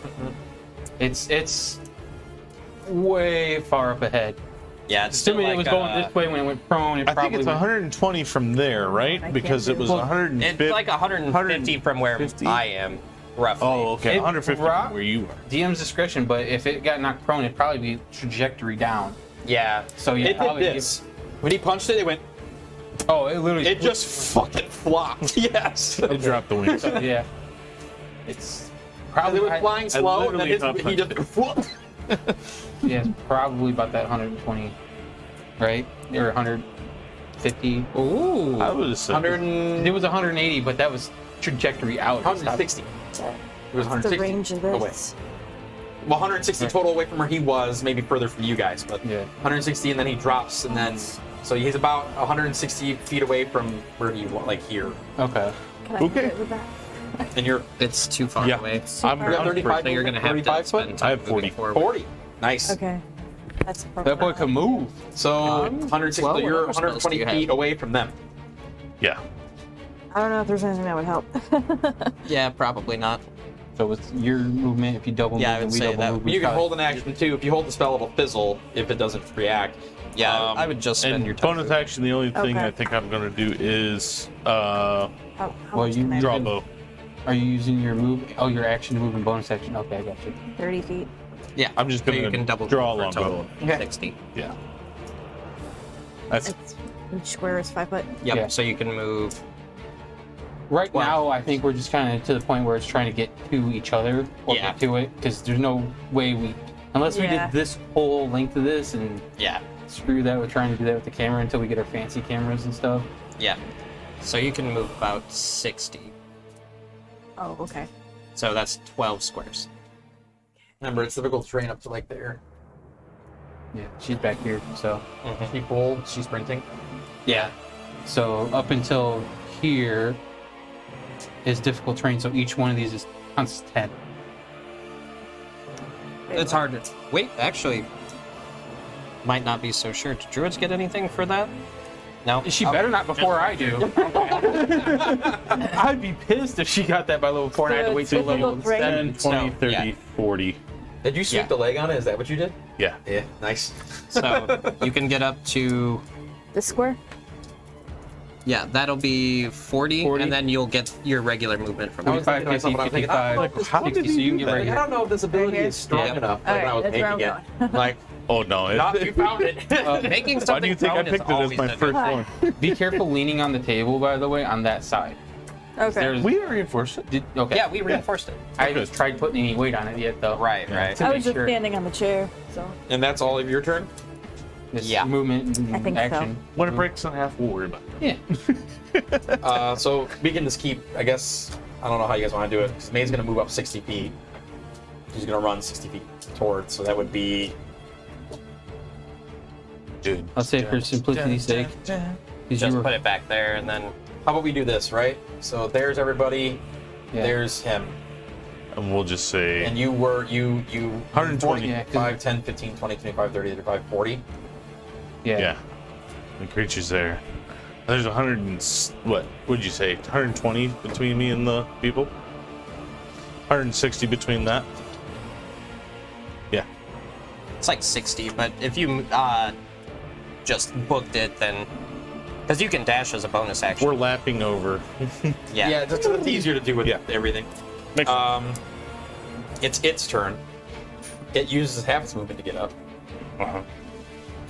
It's way far up ahead. Yeah, it's still Assuming like, it was going this way when it went prone, it I think probably it's 120 from there, right? I Because can't it was do- 150. It's like 150 from where 150? I am, roughly. Oh, okay. It 150 rock- from where you are. DM's discretion, but if it got knocked prone, it'd probably be trajectory down. Yeah. So you It did probably this. When he punched it, it went. Oh, it literally. It just fucking flopped. Yes. It dropped the wings. Yeah. It's They probably were flying slow, and then literally he just. Whoop. yeah, it's probably about that 120, right? Or 150. Ooh. I would have said 100 and It was 180, but that was trajectory out. 160. It was What's the 160 range of away. this? Well, 160 total away from where he was, maybe further from you guys, but Yeah. 160, and then he drops, and then so he's about 160 feet away from where he like here, Okay. Can I Okay. hit it with that? and you're It's too far Yeah. away. I'm, you're at I'm 35. So you're gonna have 35 to foot. spend I time have 40. moving forward. 40. Nice. Okay. That's perfect. That boy can move. So 160. well, so you're what other spells do 120 you feet have? away from them. yeah. I don't know if there's anything that would help. Yeah, probably not. So with your movement, if you double Yeah, I move, and would we say double that move, You we can probably- hold an action too. If you hold the spell, it'll fizzle if it doesn't react. Yeah, Um, I would just spend And your time. bonus action, the only thing Okay. I think I'm going to do is How Well, much you- can I draw move? bow. Are you using your move? Oh, your action, move, and bonus action. Okay, I got you. 30 feet. Yeah, I'm just so gonna you can double draw move for a a total long of Okay. 60. Yeah. That's It's, each square is 5 foot. Yep. Yeah. So you can move. Right Well- now, I think we're just kind of to the point where it's trying to get to each other or Yeah. get to it, because there's no way we, unless we Yeah. did this whole length of this and Yeah. screw that with trying to do that with the camera until we get our fancy cameras and stuff. Yeah. So you can move about 60. Oh, okay. So that's 12 squares. Remember, it's difficult to train up to like there. Yeah, she's back here, so She pulled. She's sprinting. Yeah. so up until here is difficult terrain. So each one of these is counts as 10. It's hard to. Wait, actually. Might not be so sure. Do druids get anything for that? No? She Oh, better not before I do. I'd be pissed if she got that by level 4 and I had to wait till Difficult level terrain. 7. 10, 20, So, 30, yeah. 40. Did you sweep Yeah. the leg on it? Is that what you did? Yeah. Yeah. Nice. So you can get up to. This square? Yeah, that'll be 40, 40. and then you'll get your regular movement from I there. was thinking to myself when I was thinking, 55, like, how did 60, he so you can do get right I here. don't know if this ability here? is strong Yeah. enough. Like, when I was Alright, that's making where it. Like, Oh, no. you found it. Making Why something do you think I prone is picked it as always my a good first thing. one? Be careful leaning on the table, by the way, on that side. Okay. There's, We reinforced it. okay. Yeah, we reinforced it. I haven't tried putting any weight on it yet, though. Right, right. To I make was just sure standing on the chair, so. And that's all of your turn? it's Yeah. movement and I think so. action. When it breaks in half, we'll worry about it. Yeah. So we can just keep, I guess, I don't know how you guys want to do it, because May's going to move up 60 feet. She's going to run 60 feet towards, so that would be, Dude. I'll say for simplicity's sake. 'cause you Just were- put it back there, and then. how about we do this, right? So there's everybody, yeah. there's him. And we'll just say And you were, you 120. Yeah, 'cause- 5, 10, 15, 20, 25, 30, 35, 40. Yeah. Yeah. The creature's there. There's 100 and what would you say? 120 between me and the people? 160 between that? Yeah. It's like 60, but if you just booked it, then. Because you can dash as a bonus action. We're lapping over. Yeah. Yeah, it's easier to do with Yeah. everything. Makes sense. It's its turn. It uses half its movement to get up. Uh-huh.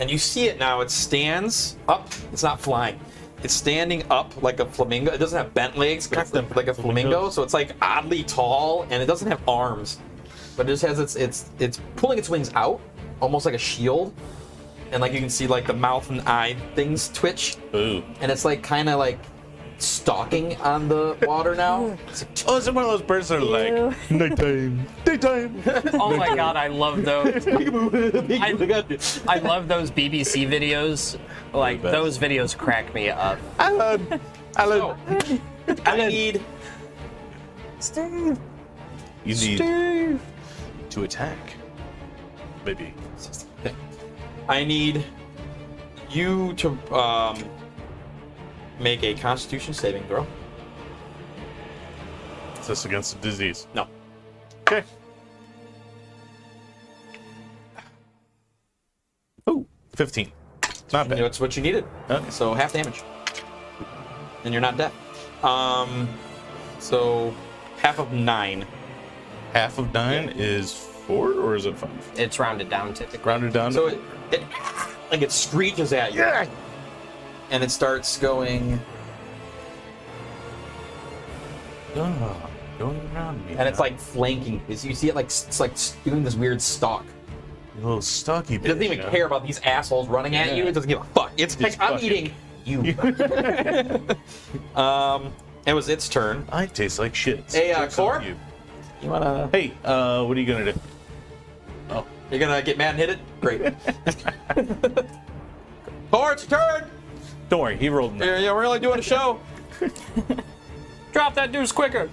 And you see it now, it stands up. It's not flying. It's standing up like a flamingo. It doesn't have bent legs, but it's like a flamingo. Flamingos. So it's like oddly tall, and it doesn't have arms. But it just has it's pulling its wings out, almost like a shield. And like you can see like the mouth and eye things twitch. Ooh. And it's like kind of like stalking on the water now. It's like, Oh, is it one of those birds that are like, nighttime, daytime? Oh my god, I love those. I love those BBC videos. Like, best. those videos crack me up. Alan! Alan! I need Steve! You need to attack. Maybe. I need you to make a Constitution saving throw. Is this against the disease? No. Okay. Ooh, 15. Not bad. That's what you needed. Okay. So half damage. And you're not dead. So half of 9. Half of 9 is 4 or is it 5? It's rounded down typically. Rounded down. So it screeches at you. Yeah. And it starts going, Going around me. and it's like flanking. You see it like it's like doing this weird stalk. a little stocky. It doesn't even care about these assholes running at you. It doesn't give a fuck. It's like, I'm fucking- eating you. It was its turn. I taste like shit. Hey, Joke's Core? on you. You wanna? Hey, what are you gonna do? Oh, You're gonna get mad and hit it? Great. Core, it's your turn. don't worry, he rolled. Yeah, we're really doing a show. Drop that deuce quicker.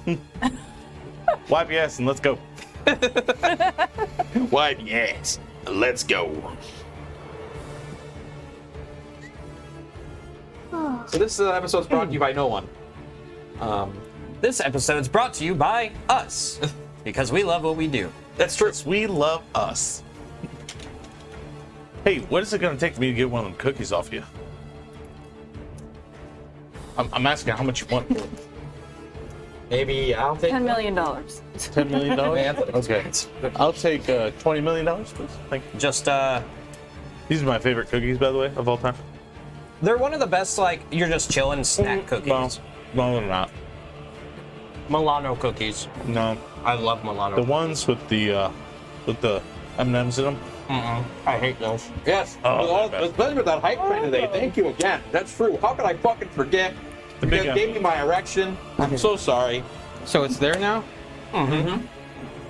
Wipe your ass and let's go. Wipe yes. Let's go. So this episode's brought to you by no one. This episode's brought to you by us because we love what we do. That's true. We love us. Hey, what is it gonna take for me to get one of them cookies off you? I'm asking how much you want. Maybe I'll take $10 million. $10 million? Okay. I'll take $20 million, please. Thank you. Just These are my favorite cookies, by the way, of all time. they're one of the best. Like you're just chilling snack cookies. No, they're not. Milano cookies. No, I love Milano. the ones with the M&Ms in them. I hate those. Yes. Oh, Especially with that hype train today. Thank you again. That's true. How could I fucking forget? You big guys one. gave me my erection. I'm so sorry. So it's there now?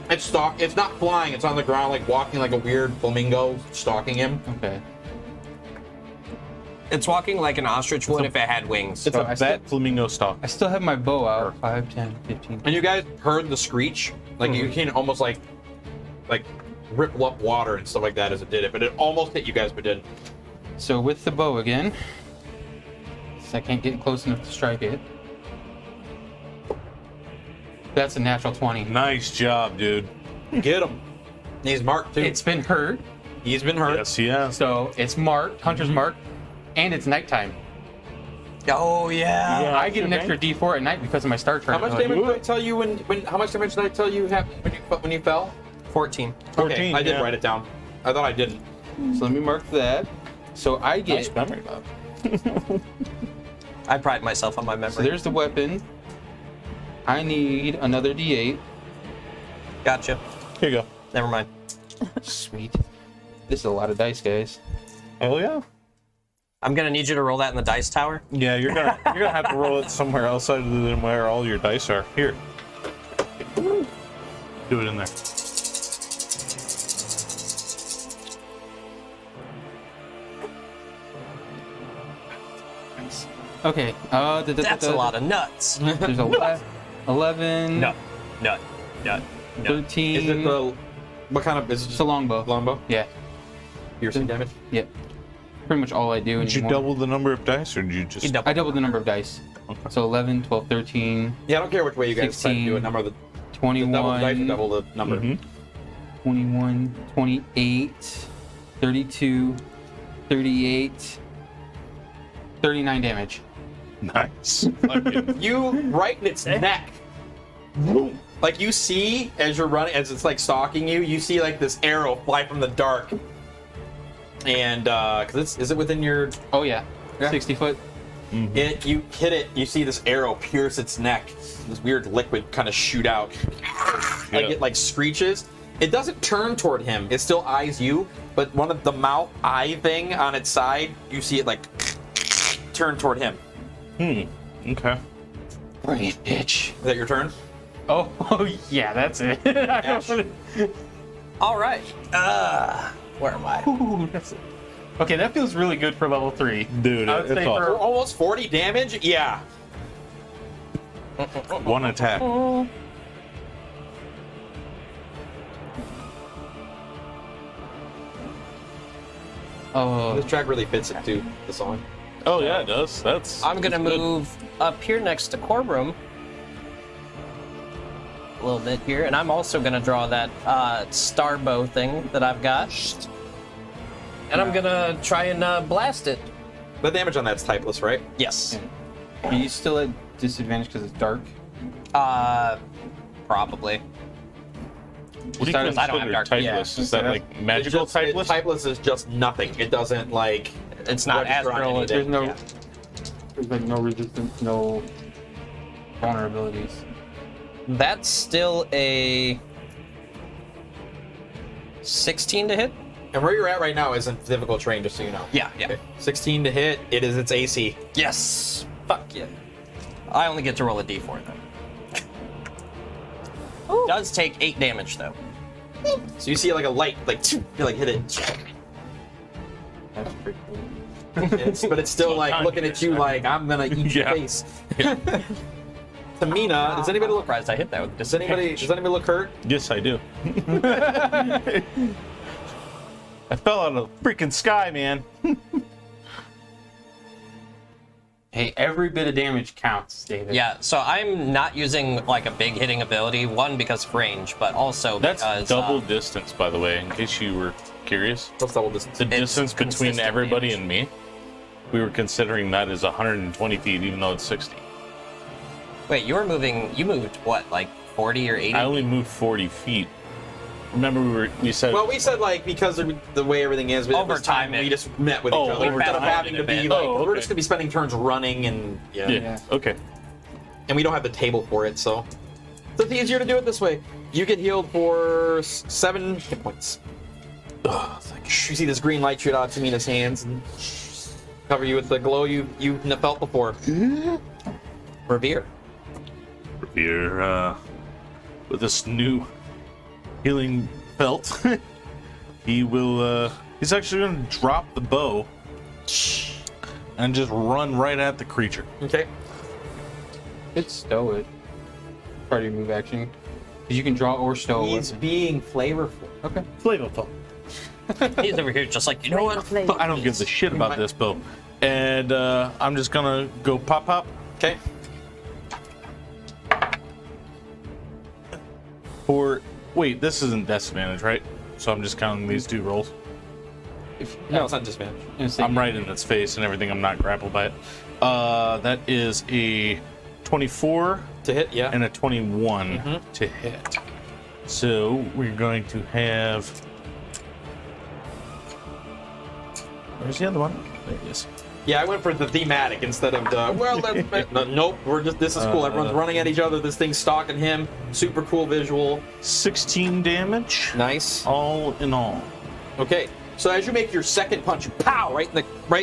It's It's not flying. It's on the ground, like walking like a weird flamingo, stalking him. Okay. It's walking like an ostrich would if it had wings. It's So a I fat flamingo stalk. I still have my bow out. 5, 10, 15. And you guys heard the screech? Like you can almost like ripple up water and stuff like that as it did it, but it almost hit you guys, but didn't. So with the bow again, since I can't get close enough to strike it. That's a natural 20. Nice job, dude. Get him. He's marked too. It's been hurt, He's been hurt. Yes, yeah. so it's marked, hunter's marked, and it's nighttime. Oh yeah. I get an extra D4 at night because of my star chart. How much damage did I tell you when how much damage did I tell you happened when you fell? 14. 14, Okay, I did yeah. write it down. I thought I didn't. So let me mark that. So I get. Nice memory, Bob. I pride myself on my memory. So there's the weapon. I need another D8. Gotcha. Here you go. Never mind. Sweet. This is a lot of dice, guys. Oh yeah. I'm gonna need you to roll that in the dice tower. Yeah, you're gonna have to roll it somewhere else other than where all your dice are. Here. Do it in there. Okay. That's a lot of nuts. There's 11. Nut. 13. Is it the what kind of is it It's just a longbow. longbow? Yeah. Piercing damage? Yep. Pretty much all I do Did you anymore. double the number of dice, or did you just? I doubled the number of dice. Okay. So 11, 12, 13, Yeah, I don't care which way you guys decide to do 16, it. Number of the 21, double the dice or double the number. Mhm. 21, 28, 32, 38, 39 damage. Nice. Fucking- You right in its neck. Boom. Like you see as you're running, as it's like stalking you, you see like this arrow fly from the dark. And because is it within your? Oh yeah. 60 foot. You hit it. You see this arrow pierce its neck. This weird liquid kind of shoot out. Like Yeah. it like screeches. It doesn't turn toward him. It still eyes you, but one of the mouth eye thing on its side, you see it like turn toward him. Okay. Bring it, bitch. Is that your turn? Oh yeah, that's it. Ash. All right. Where am I? Ooh, that's it. Okay, that feels really good for level 3. Dude, I would it's say awesome. for- Almost 40 damage? Yeah. One attack. Oh, This track really fits it too, the song. Oh yeah, it does. That's. I'm gonna that's good. move up here next to Corbrum a little bit here, and I'm also gonna draw that star bow thing that I've got. and I'm gonna try and blast it. The damage on that's typeless, right? Yes. Are you still at disadvantage because it's dark? Probably. What do you Started- I don't have consider dark- typeless? yeah. Is that like magical typeless? Typeless is just nothing. It doesn't like. It's not register on astral. anything. There's no, Yeah. there's like no resistance, no vulnerabilities. That's still a 16 to hit. And where you're at right now isn't difficult terrain, just so you know. Yeah. Okay. 16 to hit. It is its AC. Yes. Fuck yeah. I only get to roll a d4 though. Does take 8 damage though. So you see like a light, like you like hit it. That's pretty cool. But it's still like looking at you like I'm gonna eat your Yeah. face. Tamina, does anybody look? Surprised I hit that with Does anybody look hurt? Yes, I do. I fell out of the freaking sky, man. Hey, every bit of damage counts, David. Yeah, so I'm not using like a big hitting ability, one because of range, but also That's because double distance, by the way, in case you were curious. Let's double distance. The distance between consistent everybody damage. and me, we were considering that as 120 feet, even though it's 60. Wait, you moved what, like 40 or 80? I only moved 40 feet. Remember, we said. Well, we said like because of the way everything is, Over this time time, we just met with Oh, each other over instead of time having to be it. like Oh, we're okay. just gonna be spending turns running and yeah. Okay. and we don't have the table for it, so it's easier to do it this way. You get healed for 7 hit points. You see this green light shoot out of Tamina's hands and cover you with the glow you felt before. Revere. Here, with this new healing belt, he will. He's actually going to drop the bow and just run right at the creature. Okay. It's stow it. Part of your move action. Because you can draw or stow a He's weapon. being flavorful. Okay. Flavorful. He's over here just like, you know what? I don't give a shit about this bow, and I'm just gonna go pop pop. Okay. Wait, this isn't disadvantage, right? So I'm just counting these 2 rolls. No, it's not disadvantage. I'm right in its face and everything. I'm not grappled by it. That is a 24 To hit, yeah. and a 21 to hit. So we're going to have. Where's the other one? There it is. Yeah, I went for the thematic instead of the nope, we're just this is cool. Everyone's running at each other, this thing's stalking him. Super cool visual. 16 damage. Nice. All in all. Okay. So as you make your second punch, you pow right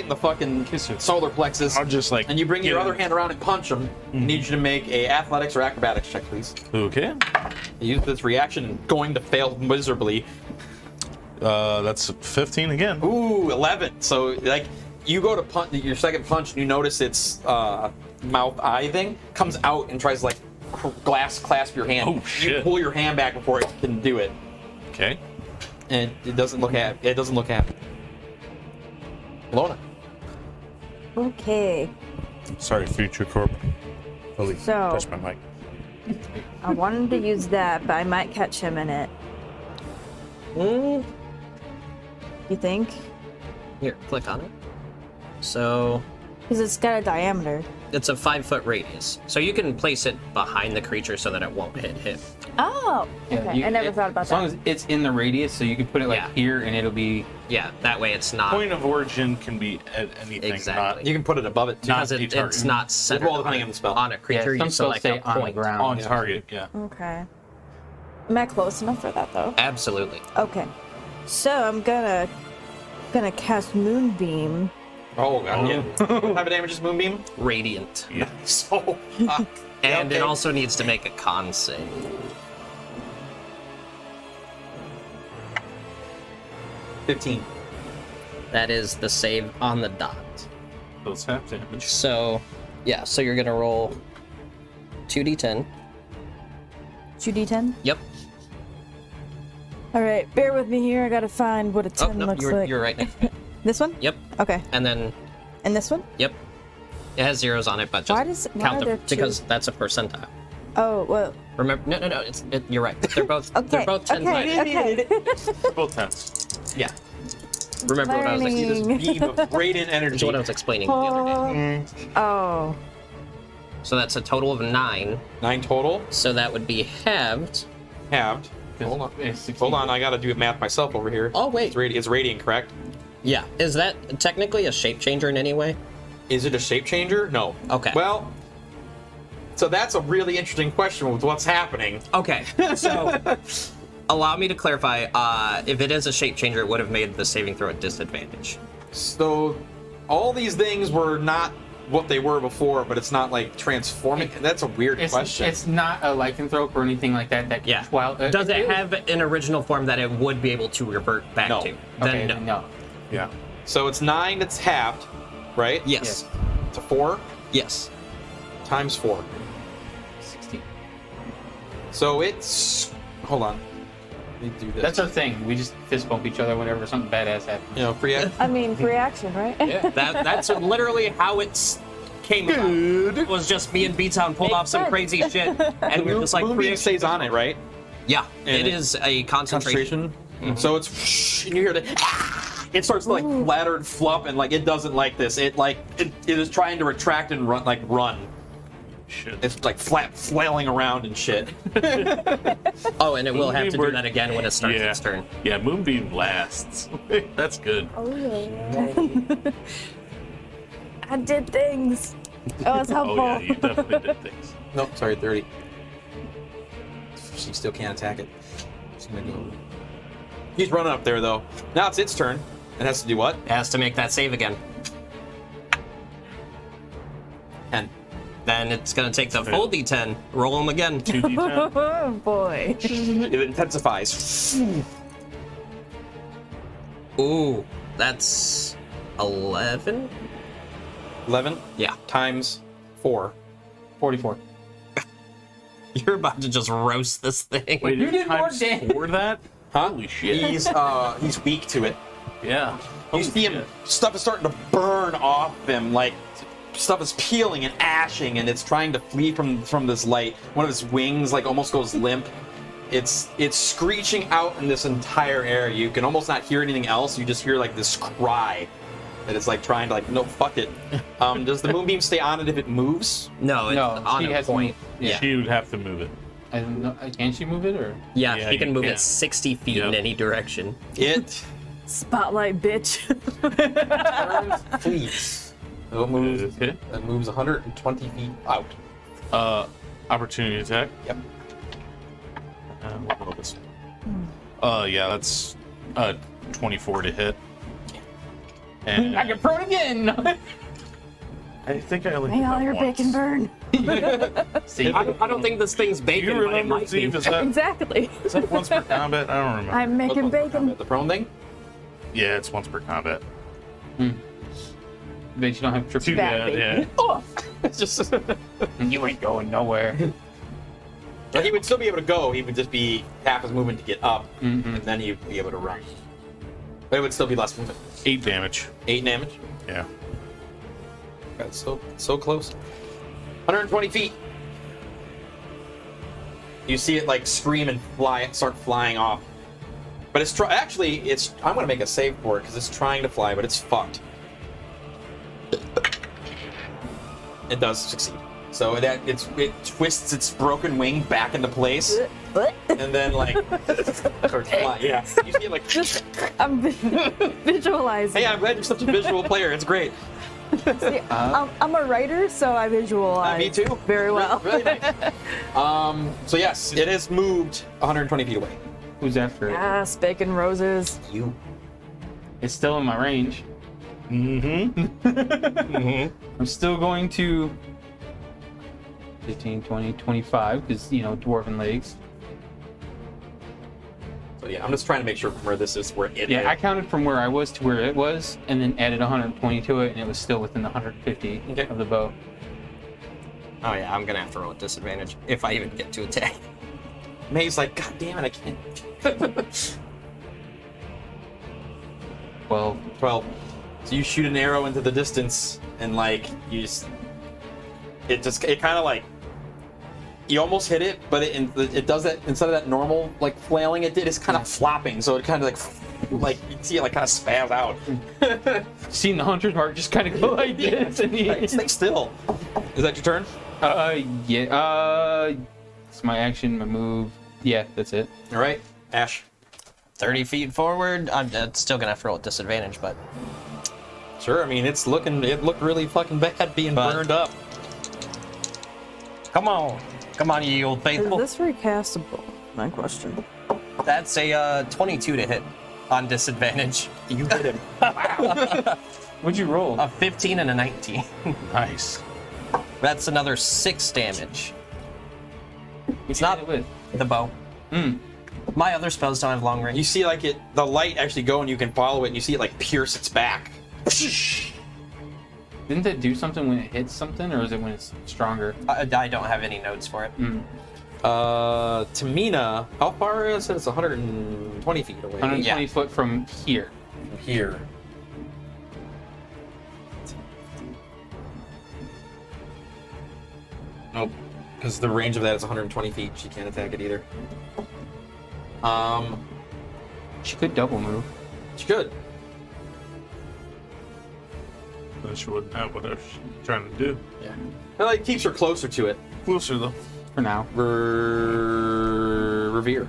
in the fucking solar plexus. I'll just like. And you bring your get other it. hand around and punch him. I need you to make a athletics or acrobatics check, please. Okay. Use this reaction, going to fail miserably. That's 15 again. Ooh, 11. So like you go to punch your second punch, and you notice its mouth eye thing comes out and tries to like clasp your hand. Oh, You shit. pull your hand back before it can do it, Okay. and it doesn't look happy. It doesn't look happy. Elona. Okay, Sorry, Future Corp. Holy, So- touch my mic. I wanted to use that, but I might catch him in it. You think? Here, click on it. So Because it's got a diameter. it's a 5-foot radius. So you can place it behind the creature so that it won't hit him. Oh, okay. I never thought about as long that. as it's in the radius, so you can put it like Yeah. here, and it'll be. Yeah, that way it's not Point of origin can be at anything. Exactly. You can put it above it too. Not because a target. it's not centered Well, depending on the spell. on a creature. Yeah, some you spells select say a on the point. ground. On target, yeah. Okay. Am I close enough for that though? Absolutely. Okay. So I'm gonna cast Moonbeam. Oh god. Yeah. What type of damage is Moonbeam? Radiant. Yeah. So. And okay. it also needs to make a con save. 15. That is the save on the dot. Those half damage. So, yeah, so you're gonna roll 2d10. 2d10. Yep. All right, bear with me here. I gotta find what a 10 Oh, no, looks you're, like. you're right next to me. This one? Yep. Okay. And then, And this one? yep. It has zeros on it, but just Why count are there them two? because that's a percentile. Oh, well. Remember? No. You're right. They're both. Okay. They're both 10 okay. sided. Okay. Both tens. Yeah. Remember what I was See this beam of radiant That's energy. what I was explaining the other day. Oh. So that's a total of 9. 9 total. So that would be halved. Halved. Hold on. It's 16. Hold on, I gotta do math myself over here. Oh, wait. It's radiant, correct? Yeah. Is that technically a shape changer in any way? Is it a shape changer? No. Okay. Well, so that's a really interesting question with what's happening. Okay. So allow me to clarify. If it is a shape changer, it would have made the saving throw at disadvantage. So all these things were not what they were before, but it's not like transforming. That's a weird question. It's not a lycanthrope or anything like that. That Yeah. Well, Does it have an original form that it would be able to revert back No. to? Okay, Then no. Yeah. So it's 9 that's halved, right? Yes. It's a 4 Yes. times 4. 16. So it's... Hold on. Let me do this. That's our thing. We just fist bump each other whenever something badass happens. You know, free act. I mean, free action, right? Yeah. That's literally how it came about. It was just me and B-Town pulled Makes off some sense. crazy shit, and we were just like, Moonbeam stays on it, right? yeah, And it is a concentration. So it's whoosh, and you hear the it starts to like flatter and fluff, and like it doesn't like this. It is trying to retract and run. Shit. It's like flailing around and shit. Oh, and it will have to do Moonbeam that again when it starts its turn. Yeah, Moonbeam lasts. That's good. I did things. Oh, it's helpful. Oh yeah, you definitely did things. Nope, sorry, 30. She still can't attack it. She's gonna go. He's running up there though. Now it's its turn. It has to do what? It has to make that save again. 10. Then it's going to take the full D10, roll them again. 2d10. Oh boy. It intensifies. Ooh, that's 11? 11 Yeah. times 4. 44. You're about to just roast this thing. Wait, You did more times damage. 4 that? Huh? Holy shit. He's weak to it. Yeah. You see him, stuff is starting to burn off him, like stuff is peeling and ashing, and it's trying to flee from this light. One of its wings like almost goes limp. It's screeching out in this entire area. You can almost not hear anything else. You just hear like this cry that it's like trying to like, no, fuck it. Does the moonbeam stay on it if it moves? No, it's No, on she a has to point. move. Yeah. She would have to move it. I don't know. Can she move it or? Yeah, Yeah, he can you move can. it 60 feet in Yep. any direction. It Spotlight, bitch. turns, flees. So it moves. Okay. It moves 120 feet out. Opportunity attack. Yep. What about this one? Yeah, that's 24 to hit. And I get prone again. I think I only May did all that your once. bacon burn. See, I don't think this thing's Do bacon, you but it remember, might be. Steve? Is that Exactly. once per combat? I don't remember. I'm making bacon. The prone thing? Yeah, it's once per combat. but you don't have triple. Too bad, yeah. Oh, it's just. You ain't going nowhere. But he would still be able to go. He would just be half his movement to get up, Mhm. and then he'd be able to run. But it would still be less movement. 8 damage. 8 damage. Yeah. God, so close. 120 feet. You see it like scream and start flying off. But it's actually it's. I'm gonna make a save for it because it's trying to fly, but it's fucked. It does succeed. So it twists its broken wing back into place, and then like starts flying. Yeah, you see it like. I'm visualizing. Hey, I'm glad you're such a visual player. It's great. See, I'm a writer, so I visualize. Me too. Very well. Really nice. So yes, it has moved 120 feet away. Who's after it? Yes, bacon roses. You. It's still in my range. I'm still going to 15, 20, 25 because, you know, dwarven legs. So yeah, I'm just trying to make sure from where this is where it. Yeah, I counted from where I was to where it was and then added 120 to it, and it was still within the 150 Okay. of the bow. Oh yeah, I'm gonna have to roll at disadvantage if I even get to attack. May's like, God damn it, I can't. 12. So you shoot an arrow into the distance, and like you just, it kind of like, you almost hit it, but it does that instead of that normal like flailing it did, it's kind of flopping, so it kind of like Like you see it like kind of spaz out. Seen the hunter's mark just kind of go like this. And Stay still. Is that your turn? Yeah. It's my action, my move. Yeah, that's it. All right, Ash. 30 feet forward. I'm still gonna have to roll at disadvantage, but Sure. I mean, it looked really fucking bad being burned up. come on, you old Is faithful. this recastable? My question. That's a 22 to hit on disadvantage. You hit him. What'd you roll? A 15 and a 19. Nice. That's another 6 damage. It's not- it with. The bow. My other spells don't have long range. You see like the light actually go and you can follow it and you see it like pierce its back. Didn't it do something when it hits something, or is it when it's stronger? I don't have any notes for it. Tamina, how far is it? It's 120 feet away. 120 foot from here. Here. Nope. Because the range of that is 120 feet. She can't attack it either. She could double move. She could. That sure wouldn't have what I was trying to do. Yeah. It like keeps her closer to it. Closer though. For now. Revere.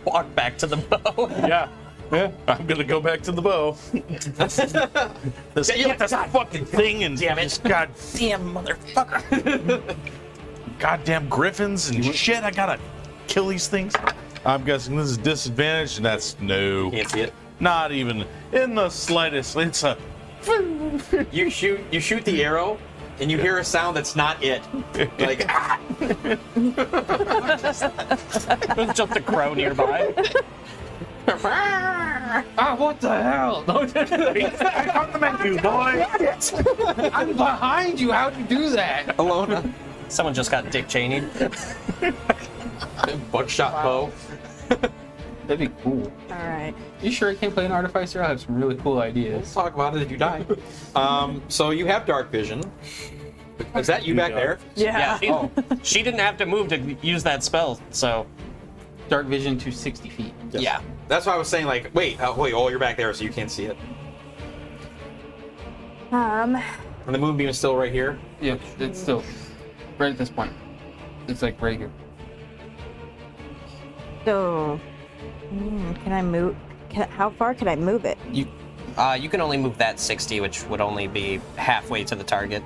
Walk back to the bow. Yeah. Yeah. I'm gonna go back to the bow. This fucking thing and this goddamn motherfucker. Goddamn griffins and shit. I gotta kill these things. I'm guessing this is disadvantage, and that's no. Can't see it. Not even in the slightest. It's a. You shoot the arrow, and you hear a sound that's not it. Like ah! There's just a crow nearby. Ah, what the hell? I compliment you, boy. I'm behind you. How'd you do that? Elona. Someone just got Dick Cheney. Buckshot bow. That'd be cool. All right. You sure I can't play an artificer? I have some really cool Let's ideas. talk about it if you die. So you have dark vision. Is that you back there? Yeah. She didn't have to move to use that spell, so Dark vision to 60 feet. Yes. yeah. That's why I was saying, like, wait, you're back there, so you can't see it. And the moonbeam is still right here. Yeah, it's still right at this point. It's like right here. So, can I move? How far can I move it? You can only move that 60, which would only be halfway to the target.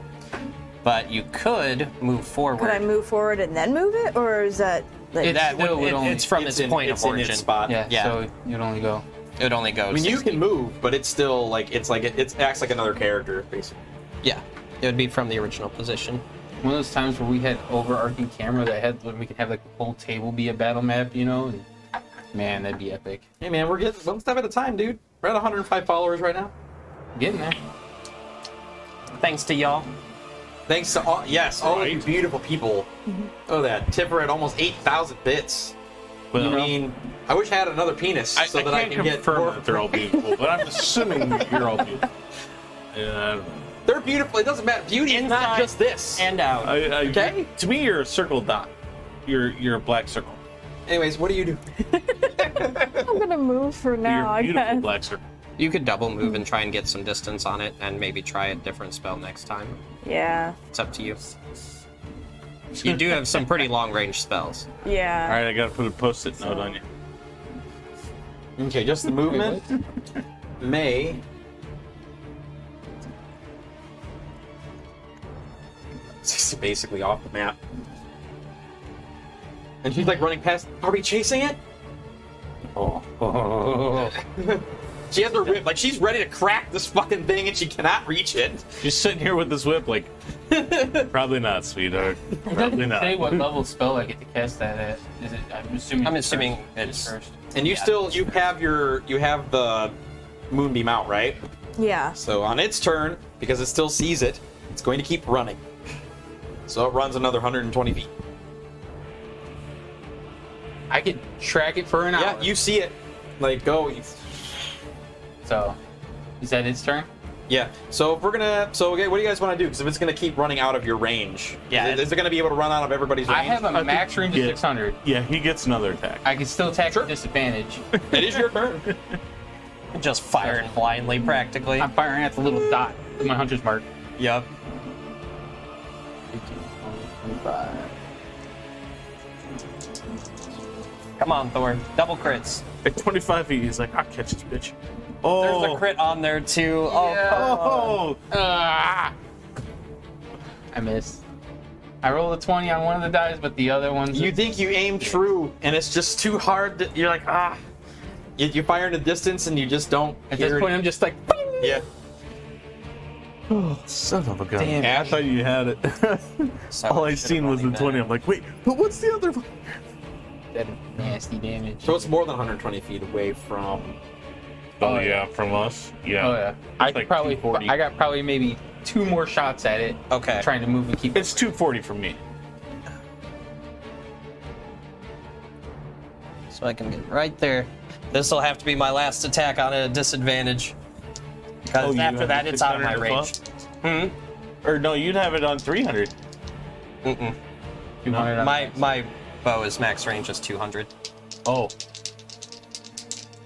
But you could move forward. Could I move forward and then move it, or is that like? It's from its point of in origin. its spot. Yeah, so you'd only go. It would only go. I mean, you 60. can move, but it's still like it acts like another character, basically. Yeah, it would be from the original position. One of those times where we had overarching camera that had when we could have like the whole table be a battle map, you know? And, man, that'd be epic. Hey man, we're getting one step at a time, dude. We're at 105 followers right now. Getting there. Thanks to y'all. Thanks to all of you beautiful people. Oh, that Tipper at almost 8,000 bits. Well, I mean, I wish I had another penis so that I can't can get confirm more. that they're all beautiful, but I'm assuming you're all beautiful. Yeah, I don't know. They're beautiful. It doesn't matter. Beauty is not Inside just this. And out. Okay. To me, you're a circle dot. You're a black circle. Anyways, what do you do? I'm gonna move for now. You're a I beautiful guess. black circle. You could double move and try and get some distance on it, and maybe try a different spell next time. Yeah. It's up to you. You do have some pretty long range spells. Yeah. All right, I gotta put a post-it note on you. Okay, just the movement. May. It's basically off the map. And she's like running past. Are we chasing it? Oh. She has her whip, like she's ready to crack this fucking thing and she cannot reach it. She's sitting here with this whip, like, probably not, sweetheart. Probably not. Say what level spell I get to cast that at. Is it? I'm assuming. it's first. And you have the moonbeam out, right? Yeah. So on its turn, because it still sees it, it's going to keep running. So it runs another 120 feet. I could track it for an hour. Yeah, you see it. Like, go. So, is that its turn? Yeah. So if we're gonna, okay, what do you guys want to do? Because if it's gonna keep running out of your range, Yeah, is it gonna be able to run out of everybody's range? I have a max range of yeah. 600. Yeah, he gets another attack. I can still attack at disadvantage. It is your turn. Just firing blindly, practically. I'm firing at the little dot with my hunter's mark. Yep. 15, 25. Come on, Thor. Double crits. At 25 feet, he's like, I'll catch this bitch. There's Oh, a crit on there, too. Oh, Yeah. come on. oh, Ah! I missed. I rolled a 20 on one of the dice, but the other one's You think you aim true, and it's just too hard. You're like, ah. You fire in the distance, and you just don't. at hear this it. point I'm just like Yeah. son of a gun. Damn. I thought you had it. Sorry, All I should've seen was the only 20. been- I'm like, wait, but what's the other one? that nasty damage. So it's more than 120 feet away from. Oh, Oh, yeah, from us? Yeah. Oh yeah. I It's like probably 240. I got probably maybe 2 more shots at it. Okay. Trying to move and keep It's 240 from me. So I can get right there. This will have to be my last attack on a disadvantage. Because you after have that, the it's out of my 600 range. above? Or no, you'd have it on 300. Mm-mm. 200 on My bow is max range is 200. Oh,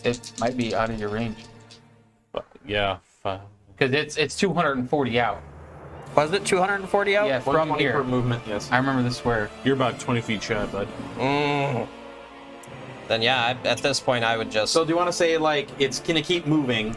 it might be out of your range. yeah. Because it's 240 out. Was it 240 out? Yeah, from 120 here. per movement. Yes. I remember this where You're about 20 feet shy, bud. Mm. Then yeah, at this point I would just. So do you want to say like it's gonna keep moving,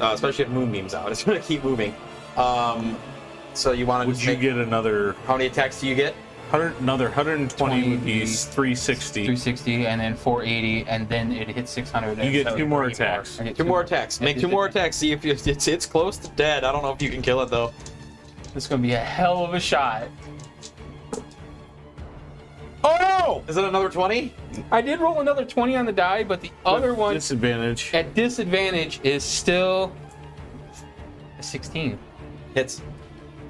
especially if moonbeam's out? It's gonna keep moving. So you want to? Would you get another How many attacks do you get? 120 would be 20, 360. 360 and then 480 and then it hits 600. You get so 2 more 3 attacks. I get Two more attacks. Make 2 more attacks. See if it's close to dead. I don't know if you can kill it though. This is gonna be a hell of a shot. Oh no! Is it another 20? I did roll another 20 on the die, but the other one Disadvantage. at disadvantage is still a 16. Hits.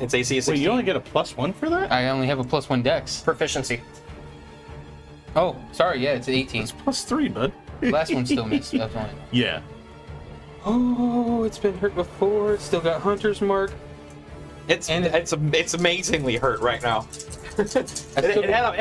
It's AC is Wait, 16. you only get a +1 for that? I only have a +1 dex. Proficiency. Oh, sorry, yeah, it's 18. It's +3, bud. Last one still missed. That's only. Yeah. Oh, it's been hurt before. It's still got Hunter's Mark. It's amazingly hurt right now. it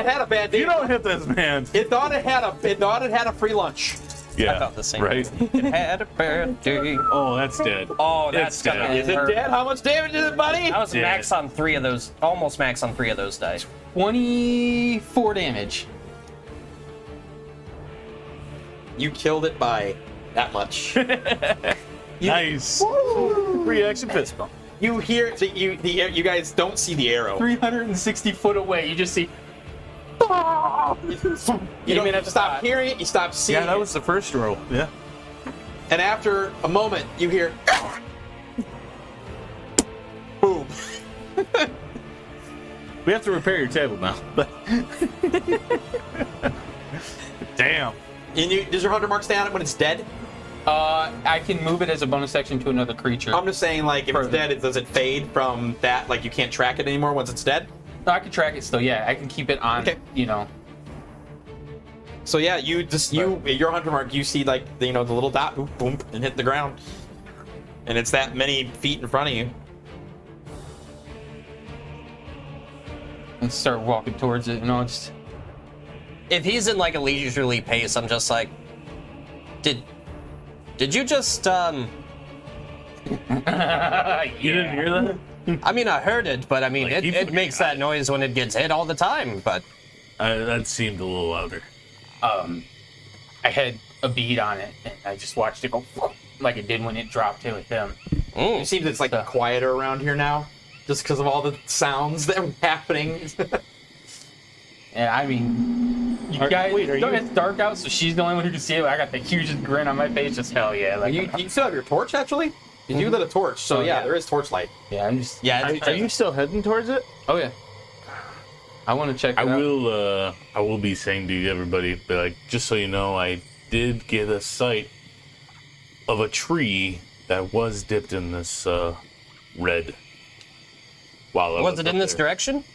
had a bad day. You don't hit this man. It thought it had a free lunch. Yeah. I thought the same. Right? It had a birthday. Oh, that's dead. Oh, that's It's dead. gonna Is it hurt. dead? How much damage is it, buddy? I was Dead. max on 3 of those. Almost max on 3 of those dice. 24 damage. You killed it by that much. Nice. Reaction fist bump. You hear you guys don't see the arrow. 360 foot away, you just see. You don't have to stop hearing it. You stop seeing Yeah, that it. was the first roll. Yeah. And after a moment, you hear. Boom. We have to repair your table now. But damn. And does your hunter mark stay on it when it's dead? I can move it as a bonus action to another creature. I'm just saying, like, if it's dead, does it fade from that? Like, you can't track it anymore once it's dead? No, I can track it still. Yeah, I can keep it on. Okay. You know. So yeah, your hunter mark, you see like the little dot, boom, boom, and hit the ground, and it's that many feet in front of you. And start walking towards it. Just. If he's in like a leisurely pace, I'm just like, did you just You didn't hear that? I mean, I heard it, but I mean, Like, it makes that noise when it gets hit all the time. But That seemed a little louder. I had a bead on it, and I just watched it go like it did when it dropped with him. It seems it's like quieter around here now, just because of all the sounds that were happening. And I mean, you guys, it's dark out, so she's the only one who can see it. I got the hugest grin on my face, just hell yeah. Like, you still have your torch actually? You lit a torch, so yeah, there is torchlight. yeah, I'm just. yeah, Are you still heading towards it? Oh yeah. I want to check it I out. will be saying to everybody, but like, just so you know, I did get a sight of a tree that was dipped in this red. While I was it up in this there. direction?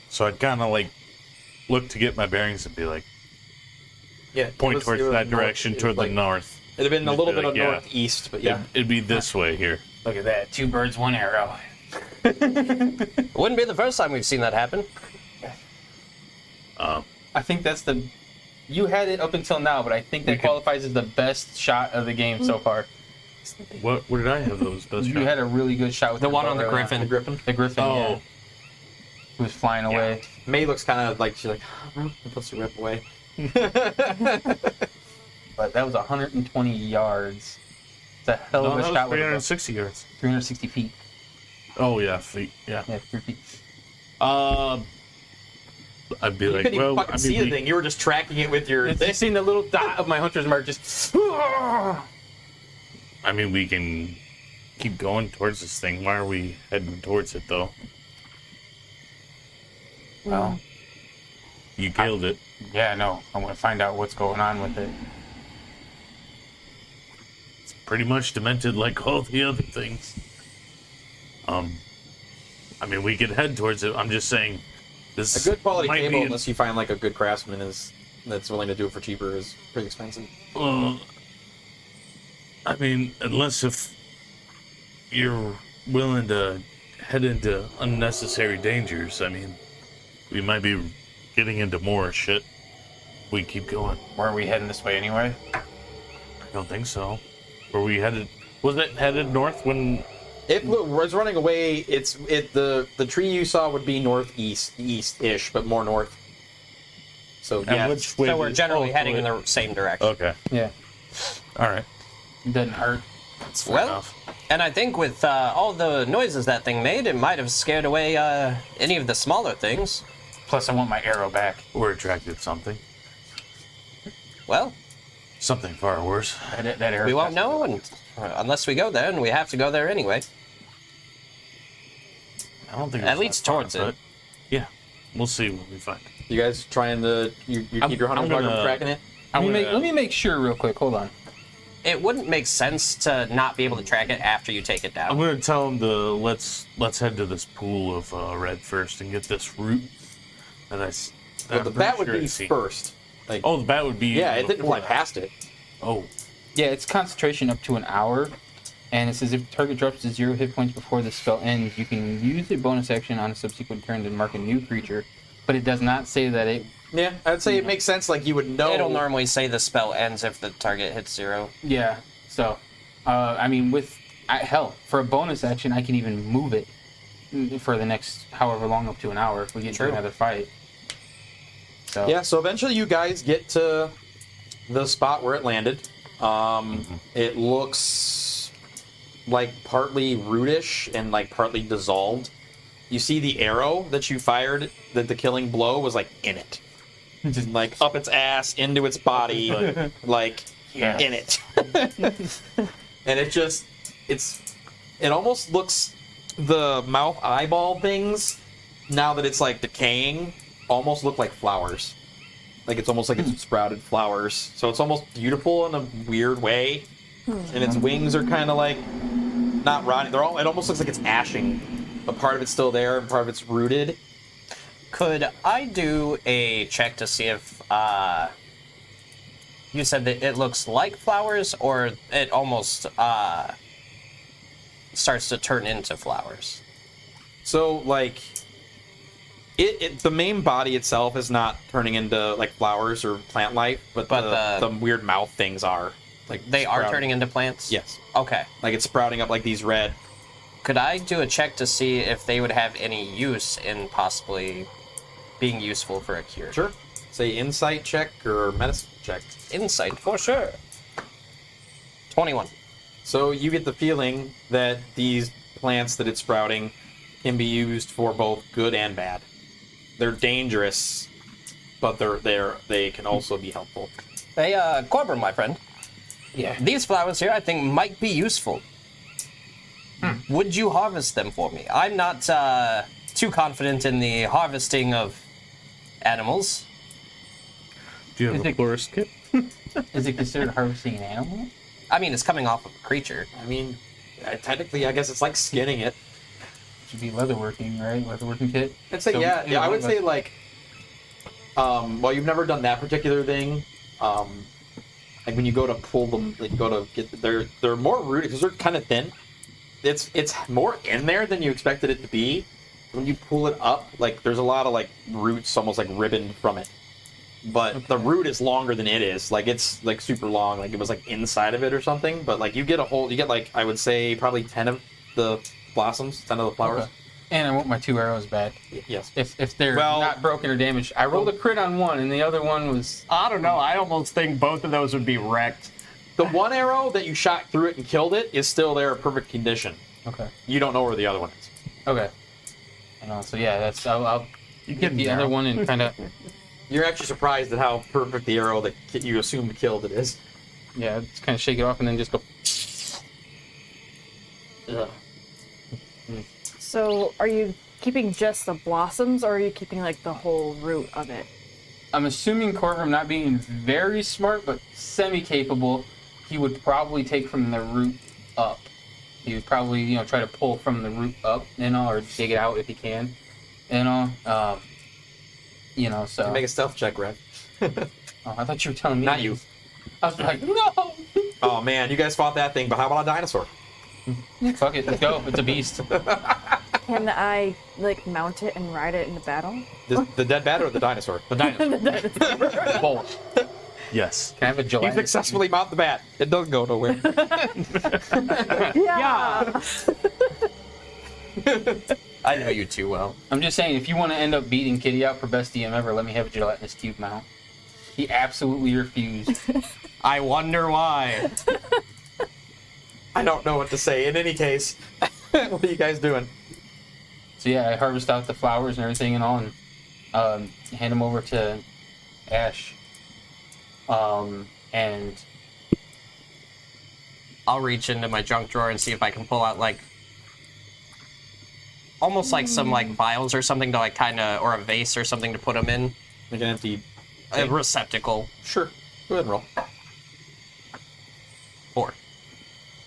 So I'd kind of like look to get my bearings and be like, Yeah, point towards that direction, toward the north. It'd have been a Just little be bit like, of yeah. northeast, but yeah. It'd be this way here. Look at that. 2 birds, 1 arrow. It wouldn't be the first time we've seen that happen. I think that's the... You had it up until now, but I think that qualifies as the best shot of the game so far. What? Where did I have those best You shots? had a really good shot with The your one bow on the earlier. griffin. The Griffin. The griffin, Oh. yeah. Who was flying away. May looks kind of like she's like, and puts the rip away. But that was 120 yards. It's a hell No, of a that was shot with a bow. 360 yards. 360 feet. Oh yeah, feet. Yeah. Yeah, 3 feet. I'd be You like, couldn't even well, fucking I see mean, the thing. You were just tracking it with your. It's seen the little dot of my hunter's mark just... I mean, we can keep going towards this thing. Why are we heading towards it though? Well, You killed it. yeah, no. I want to find out what's going on with it. It's pretty much demented like all the other things. I mean, we could head towards it. I'm just saying, this A good quality might table, be unless you find like a good craftsman that's willing to do it for cheaper, is pretty expensive. I mean, unless if you're willing to head into unnecessary dangers, I mean, we might be getting into more shit. We keep going. Weren't we heading this way anyway? I don't think so. Were we headed? Was it headed north when? If it was running away, the tree you saw would be northeast, east-ish, but more north. So And yeah, which way So we're did- generally oh, heading in wait. the same direction. Okay. Yeah. All right. It doesn't hurt. That's fair Well, enough. and I think with all the noises that thing made, it might have scared away any of the smaller things. Plus, I want my arrow back. We're attracted to something. Well, Something far worse. That arrow. we won't know and, unless we go there, and we have to go there anyway. I don't think At it's least that far, towards it. but yeah, we'll see what we find. you guys trying to you keep your hunter's I'm mark gonna- from tracking it. Let me make sure real quick. Hold on. It wouldn't make sense to not be able to track it after you take it I'm down. gonna tell him to let's head to this pool of red first and get this root that But the bat would be first. Like, Oh, the bat would be. yeah, it didn't before fly that. past it. Oh, Yeah, it's concentration up to an hour. And it says if target drops to 0 hit points before the spell ends, you can use a bonus action on a subsequent turn to mark a new creature. But it does not say that it... Yeah, I'd say it makes sense. Like you would know. It'll normally say the spell ends if the target hits 0. Yeah, so... I mean, hell, for a bonus action, I can even move it for the next however long, up to an hour, if we get into True. another fight. So, Yeah, so eventually you guys get to the spot where it landed. It looks like partly rootish and like partly dissolved. You see the arrow that you fired, that the killing blow was like in it. Just like up its ass, into its body, like Yeah. in it. And it almost looks, the mouth eyeball things, now that it's like decaying, almost look like flowers. Like it's almost like it's sprouted flowers. So it's almost beautiful in a weird way. And its wings are kind of like not rotting. It almost looks like it's ashing. But part of it's still there and part of it's rooted. Could I do a check to see if you said that it looks like flowers, or it almost starts to turn into flowers? So like the main body itself is not turning into like flowers or plant life, but the weird mouth things are. Like They are sprouting. turning into plants? Yes. Okay. Like it's sprouting up like these red. Could I do a check to see if they would have any use in possibly being useful for a cure? Sure. Say insight check or medicine check. Insight, for sure. 21. So you get the feeling that these plants that it's sprouting can be used for both good and bad. They're dangerous, but they can also be helpful. Hey, Corbin, my friend. Yeah. These flowers here I think might be useful. Would you harvest them for me? I'm not too confident in the harvesting of animals. do you Is have a it- florist kit? Is it considered harvesting an animal? I mean, it's coming off of a creature. I mean, technically, I guess it's like skinning it. Should be leatherworking, right? Leatherworking kit? I'd say So, yeah. either I one would of say us- like, well, you've never done that particular thing. like when you go to pull them, like go to get, they're more rooted because they're kind of thin. It's more in there than you expected it to be. When you pull it up, like there's a lot of like roots almost like ribboned from it. But the root is longer than it is. Like it's like super long. Like it was like inside of it or something. But like you get like I would say probably 10 of the blossoms, 10 of the flowers. Okay. And I want my 2 arrows back. Yes. If they're not broken or damaged. I rolled a crit on one, and the other one was... I don't know. I almost think both of those would be wrecked. The one arrow that you shot through it and killed it is still there in perfect condition. Okay. You don't know where the other one is. Okay. So yeah, that's... I'll get the other one and kind of... You're actually surprised at how perfect the arrow that you assumed killed it is. Yeah, just kind of shake it off and then just go... Ugh. So, are you keeping just the blossoms, or are you keeping like the whole root of it? I'm assuming Corbin, not being very smart, but semi-capable, he would probably take from the root up. He would probably, try to pull from the root up, or dig it out if he can, so... Make a stealth check, Red. Oh, I thought you were telling me. Not you. I was like, no! Oh man, you guys fought that thing, but how about a dinosaur? Fuck it, let's go. It's a beast. Can I like mount it and ride it in the battle? The dead bat or the dinosaur? The dinosaur. Both. Yes. Can I have a You gelatinous? successfully mount the bat. It doesn't go nowhere. Yeah. I know you too well. I'm just saying, if you want to end up beating Kitty out for best DM ever, let me have a gelatinous cube mount. He absolutely refused. I wonder why. I don't know what to say. In any case, what are you guys doing? So yeah, I harvest out the flowers and everything and all, and hand them over to Ashe. And I'll reach into my junk drawer and see if I can pull out like almost like some like vials or something to like or a vase or something to put them in. Like an empty A receptacle. Sure. Go ahead and roll. 4.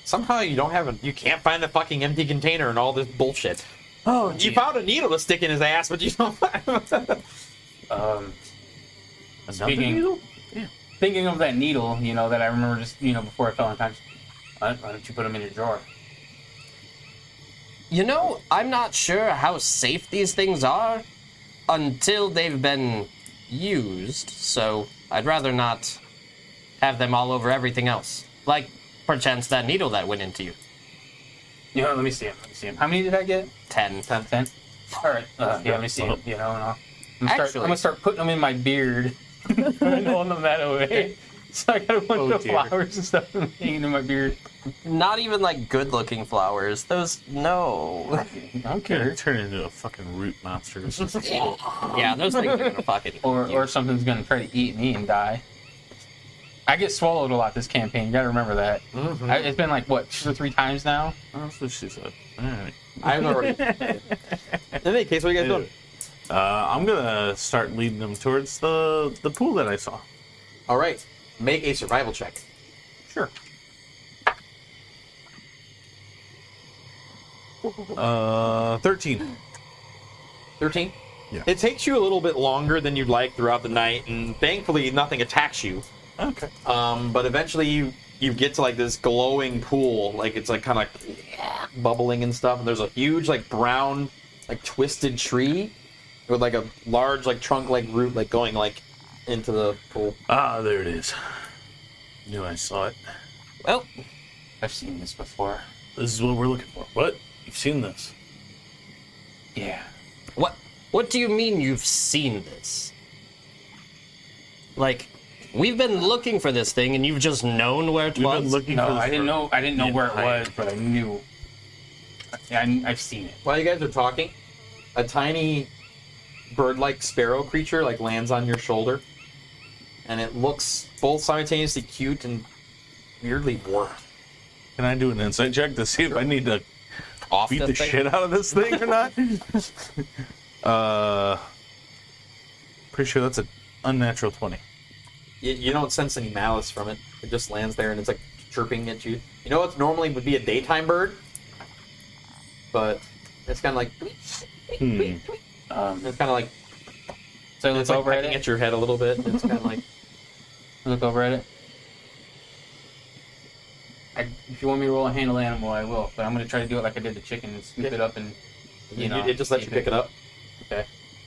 Somehow you can't find a fucking empty container and all this bullshit. Oh, You found a needle to stick in his ass, but you don't find speaking, thinking of that needle, that I remember just, before I fell unconscious. Why don't you put them in your drawer? I'm not sure how safe these things are until they've been used, so I'd rather not have them all over everything else. Like, perchance that needle that went into you. Let me see him. How many did I get? 10. 10? Alright, let me see him, and I'm gonna start putting them in my beard. and holding them that away. So I got a bunch of flowers and stuff hanging in my beard. Not even like good looking flowers. Those, no. I don't care. Turn into a fucking root monster. Yeah, those things are gonna fucking Or something's gonna try to eat me and die. I get swallowed a lot this campaign. You gotta remember that. Mm-hmm. It's been like, 2 or 3 times now? That's what she said. Alright. I've already. In any case, what are you guys doing? I'm gonna start leading them towards the pool that I saw. All right. Make a survival check. Sure. 13. 13? Yeah. It takes you a little bit longer than you'd like throughout the night, and thankfully nothing attacks you. Okay. But eventually you get to like this glowing pool, like it's like kind of like bubbling and stuff, and there's a huge like brown like twisted tree with like a large like trunk like root like going like into the pool. Ah, there it is. Knew I saw it. Well, I've seen this before. This is what we're looking for. What? You've seen this? Yeah. what do you mean you've seen this? Like, we've been looking for this thing and you've just known where it We've was? been looking No, for this I didn't know. I didn't know the where it entire was, but I knew. I've seen it. While you guys are talking, a tiny bird-like sparrow creature like lands on your shoulder, and it looks both simultaneously cute and weirdly warped. Can I do an insight check to see if I need to Off beat the the thing? shit out of this thing or not? Pretty sure that's an unnatural 20. You don't sense any malice from it. It just lands there and it's like chirping at you. You know what normally would be a daytime bird? But it's kind of like... It's kind of like... So I look It's like over at pecking it. at your head a little bit. It's kind of like... Look over at it. If you want me to roll a handle animal, I will. But I'm gonna try to do it like I did the chicken and scoop it up and it just lets you pick it up. Okay.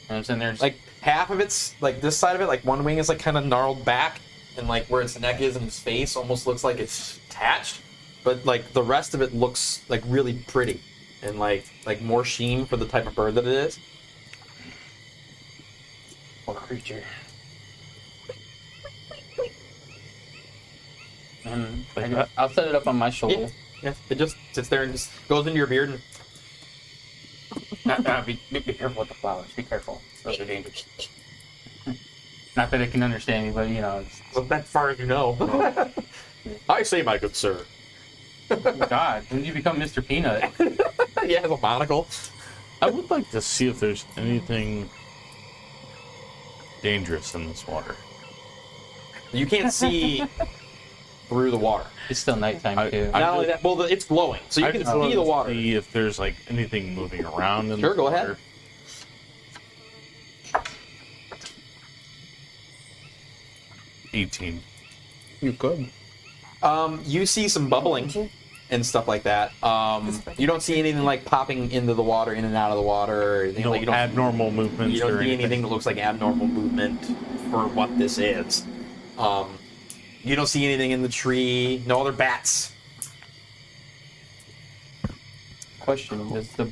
And I'm sitting there just Like half of it's like this side of it, like one wing is like kind of gnarled back, and like where its neck is and its face almost looks like it's attached. But like the rest of it looks like really pretty and like more sheen for the type of bird that it is. poor creature. And I'll set it up on my shoulder. Yeah, it just sits there and just goes into your beard and Be careful with the flowers. Be careful. Those are dangerous. Not that it can understand me, but it's, well, that far as you know. I say, my good sir. God, when did you become Mr. Peanut? He has a monocle. I would like to see if there's anything dangerous in this water. You can't see through the water. It's still nighttime too. Not only that, well, it's glowing, so you can see the water. See if there's like anything moving around in Sure, the go water. ahead. $18. You could. You see some bubbling and stuff like that. You don't see anything like popping into the water, in and out of the water, or anything No like you don't. abnormal movements You don't or see anything. anything that looks like abnormal movement for what this is. You don't see anything in the tree. No other bats. Question: Does the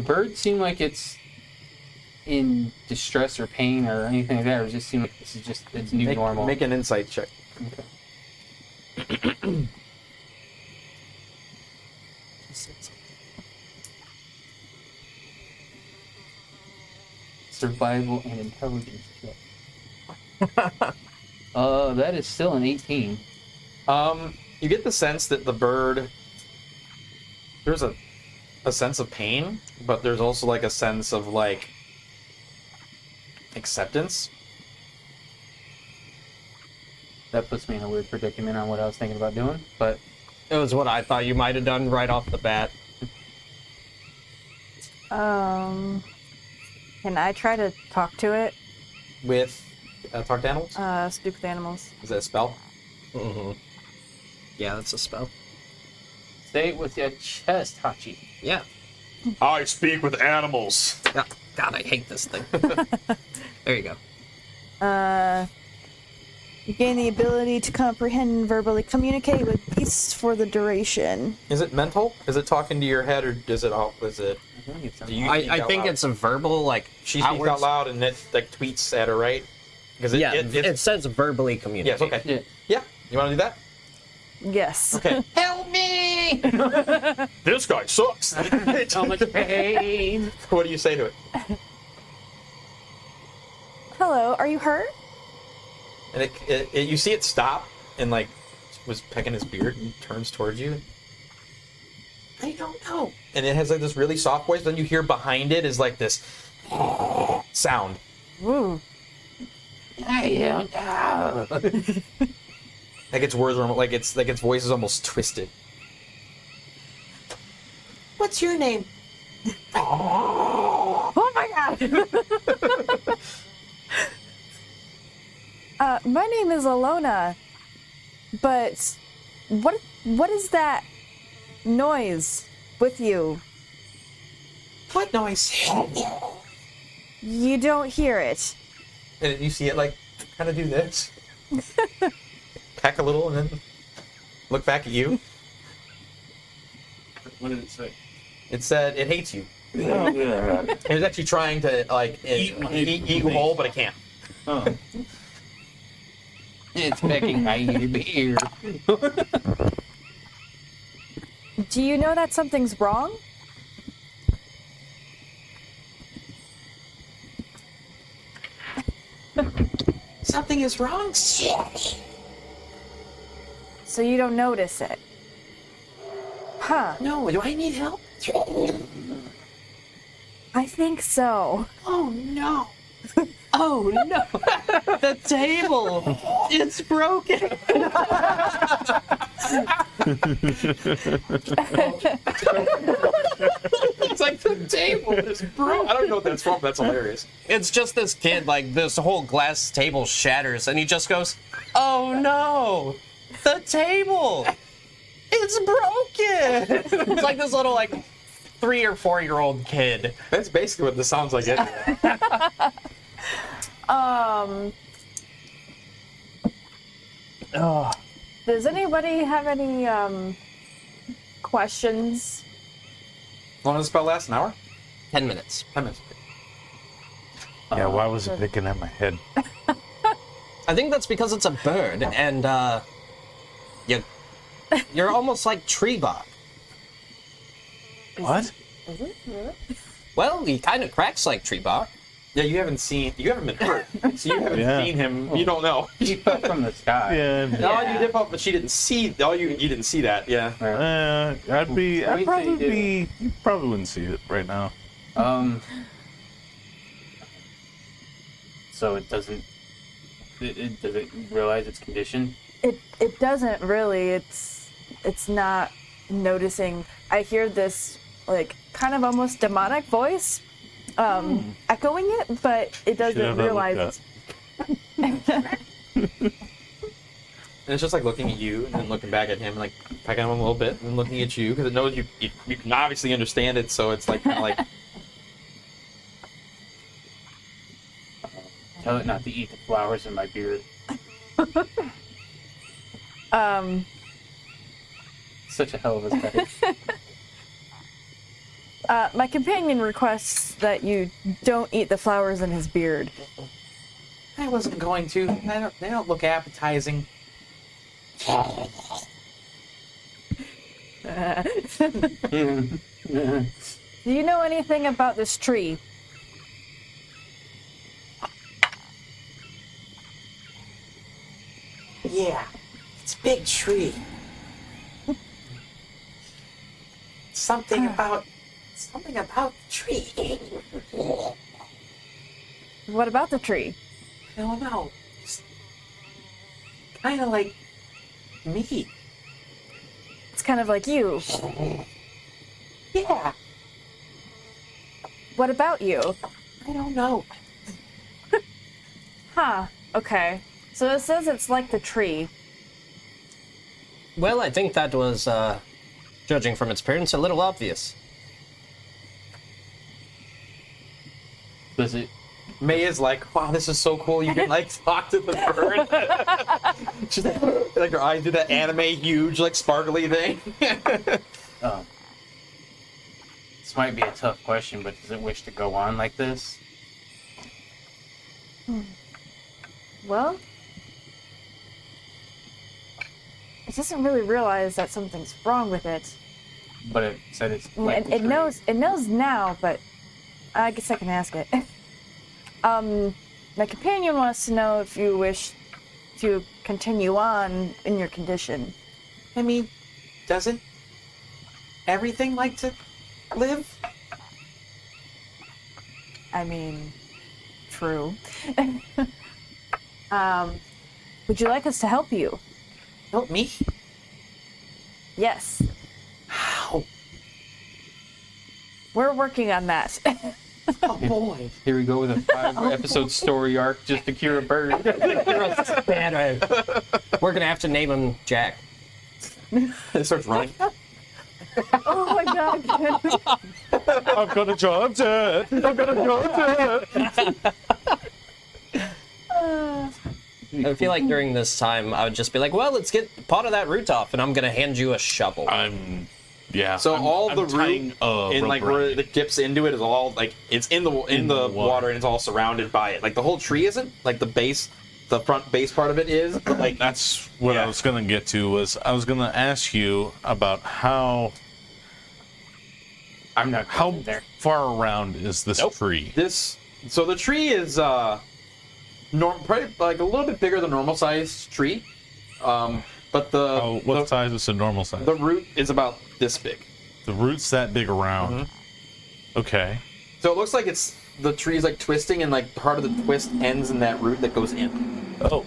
bird seem like it's in distress or pain or anything like that, or does it seem like this is just its new normal? Make an insight check. Survival and intelligence check. That is still an 18. You get the sense that the bird, there's a sense of pain, but there's also like a sense of like acceptance. That puts me in a weird predicament on what I was thinking about doing, but It was what I thought you might have done right off the bat. Can I try to talk to it? With talk to animals? Speak with animals. Is that a spell? Mm-hmm. Yeah, that's a spell. say it with your chest, Hachi. Yeah. I speak with animals. Yeah. God, I hate this thing. There you go. You gain the ability to comprehend and verbally communicate with beasts for the duration. Is it mental? Is it talking to your head, or is it all? Is it? Do you speak I out think loud? it's a verbal, like, She speaks outwards. out loud and it like tweets at her, right? Because Yeah, it says verbally communicate. yes. Okay. Yeah. Yeah. You want to do that? Yes. Okay. Help me! This guy sucks. So much pain. What do you say to it? Hello, are you hurt? And you see it stop and like was pecking his beard and turns towards you. I don't know. And it has like this really soft voice. Then you hear behind it is like this sound. Ooh. I don't know. Like its words are almost, like its voice is almost twisted. What's your name? Oh my god! My name is Elona, but what is that noise with you? What noise? You don't hear it. And you see it like kind of do this, peck a little, and then look back at you. What did it say? It said it hates you. It was actually trying to like eat you whole, but it can't. Oh. It's pecking my ear. Do you know that something's wrong? Something is wrong. So you don't notice it? Huh. No, do I need help? I think so. Oh no. Oh no! The table! It's broken! It's like the table is broke. I don't know what that's from. That's hilarious. It's just this kid, like, this whole glass table shatters, and he just goes, oh no! The table! It's broken. It's like this little 3 or 4-year-old kid. That's basically what this sounds like. Does anybody have any questions? How long does the spell last? An hour? 10 minutes. 10 minutes. Yeah, why was it picking at my head? I think that's because it's a bird, and you're almost like tree bark. What? Well, he kind of cracks like tree bark. Yeah, you haven't been hurt. So you haven't Yeah. seen him. You don't know. He fell from the sky. Yeah. No, you did pop, but she didn't see. You didn't see that. Yeah. I'd Wait probably till you be. You probably wouldn't see it right now. So it doesn't. Does it realize its condition? It doesn't really. It's not noticing. I hear this kind of almost demonic voice echoing it, but it doesn't Should have realize. And it's just like looking at you and then looking back at him, like pecking him a little bit, and then looking at you because it knows you can obviously understand it. So it's like kind of like. Tell it not to eat the flowers in my beard. Such a hell of a study. My companion requests that you don't eat the flowers in his beard. I wasn't going to. They don't look appetizing. Do you know anything about this tree? Yeah, it's a big tree. Something about the tree. What about the tree? I don't know. Kind of like me. It's kind of like you. Yeah, What about you? I don't know. Huh. Okay. So it says it's like the tree. Well, I think that was, judging from its appearance, a little obvious. Does it? May is like, wow, this is so cool. You can like talk to the bird. She's like her eyes do that anime huge, like sparkly thing. This might be a tough question, but does it wish to go on like this? Well, it doesn't really realize that something's wrong with it. But it said it's like the It tree. knows. It knows now, but I guess I can ask it. My companion wants to know if you wish to continue on in your condition. I mean, doesn't everything like to live? I mean, true. Would you like us to help you? Help me? Yes, How? we're working on that. Oh boy. Here we go with a 5-episode story arc just to cure a bird. We're gonna have to name him Jack. It starts running. Oh my god. I've got a job to. I've got a job to. I feel like during this time, I would just be like, well, let's get part of that root off, and I'm gonna hand you a shovel. Yeah. So all the tying root a and rope like around where it. it dips into it is all like it's in the the water and it's all surrounded by it. Like the whole tree isn't like the base, the front base part of it is, but like That's what Yeah. I was gonna get to. Was I was gonna ask you about how I'm not how going there. far around is this tree? this. So the tree is probably like a little bit bigger than normal sized tree, but Oh, what the size is a normal size? the root is about this big. The root's that big around. Mm-hmm. Okay. So it looks like it's the tree's like twisting and like part of the twist ends in that root that goes in. Oh.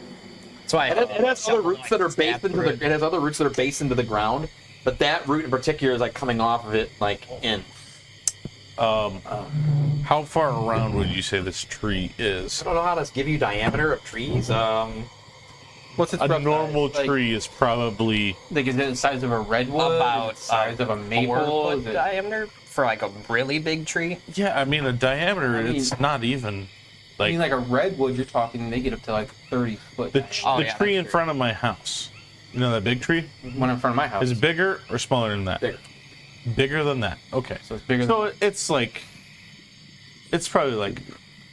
That's why It has other roots that are based into the. It has other roots that are based into the ground, but that root in particular is like coming off of it like in. How far around would you say this tree is? I don't know how to give you diameter of trees. What's its A rough normal size? Like, tree is probably Like, is it the size of a redwood? About Is it the size of a maple? 4-foot Is it- diameter for like a really big tree. yeah. I mean, a diameter. I mean- it's not even I like mean, like a redwood, you're talking, they get up to like 30 foot. the diameter. Oh, the yeah, tree that's in front of my house. You know that big tree? One in front of my house. Is it bigger or smaller than that? Bigger. Bigger than that. Okay. So it's bigger So it's like, it's probably like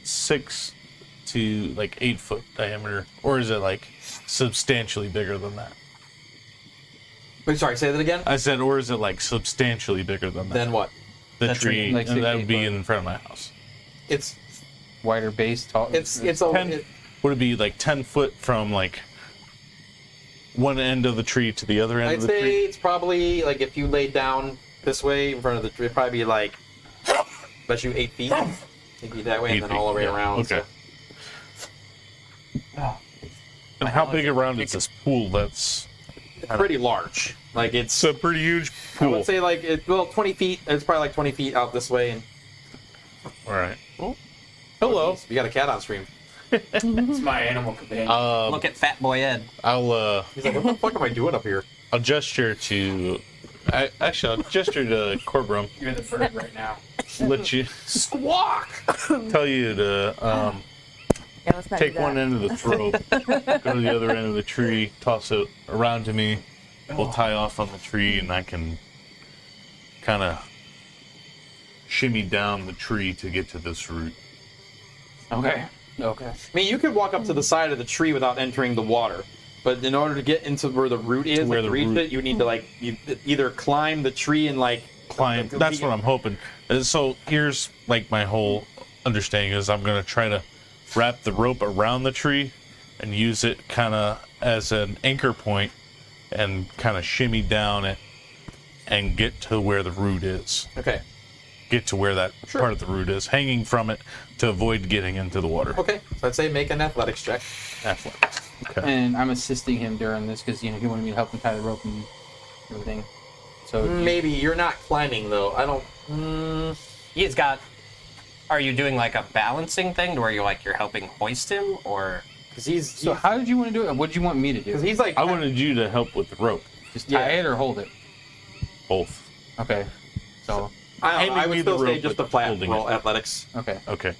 6 to like 8 foot diameter, or is it like substantially bigger than that? Wait, sorry, say that again. I said, or is it like substantially bigger than that? Then what? the the tree, tree, like and 6, that would 8 be foot. in front of my house. It's wider base, tall. it's a 10, would it be like 10 foot from like one end of the tree to the other end I'd of the say tree? it's probably like if you laid down this way in front of the tree, it'd probably be like, bet you 8 feet. 8 feet that way, 8 and then feet, all the way yeah, around. Okay. So And how big around is this pool? That's it's pretty large. Like it's, a pretty huge I pool. would say like 20 feet. It's probably like 20 feet out this way. And All right. hello, we got a cat on stream. It's my animal companion. Look at Fat Boy Ed. I'll He's like, what the fuck am I doing up here? I'll gesture to. Actually, I'll gesture to Corbrum. You're the bird right now. Let you Squawk. tell you to Yeah, let's not take do that. one end of the throat, go to the other end of the tree, toss it around to me. We'll tie off on the tree, and I can kind of shimmy down the tree to get to this root. Okay. Okay. I mean, you could walk up to the side of the tree without entering the water, but in order to get into where the root is, where like, the reach root- it, you need to like either climb the tree and like Climb. That's what I'm hoping. And so here's like my whole understanding is I'm gonna try to wrap the rope around the tree and use it kind of as an anchor point and kind of shimmy down it and get to where the root is. Okay. Get to where that Sure. part of the root is, hanging from it to avoid getting into the water. Okay. So I'd say make an athletics check. Athletics. Okay. And I'm assisting him during this because, he wanted me to help him tie the rope and everything. So Maybe you're not climbing though. I don't. He's got. Are you doing like a balancing thing to where you're helping hoist him, or? Because he's So how did you want to do it? What did you want me to do? because he's like I wanted you to help with the rope. Just tie Yeah. it or hold it? Both. Okay. So, I don't know, I handing would me still the say rope, just but the flat holding roll it. athletics. okay. Okay.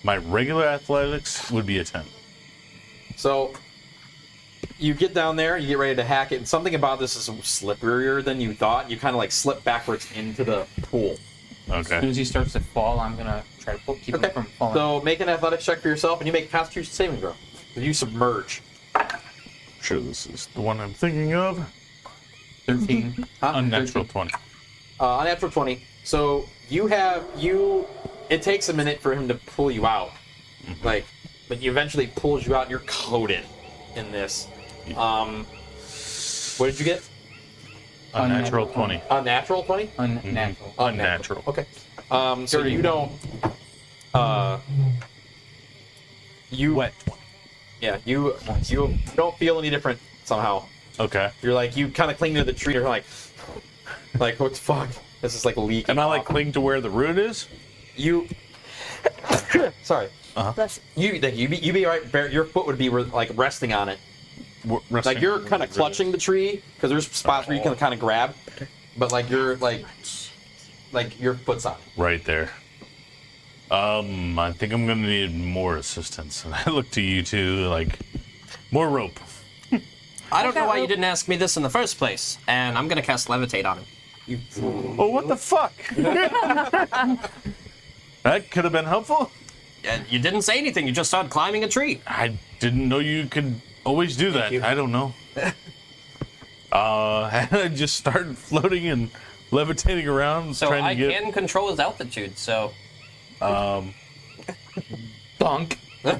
My regular athletics would be a 10. So you get down there, you get ready to hack it, and something about this is slipperier than you thought. You kind of like slip backwards into the pool. As soon Okay. as he starts to fall, I'm going to try to keep Okay. him from falling. So make an athletics check for yourself, and you make a Constitution saving throw. You submerge. Sure, this is the one I'm thinking of. 13. Unnatural 20. Unnatural 20. So it takes a minute for him to pull you out. Like, but he eventually pulls you out and you're coated in this. What did you get? Unnatural 20. Unnatural 20? Unnatural. Unnatural. Okay. So you don't you Wet 20. yeah, you don't feel any different somehow. Okay. You're like you kind of cling to the tree. You're like what the fuck? This is like leaking. Am I like off. cling to where the root is? You sorry. Bless You be right. Your foot would be like resting on it. Like you're kind of clutching the tree because there's spots where you can kind of grab, but like you're like your foot's on it. Right there. I think I'm gonna need more assistance. And I look to you two, like, more rope. I don't know got why you rope. didn't ask me this in the first place, and I'm gonna cast levitate on him. Oh, what the fuck? That could have been helpful. And you didn't say anything. You just started climbing a tree. I didn't know you could always do that. you. I don't know. I just started floating and levitating around, So trying to I get. can control his altitude. So Dunk. You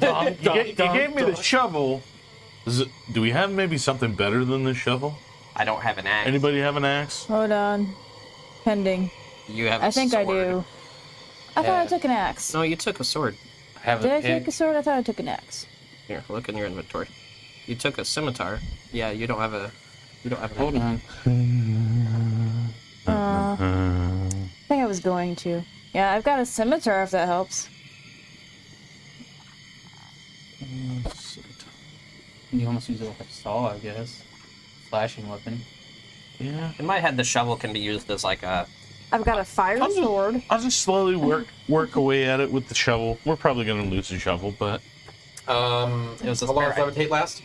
gave me the shovel. Do we have maybe something better than the shovel? I don't have an axe. Anybody have an axe? Hold on. Pending. You have. I think I sword. do. I thought I took an axe. No, you took a sword. I have Did a I take pig. a sword? I thought I took an axe. Here, look in your inventory. You took a scimitar. Yeah, you don't have a. You don't have an. Hold on. I think I was going to. Yeah, I've got a scimitar if that helps. You almost use it like a saw, I guess. Slashing weapon. Yeah. In my head, the shovel can be used as like a. I've got a fire sword. I'll just slowly work away at it with the shovel. We're probably gonna lose the shovel, but It was a How long does spare- levitate last?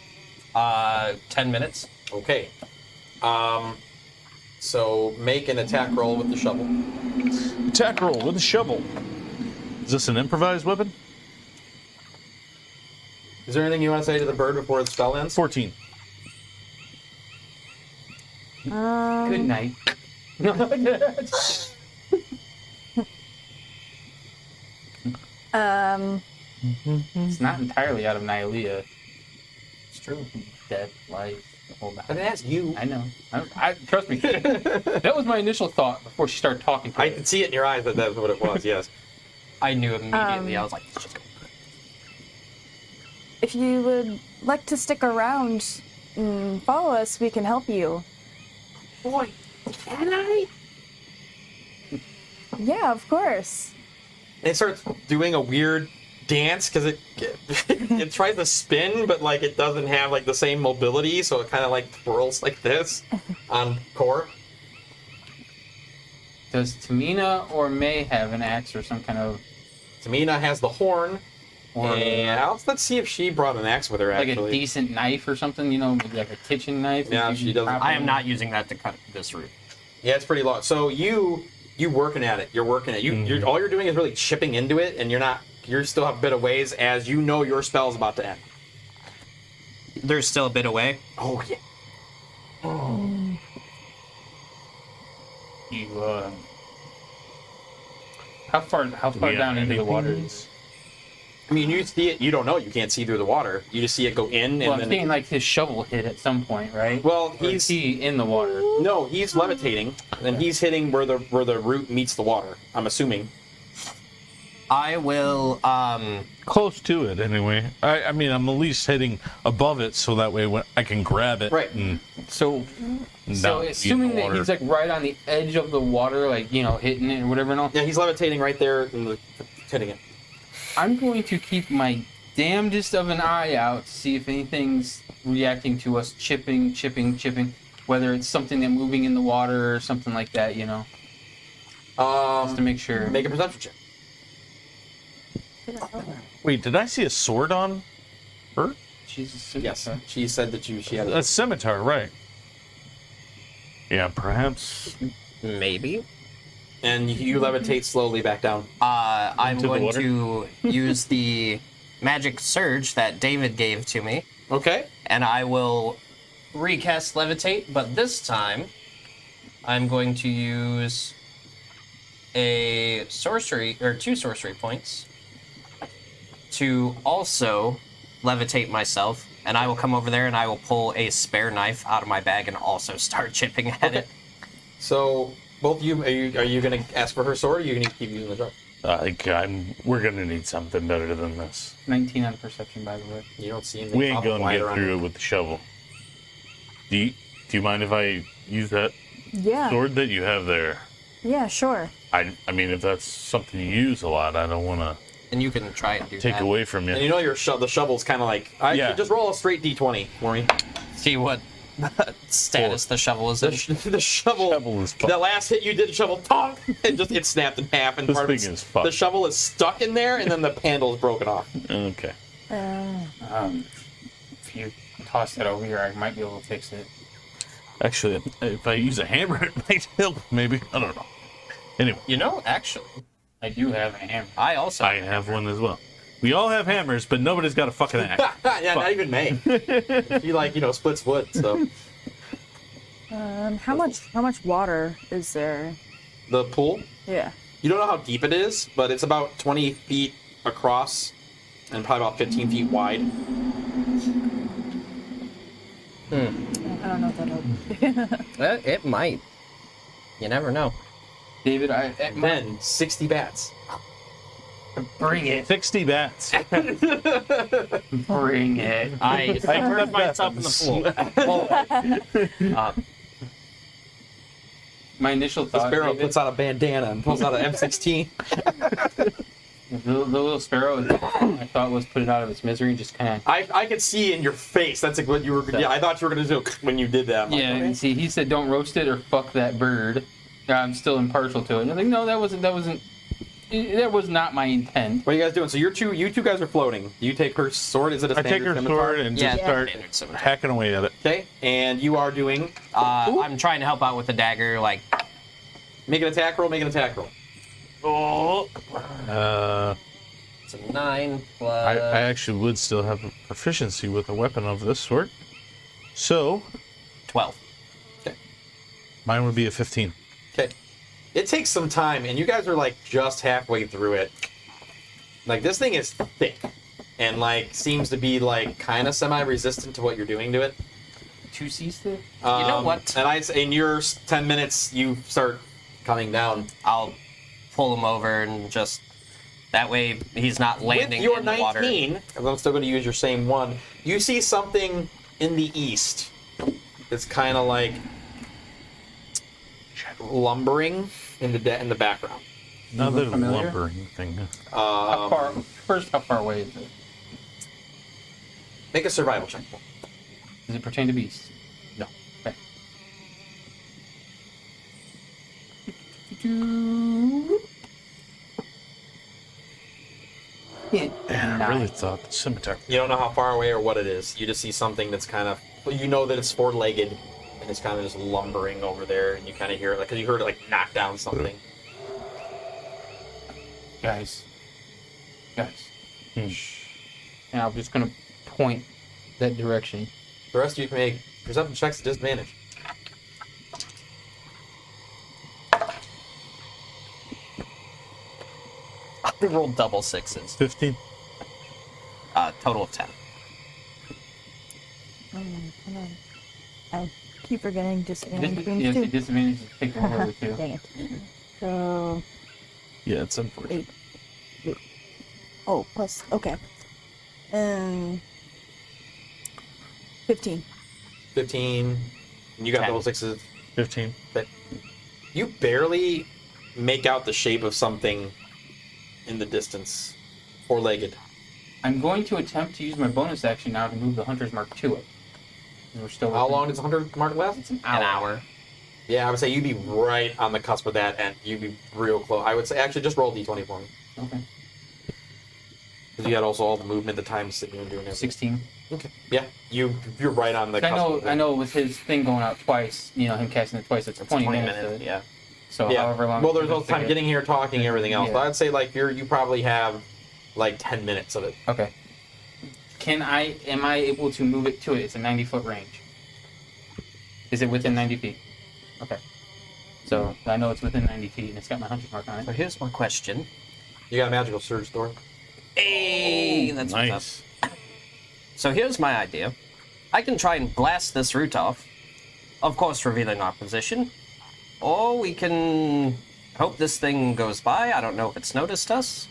10 minutes. Okay. So make an attack roll with the shovel. attack roll with a shovel. Is this an improvised weapon? Is there anything you want to say to the bird before the spell ends? 14. Good night. It's not entirely out of Nihilea. It's true. Death, life, the whole I battle. didn't ask you. I know. I trust me. That was my initial thought before she started talking to I me. could see it in your eyes that that's what it was. Yes. I knew immediately. I was like, it's just gonna If you would like to stick around and follow us, we can help you. Boy, can I? Yeah, of course. And it starts doing a weird dance because it tries to spin, but like it doesn't have like the same mobility, so it kind of like twirls like this on core. Does Tamina or May have an axe or some kind of Tamina has the horn, or and let's see if she brought an axe with her. like Actually, a decent knife or something? You know, maybe like a kitchen knife. Yeah, that you she can doesn't- prop I am in? not using that to cut this route. yeah, it's pretty long. So you working at it. You're working it. You're all you're doing is really chipping into it, and you still have a bit of ways as you know your spell's about to end. There's still a bit away. Oh yeah. You, how far down into the water is? I mean, you see it. You don't know. You can't see through the water. You just see it go in, Well, and I'm then. saying like his shovel hit at some point, right? Well, Or is he in the water? No, he's levitating, and he's hitting where the root meets the water. I'm assuming. I will. Close to it, anyway. I mean, I'm at least hitting above it, so that way when I can grab it. Right. And So not be in assuming the that water. he's like right on the edge of the water, like hitting it or whatever and all, Yeah, he's levitating right there and hitting it. I'm going to keep my damnedest of an eye out to see if anything's reacting to us, chipping. Whether it's something that moving in the water or something like that, just to make sure. Make a perception check. Wait, did I see a sword on her? Jesus. Yes, she said that she had. A scimitar, right? Yeah, perhaps. Maybe. And you levitate slowly back down. I'm Into the going water? to use the magic surge that David gave to me, Okay. and I will recast levitate. But this time, I'm going to use a sorcery or 2 sorcery points to also levitate myself, and I will come over there and I will pull a spare knife out of my bag and also start chipping at it. So both of you, are you going to ask for her sword? Or are you going to keep using the drum? I think we're gonna need something better than this. 19 on perception, by the way. You don't see anything. We ain't gonna wider get on through it with the shovel. Do you mind if I use that Yeah. sword that you have there? Yeah, sure. I mean, if that's something you use a lot, I don't want to And you can try and do take that. away from you. And you know the shovel's kind of like. I Yeah. should just roll a straight d20 for me. See what status the shovel is in. The shovel. Shovel is fucked. The last hit you did, the shovel, tonk, and just it snapped in half, and This part thing of is fucked. the shovel is stuck in there, and then the handle is broken off. Okay. If you toss that over here, I might be able to fix it. Actually, if I use a hammer, it might help. Maybe I don't know. Anyway, You know, actually, I do have a hammer. I also I have one as well. We all have hammers, but nobody's got a fucking axe. Yeah, not even May. She splits wood. So How much water is there? the pool. Yeah. You don't know how deep it is, but it's about 20 feet across and probably about 15 feet wide. I don't know if that'll. It might. You never know. David, Then 60 bats. bring it. 60 bats. Bring it. I immersed myself in the pool. My initial The thought, sparrow David, puts on a bandana and pulls out an M16. The little sparrow, I thought was put it out of its misery, just kind of. I could see in your face. That's like what you were. Yeah, I thought you were gonna do when you did that. I'm like, Yeah, okay. and see, he said, "Don't roast it or fuck that bird." I'm still impartial to it. And I'm like, no, that was not my intent. What are you guys doing? So you two guys are floating. You take her sword. Is it a I take her scimitar? sword and just start standard scimitar. hacking away at it. Okay, and you are doing. I'm trying to help out with the dagger, like. Make an attack roll. Make an attack roll. It's a 9 plus. I actually would still have a proficiency with a weapon of this sort. So, 12. mine would be a 15. Okay. It takes some time, and you guys are like just halfway through it. Like this thing is thick, and like seems to be like kind of semi-resistant to what you're doing to it. 2C still? You know what? And I'd say in your 10 minutes, you start coming down. I'll pull him over and just. That way he's not landing With your in the water. 19, because I'm still going to use your same one, you see something in the east that's kind of like lumbering in the background. Another familiar? lumbering thing. How far away is it? Make a survival check. Does it pertain to beasts? No. Okay. Man, I really thought the scimitar. You don't know how far away or what it is. You just see something that's kind of, you know that it's four-legged, and it's kind of just lumbering over there, and you kind of hear it, like, because you heard it, like, knock down something. Guys. And I'm just gonna point that direction. The rest of you can make perception checks at disadvantage. I rolled double 6s. 15. Total of 10. Come on. I keep forgetting disadvantage between Yes, two. the disadvantage is take one over two. Dang it. So, Yeah, it's unfortunate. 8. Oh, plus, okay. 15. 15. And you got 10. double sixes. 15. But you barely make out the shape of something in the distance. Four-legged. I'm going to attempt to use my bonus action now to move the hunter's mark to it. We're still. How long does the 100 mark last? It's an An hour. hour. Yeah, I would say you'd be right on the cusp of that, and you'd be real close. I would say, actually, just roll d20 for me. Okay. Because you had also all the movement, the time sitting and doing everything. 16. Okay. Yeah, you're right on the I cusp know. of it. I know. With his thing going out twice, him casting it twice, it's 20 minutes. Yeah. So Yeah. however long. Well, there's also time getting here, talking, everything else. Yeah. But I'd say like you probably have like 10 minutes of it. Okay. Am I able to move it to it? It's a 90-foot range. Is it within 90 feet? Okay. So I know it's within 90 feet, and it's got my hunter's mark on So it. here's my question. You got a magical surge, Thor. Hey, that's what's Nice. up. So here's my idea. I can try and blast this root off, of course revealing our position, or we can hope this thing goes by. I don't know if it's noticed us,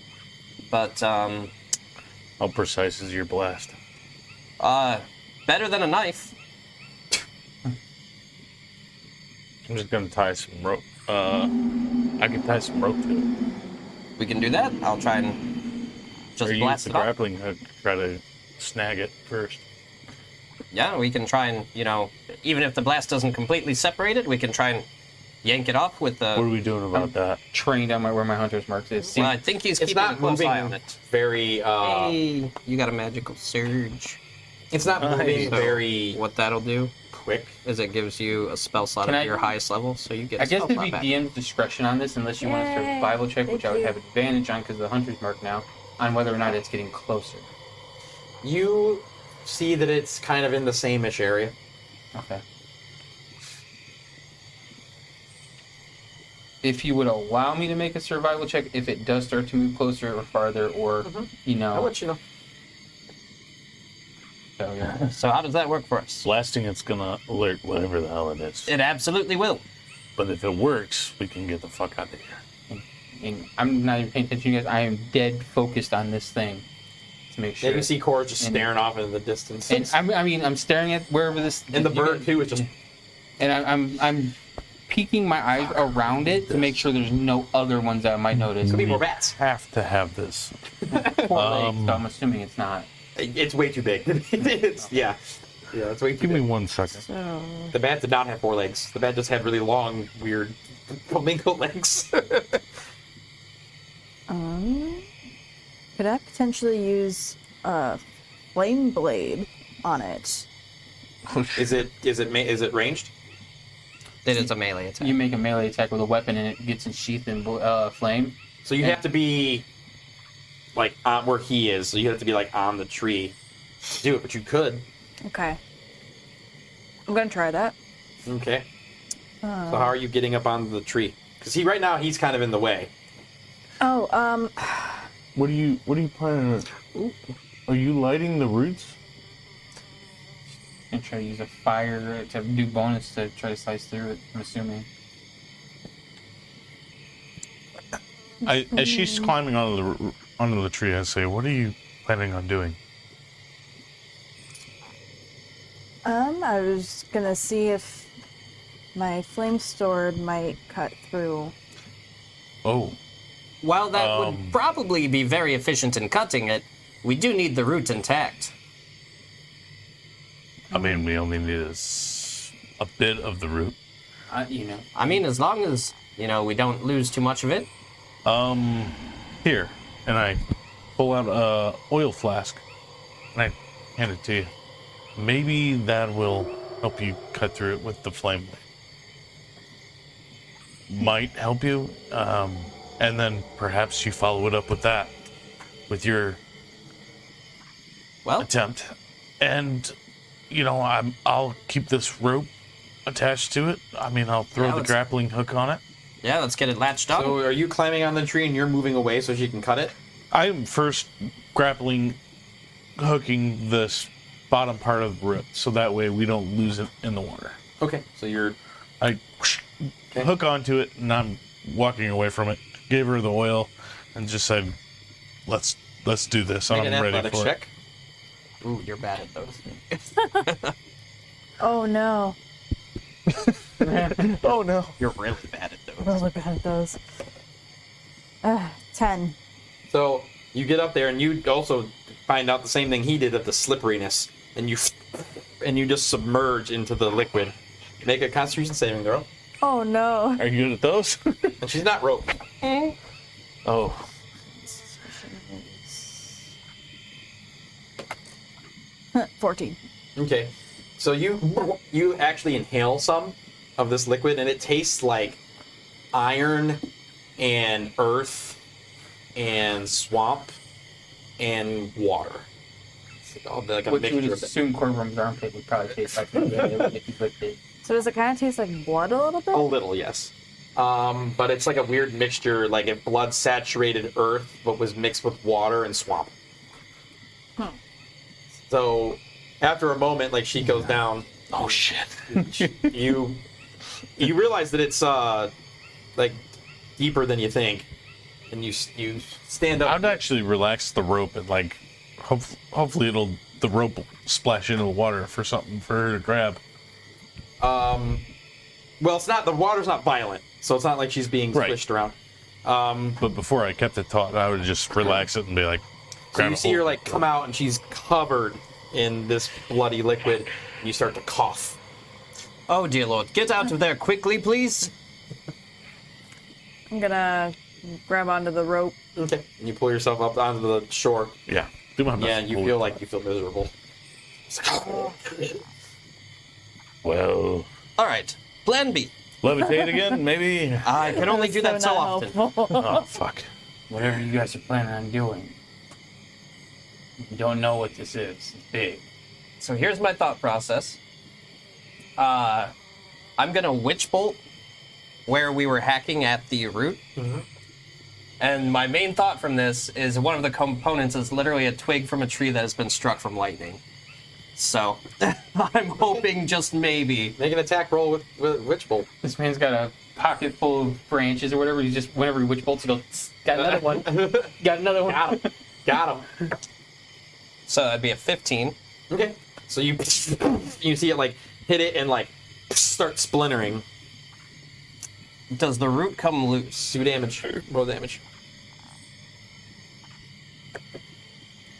but How precise is your blast? better than a knife. I'm just gonna tie some rope. I can tie some rope to it. We can do that. I'll try and just Or use blast the it off. grappling hook to try to snag it first. Yeah, we can try and, even if the blast doesn't completely separate it, we can try and yank it off with the... What are we doing about that? Trained on where my hunter's mark is. Well, I think he's It's keeping a not close moving eye on it. very. Hey, you got a magical surge. It's not moving So very what that'll do quick. is it gives you a spell slot Can at I- your highest level, so you get I a guess spell it'd slot be back. DM's discretion on this, unless you want a Yay, survival check, which I would thank have you. advantage on because of the hunter's mark now, on whether or not it's getting closer. You see that it's kind of in the same-ish area. Okay. If you would allow me to make a survival check, if it does start to move closer or farther, or I'll let you know. So yeah. So how does that work for us? Blasting it's gonna alert whatever the hell it is. It absolutely will. But if it works, we can get the fuck out of here. And I'm not even paying attention, you guys. I am dead focused on this thing to make sure. Yeah, you see Cora just And- staring off into the distance. And I'm staring at wherever this. and the bird too is just. And I'm peeking my eyes around it to make sure there's no other ones that I might notice. Could be more bats. Have to have this. 4 legs, so I'm assuming it's not. It's way too big. Yeah, it's way too Give me big. 1 second. The bat did not have 4 legs. The bat just had really long, weird flamingo legs. Could I potentially use a flame blade on it? Is it ranged? It is a melee attack. You make a melee attack with a weapon and it gets ensheathed in flame. So you have to be like on where he is. So you have to be like on the tree to do it, but you could. Okay. I'm gonna try that. Okay. So how are you getting up onto the tree? Because right now he's kind of in the way. Oh, What are you planning on? Are you lighting the roots? And try to use a fire to do bonus to try to slice through it, I'm assuming. As she's climbing onto the tree, I say, "What are you planning on doing?" I was gonna see if my flame sword might cut through. Oh, While that would probably be very efficient in cutting it, we do need the root intact. I mean, we only need a bit of the root. I mean, as long as, we don't lose too much of it. Here, and I pull out a oil flask, and I hand it to you. Maybe that will help you cut through it with the flame blade. Might help you, and then perhaps you follow it up with that, with your attempt. And, I'll keep this rope attached to it. I mean, I'll throw the grappling hook on it. Yeah, let's get it latched up. So are you climbing on the tree and you're moving away so she can cut it? I'm first hooking this bottom part of the root, so that way we don't lose it in the water. Okay. So I hook onto it, and I'm walking away from it. Gave her the oil, and just said, "Let's do this. make I'm an ready athletics for check. Ooh, you're bad at those. Oh no. Oh no! You're really bad at those. Really bad at those. 10. So you get up there and you also find out the same thing he did of the slipperiness, and you just submerge into the liquid. Make a Constitution saving throw. Oh no. Are you good at those? And she's not roped. Oh, 14. Okay. So you actually inhale some of this liquid, and it tastes like iron and earth and swamp and water. It's all like a Which you would mixture of it. assume Corbin's armpit would probably taste like if you licked it. So does it kind of taste like blood a little bit? A little, yes. But it's like a weird mixture, like if blood saturated earth, but was mixed with water and swamp. So after a moment, like she goes down. oh shit! You realize that it's like deeper than you think, and you stand up. I'd actually relax the rope and hopefully the rope will splash into the water for something for her to grab. Well, it's not, the water's not violent, so it's not like she's being Right. swished around. But before I kept it taut, I would just relax it and be like, So grab you a see hold her of like the come out, and she's covered in this bloody liquid, and you start to cough. Oh, dear Lord. Get out of there quickly, please. I'm gonna grab onto the rope. Okay. And you pull yourself up onto the shore. Yeah, do my best. Yeah, to and you pull feel it. like you feel miserable. Well, All right. Plan B. levitate again, maybe. I can only do that so often. Oh fuck! Whatever you guys are planning on doing. You don't know what this is. It's big. So here's my thought process. I'm gonna witch bolt where we were hacking at the root. And my main thought from this is one of the components is literally a twig from a tree that has been struck from lightning. So I'm hoping just maybe. Make an attack roll with Witch Bolt. This man's got a pocket full of branches or whatever. He just, whenever he witch bolts, he goes, "Tss, got another one. Got another one. Got him. Got him. So that'd be a 15. Okay. So you see it like hit it and like start splintering. Does the root come loose? 2 damage. Roll damage.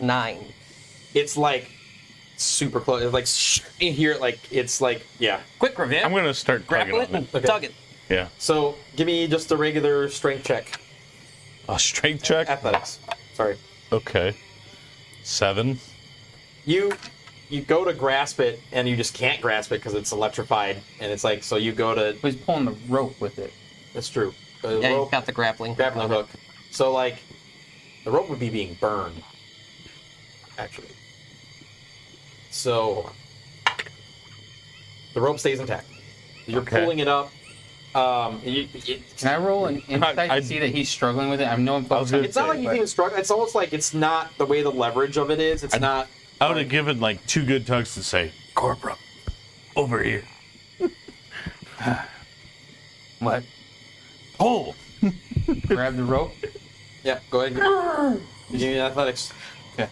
9. It's like super close. It's like you hear it like it's like yeah. Quick revenge. I'm gonna start tugging grapple on it and it. Okay. tug it. Yeah. So give me just a regular strength check. A strength check. Athletics. Sorry. Okay. 7. You go to grasp it and you just can't grasp it because it's electrified and it's like so you go to. He's pulling the rope with it. That's true. The Yeah, rope, you've got the grappling hook. So like the rope would be being burned. Actually. So the rope stays intact. You're Okay. pulling it up. Can I roll an insight to see that he's struggling with it? I know I'm focused on It's not like you even struggle. It's almost like it's not the way the leverage of it is. It's not. I would have given like 2 good tugs to say, Corporal, over here. What? Pull. Grab the rope? Yeah, go ahead. And give me athletics. Okay.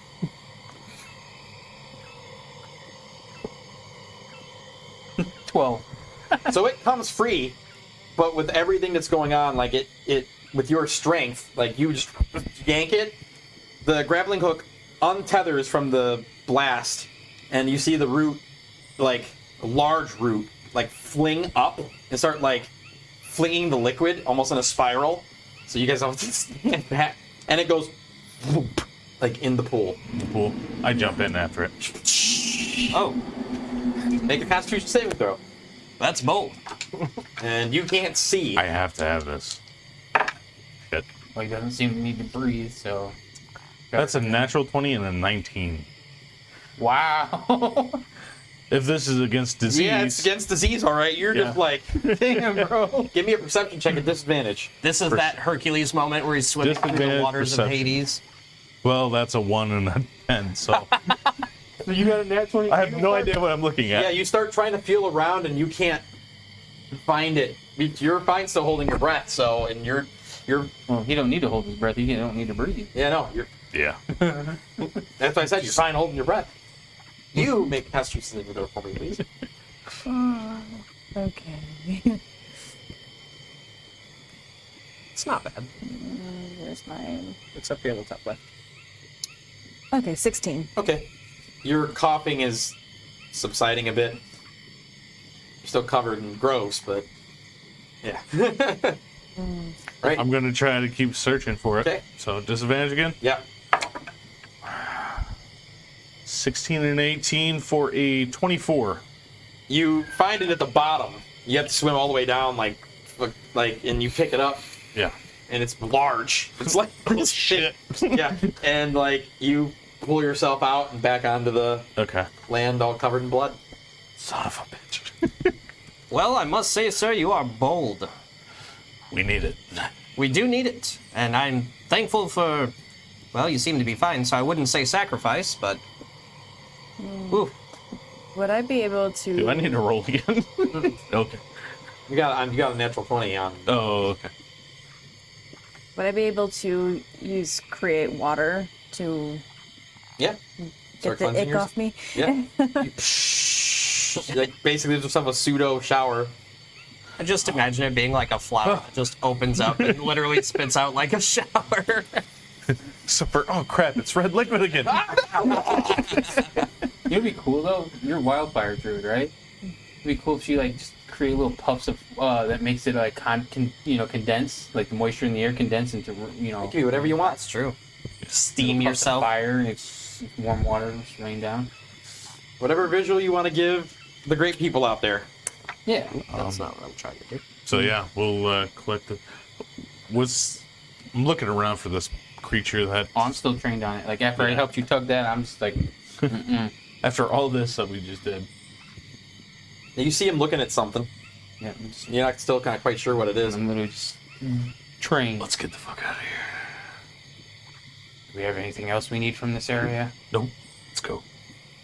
$12. So it comes free, but with everything that's going on, like it with your strength, like you just yank it. The grappling hook untethers from the blast, and you see the root, like a large root, like fling up and start like flinging the liquid almost in a spiral. So you guys have to stand back, and it goes whoop, like in the pool. Pull. I jump in after it. Oh, Make a Constitution saving throw, that's bold. and you can't see. I have to have this. Shit. Well, he doesn't seem to need to breathe, so. That's a natural 20 and a 19. Wow. If this is against disease. Yeah, it's against disease, all right. You're Yeah. just like, Damn, bro. give me a perception check at disadvantage. This is that Hercules moment where he's swimming through the Disadvantage waters of perception. Hades. Well, that's a 1 and a 10, so So you got a nat 20? I have no idea what I'm looking at. Yeah, you start trying to feel around and you can't find it. You're fine still holding your breath, so, and you're, Well, he don't need to hold his breath. He don't need to breathe. yeah, no, you're, Yeah. that's what I said, you're fine holding your breath. You make a Constitution saving throw for me, please. Okay. It's not bad. Where's mine? It's up here on the top left. Okay, 16. Okay. Your coughing is subsiding a bit. You're still covered in gross, but yeah. Right? I'm going to try to keep searching for it. Okay. So, disadvantage again? Yeah. 16 and 18 for a 24. You find it at the bottom. You have to swim all the way down, like, and you pick it up, Yeah. and it's large. It's like Shit. yeah, and like you pull yourself out and back onto the Okay. land, all covered in blood. Son of a bitch. Well, I must say, sir, you are bold. We need it. We do need it, and I'm thankful for. Well, you seem to be fine, so I wouldn't say sacrifice, but. Ooh, Would I be able to? Do I need to roll again? Okay. You got a natural 20 on. Oh, okay. Would I be able to use create water to Yeah. get Start the cleansing ick yours. off me? Yeah. You, like basically give yourself a pseudo shower. I just imagine it being like a flower that just opens up and literally spits out like a shower. Oh crap! It's red liquid again. It'd be cool though. You're a wildfire druid, right? It'd be cool if you like just create little puffs of that makes it like condense, like the moisture in the air condense into You can do whatever you want. That's true. Steam puffs of yourself. fire and it's warm water just rain down. Whatever visual you want to give the great people out there. Yeah. That's not what I'm trying to do. So yeah, we'll collect the. I'm looking around for this creature that. Oh, I'm still trained on it. Like after I Yeah. helped you tug that, I'm just like, After all this that we just did. You see him looking at something. yeah, You're not still kind of quite sure what it is. I'm literally just trained. Let's get the fuck out of here. Do we have anything else we need from this area? Nope. Let's go.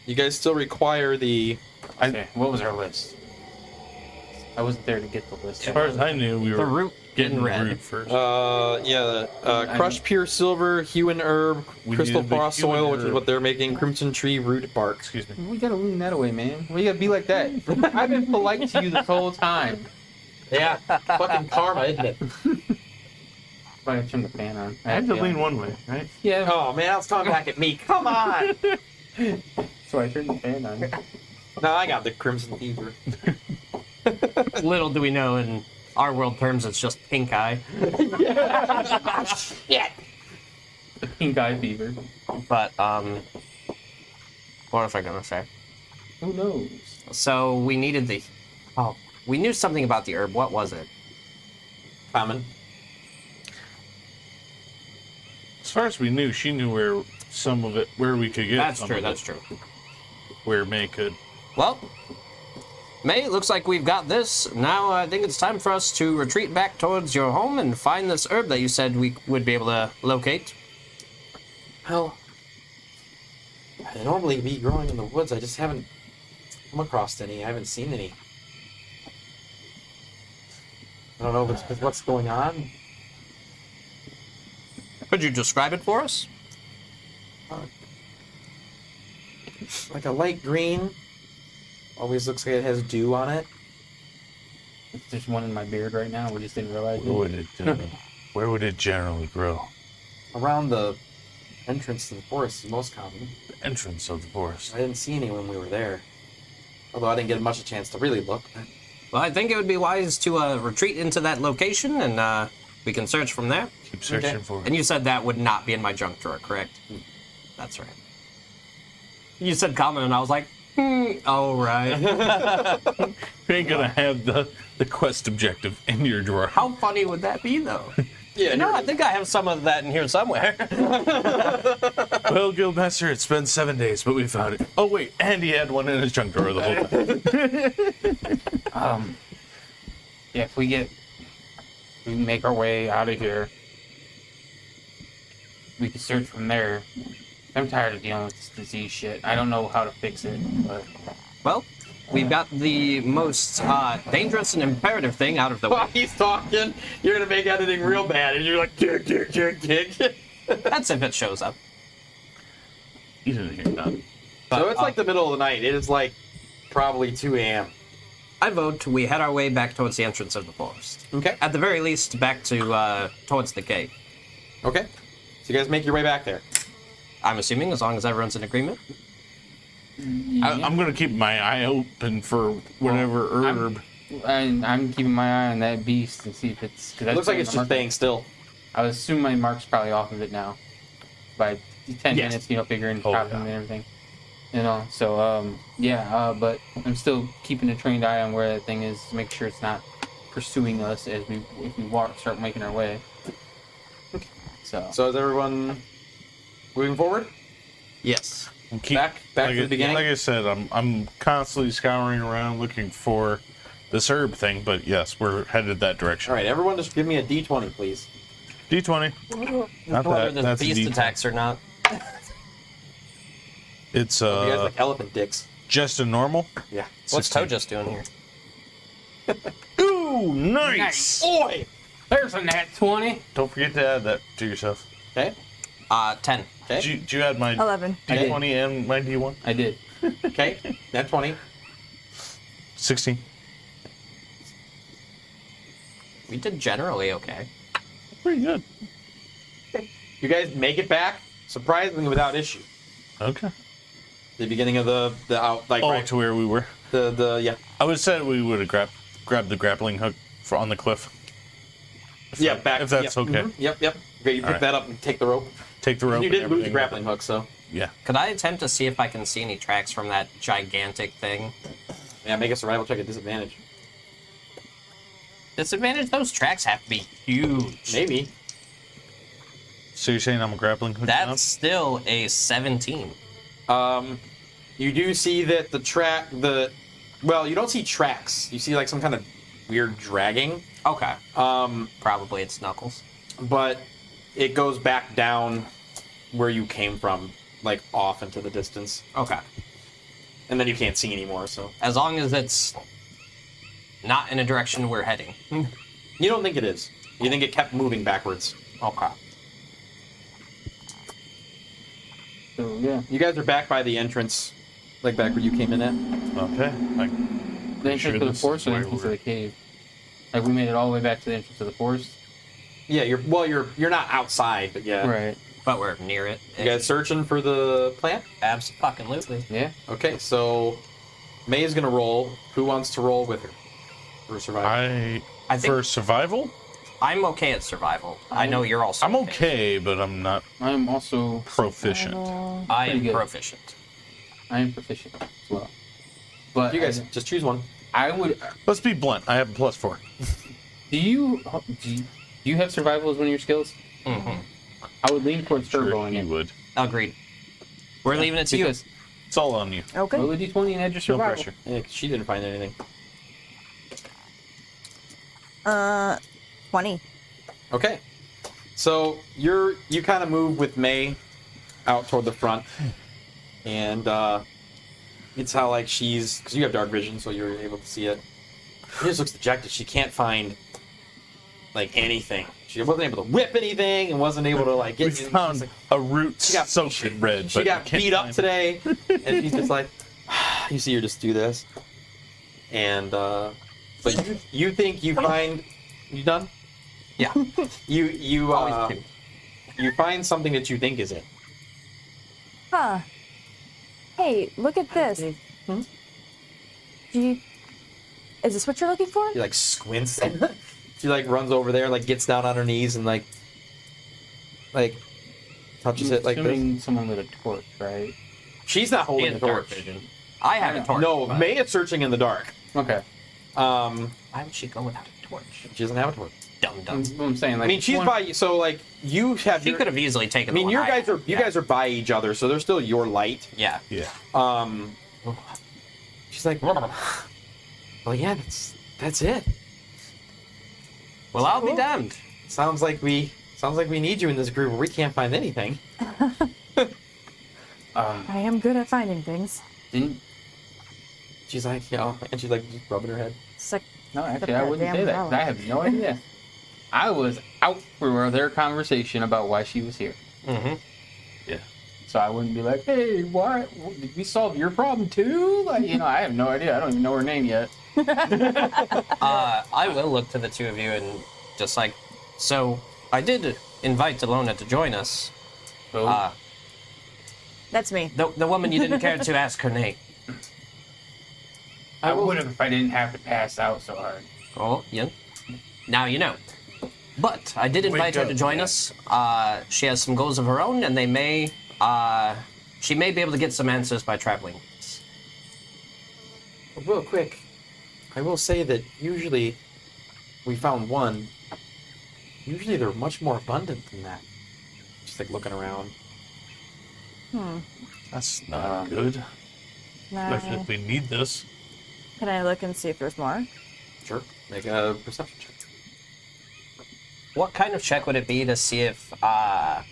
You guys still require the. Okay, what was our list? I wasn't there to get the list. As far as I knew, we The were root getting in the red. root first. Crushed pure silver, hewn herb, We crystal needed the frost hewn soil, which is herb. what they're making, crimson tree root bark. Excuse me. We gotta lean that away, man. We gotta be like that. I've been polite to you this whole time. Yeah, fucking karma, isn't it? But I turned the fan on. I had to lean one way, right? Yeah. Oh man, I was talking back at me. Come on. So I turned the fan on. No, I got the Crimson Fever. Little do we know, in our world terms, it's just pink eye. Shit. The pink eye fever. But, what was I gonna say? Who knows? So, we needed the... Oh, we knew something about the herb. What was it? Common. As far as we knew, she knew where some of it, where we could get. That's some true, of that's it, true. Where May could. Well, May, it looks like we've got this. Now I think it's time for us to retreat back towards your home and find this herb that you said we would be able to locate. Well, they normally be growing in the woods. I just haven't come across any. I haven't seen any. I don't know if it's because what's going on. Could you describe it for us? Like a light green. Always looks like it has dew on it. There's one in my beard right now. We just didn't realize Where would it generally grow? Around the entrance to the forest is most common. The entrance of the forest. I didn't see any when we were there. Although I didn't get much a chance to really look. Well, I think it would be wise to retreat into that location, and we can search from there. Keep searching Okay. for it. And you said that would not be in my junk drawer, correct? That's right. You said common, and I was like, oh, right. You ain't gonna have the quest objective in your drawer. How funny would that be, though? Yeah, No, I think I have some of that in here somewhere. Well, Guildmaster, it's been 7 days, but we found it. Oh wait, and he had one in his junk drawer the whole time. Yeah, if we make our way out of here, we can search from there. I'm tired of dealing with this disease shit. I don't know how to fix it, but Well, we've got the most dangerous and imperative thing out of the way. While he's talking, you're gonna make editing real bad, and you're like, tick, tick, tick, tick. That's if it shows up. You didn't hear that. So it's like the middle of the night. It is like probably 2 a.m. I vote we head our way back towards the entrance of the forest. Okay. At the very least, back to towards the cave. Okay. So you guys make your way back there. I'm assuming, as long as everyone's in agreement. I'm gonna keep my eye open for whatever herb. I'm keeping my eye on that beast and see if it's. Cause It looks like it's just staying still. I would assume my mark's probably off of it now. By 10 Yes. minutes, figuring Oh, chopping yeah. and everything. So, but I'm still keeping a trained eye on where that thing is to make sure it's not pursuing us if we start making our way. So is everyone moving forward? Yes. And keep, Back to the beginning? Like I said, I'm constantly scouring around looking for this herb thing, but yes, we're headed that direction. All right, everyone, just give me a d20, please. D20. Not Whether that. there's That's a beast D10. attacks or not. It's You guys like elephant dicks. just a normal. Yeah. What's 16. Toe just doing here? Ooh, nice. Boy. There's a nat 20. Don't forget to add that to yourself. Okay. 10. Okay. Did you add my 11. D20 and my D1? I did. Okay. Nat 20. 16. We did generally okay. Pretty good. You guys make it back surprisingly without issue. Okay. The beginning of the out like Oh, right, to where we were. the yeah. I would have said we would have grabbed the grappling hook on the cliff. Yeah, back. If that's yep, okay. mhm, Yep, yep. Okay, you pick Alright. that up and take the rope. Take the rope. You and did lose the everything. grappling hook, so Yeah. Could I attempt to see if I can see any tracks from that gigantic thing? yeah, make a survival check at disadvantage. Disadvantage? Those tracks have to be huge. Maybe. So you're saying I'm a grappling hook That's still a 17. You do see that well, you don't see tracks. You see like some kind of weird dragging. Okay. Probably it's Knuckles. But it goes back down where you came from, like off into the distance. Okay. And then you can't see anymore, so. As long as it's not in a direction we're heading. You don't think it is. You think it kept moving backwards. Okay. So, yeah. You guys are back by the entrance, like back where you came in at. Okay. The entrance sure to the this forest is or the where entrance to we're- the cave? Like we made it all the way back to the entrance of the forest. Yeah, you're not outside, but yeah. Right. But we're near it. You guys searching for the plant? Abso-fucking-lutely. Yeah. Okay, so May is gonna roll. Who wants to roll with her for survival? I think- For survival, I'm okay at survival. I know you're also. I'm okay, but I'm not I'm also proficient. I am Pretty good. proficient. I am proficient as well. But You guys just choose one. I would. Let's be blunt. I have a +4. Do you have survival as one of your skills? Mm-hmm. I would lean towards turboing you it. would. Agreed. We're leaving it to you. Because It's all on you. Okay. roll a d20 and add your No survival. pressure. Yeah, 'cause she didn't find anything. 20. Okay, so you kind of move with May out toward the front, and it's how like she's because you have dark vision, so you're able to see it. She just looks dejected. She can't find like anything. She wasn't able to whip anything, and wasn't able to like We get. found Like, a root She got- soaked in red. she but got we can't beat up find today, and she's just like, you see her just do this, and but you think you find you done? Yeah. You Always do. you find something that you think is it. Huh. Hey, look at this. Hmm? Is this what you're looking for? She like squints. She like runs over there, like gets down on her knees and like touches it like this. Assuming someone with a torch, right? She's not He holding has the dark torch. vision. I have a torch. No, but May is searching in the dark. Okay. Why would she go without a torch? She doesn't have a torch. Dumb dumb. I'm saying, like, I mean, she's one- by you, so like you have. She your- could have easily taken. I mean, the you one guys are had. you Yeah. guys are by each other, so there's still your light. Yeah. Yeah. She's like, well, yeah, that's it. Well, I'll be damned. Sounds like we need you in this group where we can't find anything. I am good at finding things. Didn't, She's like, yeah, and she's like just rubbing her head. It's like, no, actually, that I wouldn't damn say that. 'Cause umbrella. I have no idea. I was out for their conversation about why she was here. Mm-hmm. Yeah. So I wouldn't be like, hey, why did we solve your problem too? Like, I have no idea. I don't even know her name yet. I will look to the two of you and just like, so I did invite Elona to join us. So, that's me. The woman you didn't care to ask her name. I would have if I didn't have to pass out so hard. Oh, yeah. Now you know. But I did invite her up, to join us. She has some goals of her own, and she may be able to get some answers by traveling with us. Real quick, I will say that usually we found one. Usually they're much more abundant than that. Just like looking around. That's not good. Especially if we need this. Can I look and see if there's more? Sure. Make a perception check. What kind of check would it be to see if I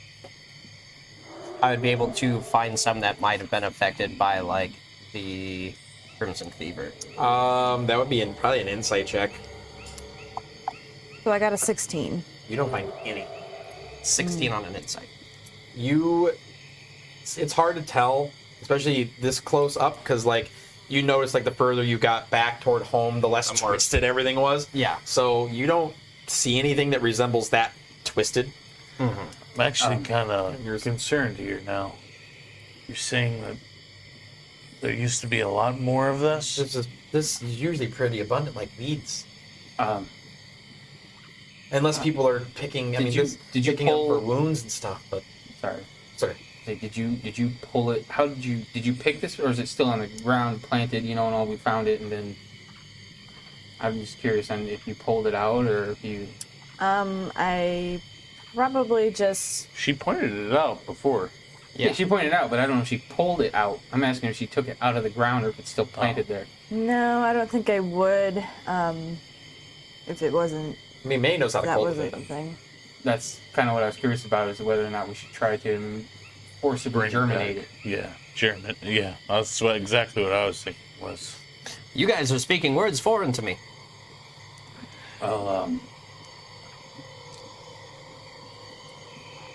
would be able to find some that might have been affected by like the Crimson Fever? That would be probably an insight check. So I got a 16. You don't find any. 16 on an insight. It's hard to tell, especially this close up, because like you notice like the further you got back toward home, the less twisted everything was. Yeah. So you don't see anything that resembles that twisted. I'm actually kind you're- of concerned here now. You're saying that there used to be a lot more of this? This is usually pretty abundant, like weeds. Um, Unless people are picking. Did you picking up pull- for wounds and stuff? But sorry. sorry. Hey, did you pull it? How did you pick this, or is it still on the ground, planted? And all we found it, and then I'm just curious on if you pulled it out or if you. I probably just. She pointed it out before. Yeah, she pointed it out, but I don't know if she pulled it out. I'm asking if she took it out of the ground or if it's still planted there. No, I don't think I would. If it wasn't. I mean, May knows how to That cultivate wasn't them. the thing. That's kind of what I was curious about, is whether or not we should try to forcibly germinate it. Yeah, germinate. Yeah, that's exactly what I was thinking was. You guys are speaking words foreign to me. Well,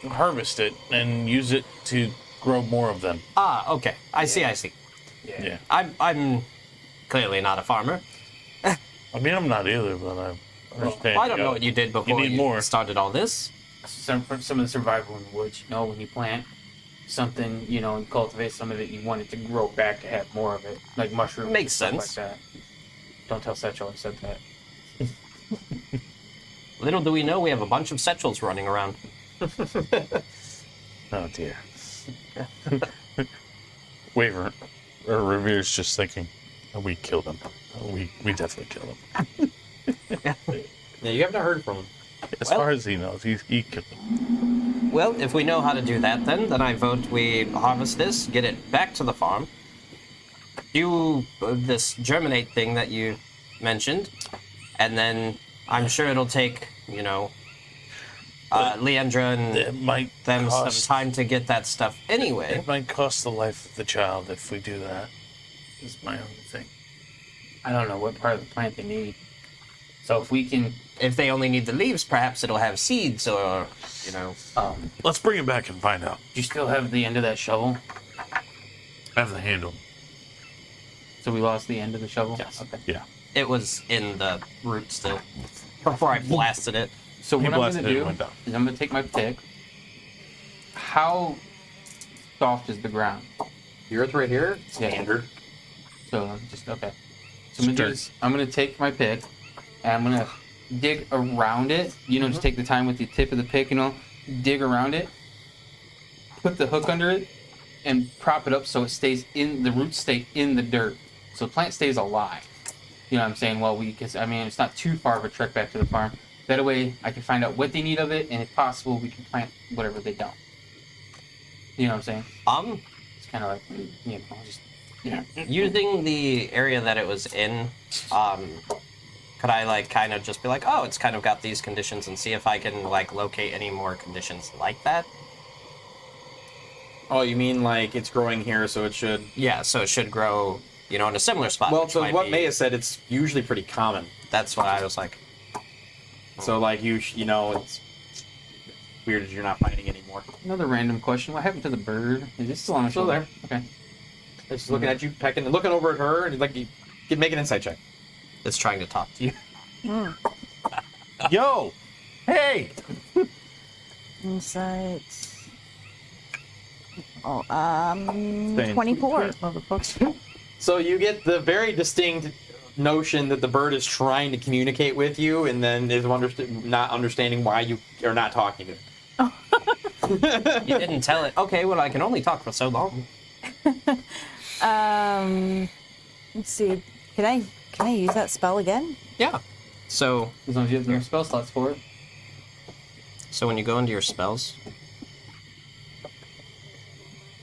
Harvest it and use it to grow more of them. Ah, okay. I see. Yeah. I'm clearly not a farmer. I mean, I'm not either, but Well, I don't know what you did before need more. started all this. Some of the survival in the woods. You know, when you plant something, you know, and cultivate some of it, you want it to grow back to have more of it, like mushrooms. Makes stuff sense. Like that. Don't tell Satchel I said that. Little do we know, we have a bunch of Setchels running around. Oh dear. Waver or Revere's just thinking, oh, we killed him. Oh, we definitely killed him. Yeah, you haven't heard from him. As Well- far as he knows, he killed him. Well, if we know how to do that, then I vote we harvest this, get it back to the farm, do this germinate thing that you mentioned, and then I'm sure it'll take, you know, Leandra and It might them cost, some time to get that stuff anyway. It might cost the life of the child if we do that. Is my only thing. I don't know what part of the plant they need. So if we can, If they only need the leaves, perhaps it'll have seeds or, you know. Let's bring it back and find out. do you still have the end of that shovel? I have the handle. So we lost the end of the shovel? Yes. Okay. Yeah. It was in the root still before I blasted it. So He what I'm blasted going it to and do went down. is I'm going to take my pick. How soft is the ground? The earth right here, Yeah. standard. So just, okay. So I'm going to take my pick and I'm going to dig around it. You know, just take the time with the tip of the pick, you know, dig around it, put the hook under it, and prop it up so it stays in, the roots stay in the dirt. So the plant stays alive. You know what I'm saying? Well, because, I mean, it's not too far of a trek back to the farm. That way I can find out what they need of it, and if possible, we can plant whatever they don't. You know what I'm saying? It's kind of like, you know, just, yeah. Using the area that it was in, could I like kind of just be like, oh, it's kind of got these conditions, and see if I can like locate any more conditions like that? Oh, you mean like it's growing here, so it should. Yeah, so it should grow, you know, in a similar spot. Well, which so might what be- May has said, it's usually pretty common. That's what I was like. So like you know, it's weird that you're not finding anymore. Another random question. What happened to the bird? Is it still on the Still shoulder? there. Okay. It's just looking at you, pecking, and looking over at her, and like you make an insight check. It's trying to talk to you. Yo! Hey! Insight. Oh, Saying 24. So you get the very distinct notion that the bird is trying to communicate with you, and then is not understanding why you are not talking to it. You didn't tell it. Okay, well, I can only talk for so long. Let's see. Can I use that spell again? Yeah. So, As long as you have your spell slots for it. so when you go into your spells,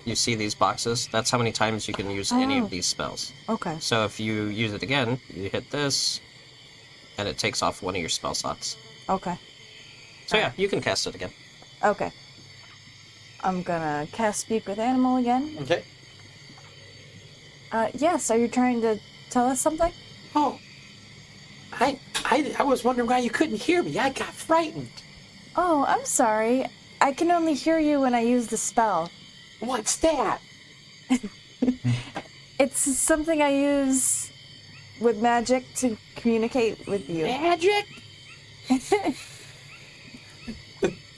you see these boxes. That's how many times you can use any Oh. of these spells. Okay. So if you use it again, you hit this, and it takes off one of your spell slots. Okay. So yeah, you can cast it again. Okay. I'm gonna cast Speak with Animal again. Okay. Yes, are you trying to tell us something? Oh, I was wondering why you couldn't hear me. I got frightened. Oh, I'm sorry. I can only hear you when I use the spell. What's that? It's something I use with magic to communicate with you. Magic?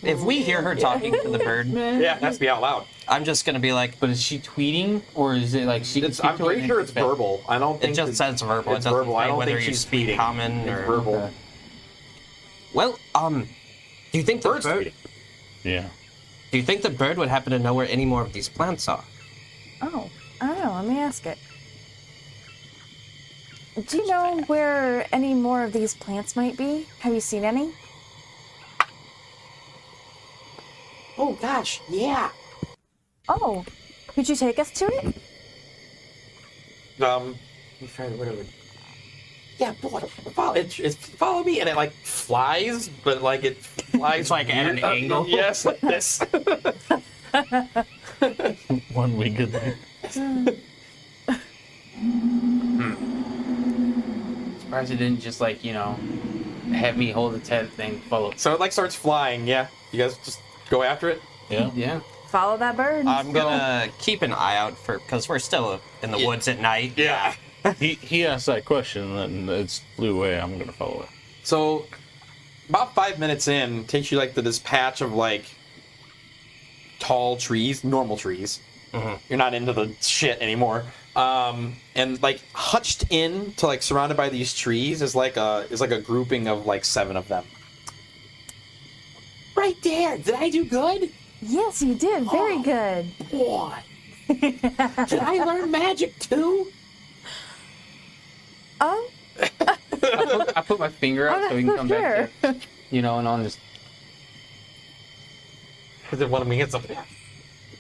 If we hear her talking to the bird, Yeah, it has to be out loud. I'm just gonna be like, But is she tweeting, or is it like she can It's, speak I'm to it pretty and sure then it's spit? verbal. I don't it think just says verbal. it's it doesn't verbal. I say don't whether think you she's speak speaking. common It's or. verbal. Okay. Well, do you think the Bird's bird? tweeting. Yeah. Do you think the bird would happen to know where any more of these plants are? Oh, I don't know. Let me ask it. Do you know where any more of these plants might be? Have you seen any? Oh gosh, yeah. Oh, could you take us to it? Let's try to whatever. Yeah, boy, follow me, and it like flies, but like it flies. It's like at an angle. Yes, like this. One winged thing. Surprised it didn't just like, you know, have me hold its head thing follow. So it like starts flying. Yeah, you guys just go after it. Yeah. Yeah. Follow that bird. I'm gonna keep an eye out for because we're still in the woods at night. Yeah. He asked that question and then it flew away. I'm gonna follow it. So about 5 minutes in, takes you like to this patch of like tall trees, normal trees. You're not into the shit anymore. And like hutched in to like surrounded by these trees is like a grouping of like 7 of them. Right there. Did I do good? Yes, you did. Very good. Boy. Did I learn magic too? I put my finger out so he can come back to, you know, and I'll just. Because it wanted me to get something.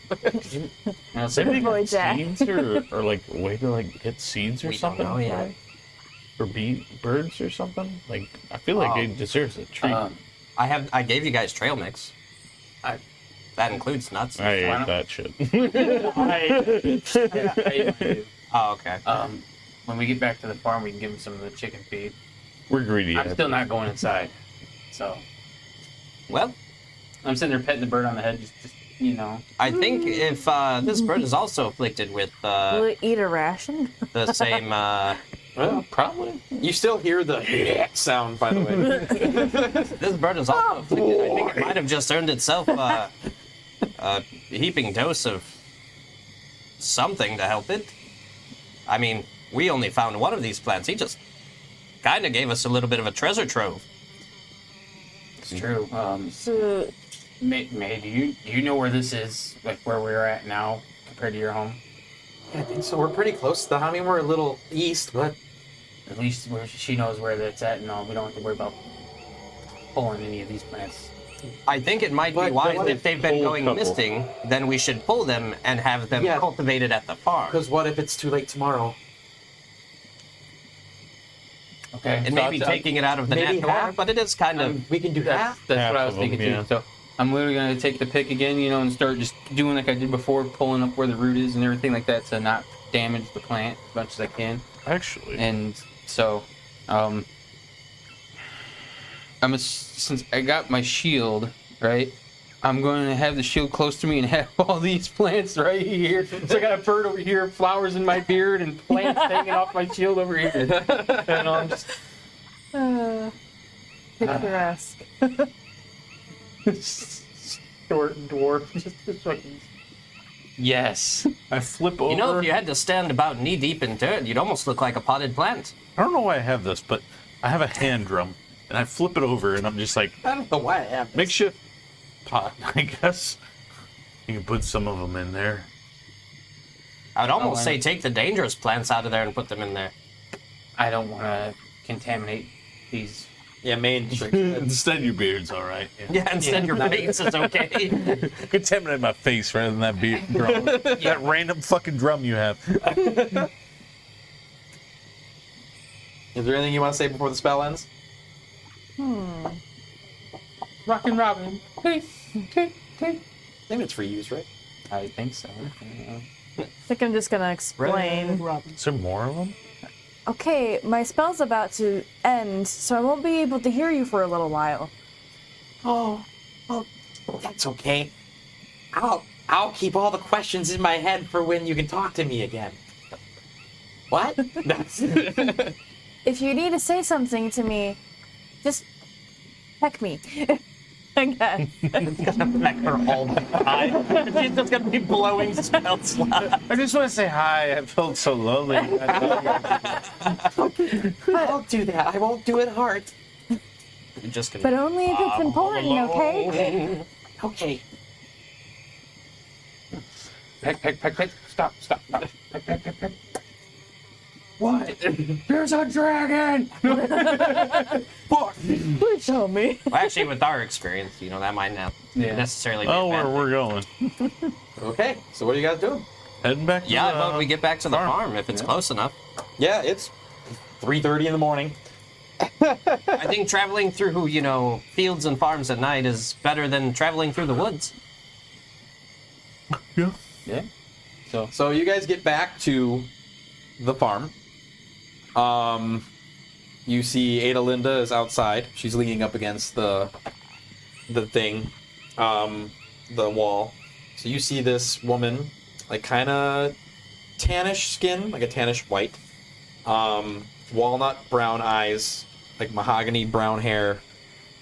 And I'll say, Maybe Boy, like Jack. seeds or like a way to like get seeds or We don't something. know yet. right? Or birds or something. Like I feel like it deserves a treat. I gave you guys trail mix. That includes nuts. I ate not? that shit. Oh, okay. When we get back to the farm, we can give him some of the chicken feed. We're greedy. I'm still not going inside, so Well, I'm sitting there petting the bird on the head, just you know. I think if this bird is also afflicted with Will it eat a ration? the same, Well, Probably. you still hear the sound, by the way. this bird is also afflicted. I think it might have just earned itself a heaping dose of something to help it. I mean, we only found one of these plants. He just kind of gave us a little bit of a treasure trove. It's true. So, May, do you know where this is? Like where we're at now compared to your home? I think so. We're pretty close to. I mean, we're a little east, but At least where she knows where that's at, and all. We don't have to worry about pulling any of these plants. I think it might be But wise what if if they've been whole going couple? misting, then we should pull them and have them Yeah. cultivated at the farm. because what if it's too late tomorrow? Okay. It may be taking it out of the maybe natural, half? but it is kind of. We can do that. That's Half what I was of 'em, thinking yeah. too. So I'm literally gonna take the pick again, you know, and start just doing like I did before, pulling up where the root is and everything like that to not damage the plant as much as I can. Actually. And so, since I got my shield, right? I'm going to have the shield close to me and have all these plants right here. So I got a bird over here, flowers in my beard, and plants hanging off my shield over here. And I'm just picturesque. short dwarf, just fucking. Yes. I flip over. You know, if you had to stand about knee deep in dirt, you'd almost look like a potted plant. I don't know why I have this, but I have a hand drum, and I flip it over, and I'm just like, I don't know why I have this. makeshift pot, I guess. You can put some of them in there. I would almost I say know. take the dangerous plants out of there and put them in there. I don't want to contaminate these. Yeah, main. Instead, your beard's all right. Yeah. Yeah, instead your face is okay. Contaminate my face rather than that beard drum. That random fucking drum you have. Is there anything you want to say before the spell ends? Rockin' Robin. I think it's free use, right? I think so. I think I'm just gonna explain. Is there more of them? Okay, my spell's about to end, so I won't be able to hear you for a little while. Oh, that's okay. I'll keep all the questions in my head for when you can talk to me again. What? If you need to say something to me, just peck me. I guess. Back her all the time. She's just gonna be blowing spell slots. I just want to say hi. I felt so lonely. I'll do that. I won't do it hard. You're just gonna. But only if it's important, okay? Okay. Peck. Stop. Peck. What? There's a dragon! Please show me. Well, actually, with our experience, you know, that might not necessarily be Oh, a bad we're going. Okay. So what are you guys doing? Heading back to Yeah, the, but we get back to the farm. farm if it's close enough. Yeah, it's 3:30 in the morning. I think traveling through, you know, fields and farms at night is better than traveling through the woods. Yeah. Yeah. So you guys get back to the farm. You see Adalinda is outside. She's leaning up against the thing, the wall. So you see this woman, like kind of tannish skin, like a tannish white, walnut brown eyes, like mahogany brown hair,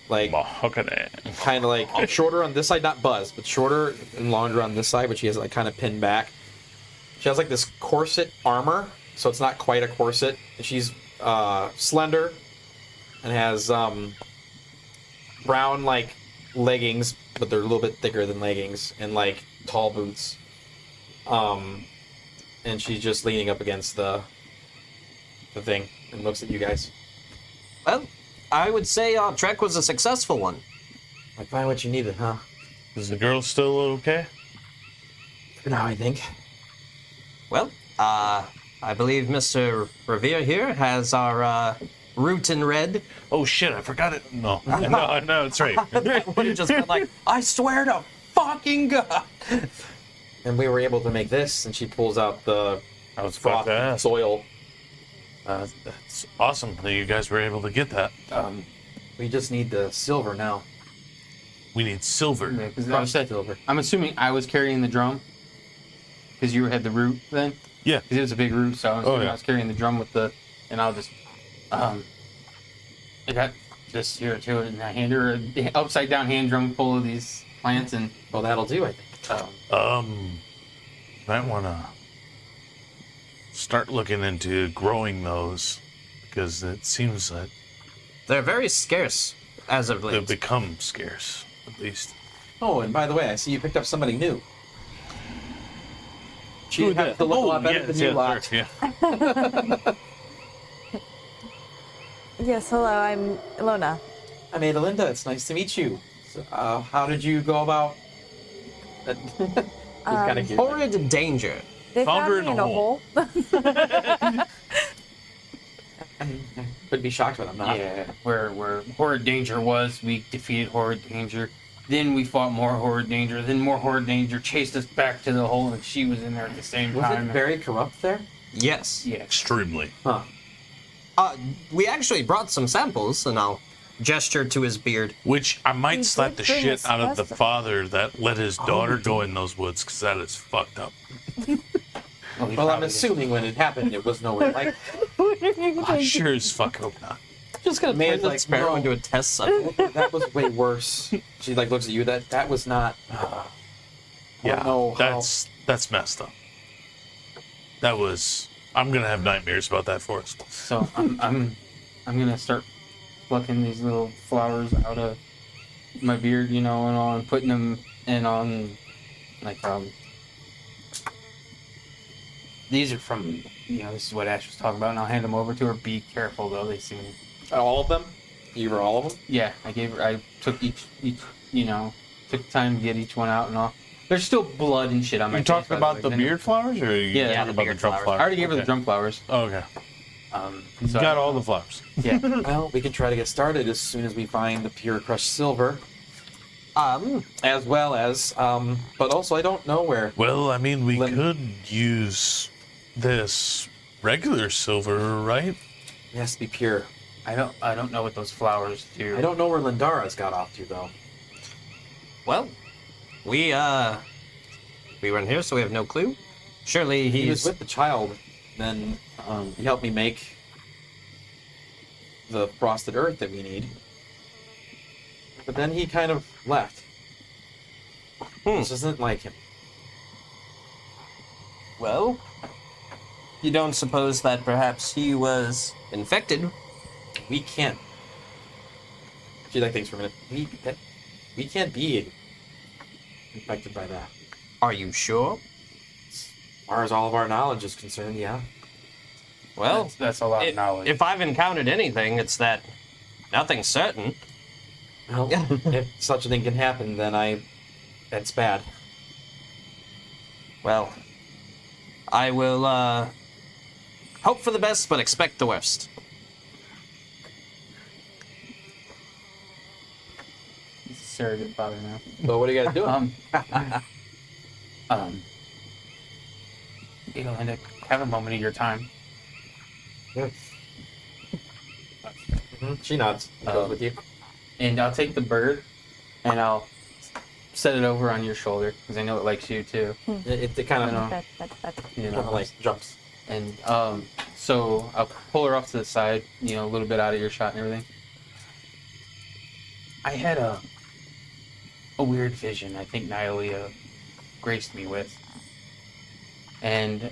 like Mahogany. kind of like shorter on this side, not buzz, but shorter and longer on this side, but she has it like kind of pinned back. She has like this corset armor, so it's not quite a corset. She's slender and has brown like leggings, but they're a little bit thicker than leggings, and like tall boots. And she's just leaning up against the thing and looks at you guys. Well, I would say our trek was a successful one. Like, find what you needed, huh? Is the girl still okay? For now, I think. Well, I believe Mr. Revere here has our root in red. Oh shit, I forgot it. No, no, it's right. Would have just been like, I swear to fucking God. And we were able to make this, and she pulls out the I was about froth to ask. soil. That's awesome that you guys were able to get that. We just need the silver now. We need silver. Yeah, 'cause I Crushed said, silver. I'm assuming I was carrying the drum because you had the root then. Yeah. Because it was a big root, so I was, yeah. I was carrying the drum with the, and I'll just, I got this here too, and I hand her an upside down hand drum full of these plants, and Well, that'll do, I think. Might want to start looking into growing those because it seems that They're very scarce as of they've late. become scarce, at least. Oh, and by the way, I see you picked up somebody new. She Who has that? to look a lot better yes, than you lot. Yeah. Yes, hello, I'm Elona. I'm Adelinda. It's nice to meet you. So, how did you go about? Kind of Horrid danger. They Found her found me in in a a hole. Could be shocked, but I'm not. yeah, where horrid danger was, we defeated horrid danger. Then we fought more horrid danger. Then more horrid danger chased us back to the hole, and she was in there at the same Was it time. very corrupt there? Yes. Yeah. Extremely. Huh. We actually brought some samples, and I'll gesture to his beard. Which I might You slap did the bring shit a out of the specimen. father that let his daughter go in those woods because that is fucked up. Well, he Well, I'm probably did. assuming when it happened, it was nowhere like. I sure as fuck hope not. Just gonna Man, turn the like, sparrow no. into a test subject. That was way worse. She like looks at you. That was not. Yeah, know how- that's messed up. That was. I'm gonna have nightmares about that forest. So I'm gonna start plucking these little flowers out of my beard, you know, and all, and putting them in on like these are from, you know, this is what Ash was talking about, and I'll hand them over to her. Be careful though; they seem. All of them? You were all of them? Yeah, I took each, you know, took time to get each one out and all. There's still blood and shit on my You face, talking by about way. the Then- beard flowers, or are you Yeah, talking the about the beard drum flowers. flowers? I already gave her the Okay. drum flowers. Oh, okay. You So got all the flowers. Yeah. Well, we can try to get started as soon as we find the pure crushed silver, as well as, but also I don't know where. Well, I mean, we Lem- could use this regular silver, right? It has to be pure. I don't know what those flowers do. I don't know where Lindara's got off to though. Well, we weren't here, so we have no clue. Surely He was he's with the child. Then he helped me make the frosted earth that we need. But then he kind of left. This isn't like him. well. You don't suppose that perhaps he was infected? We can't. She like thinks for a minute. We can't be infected by that. Are you sure? As far as all of our knowledge is concerned, yeah. Well, That's a lot of knowledge. if I've encountered anything, it's that nothing's certain. Well, if such a thing can happen, then that's bad. Well, I will hope for the best, but expect the worst. He's a surrogate father now. But what do you got to do? Adelinda, have a moment of your time. She nods. Goes with you. And I'll take the bird and I'll set it over on your shoulder because I know it likes you too. It kind I know. of You know, like jumps. and so I'll pull her off to the side, you know, a little bit out of your shot and everything. I had a weird vision I think Nylea graced me with. And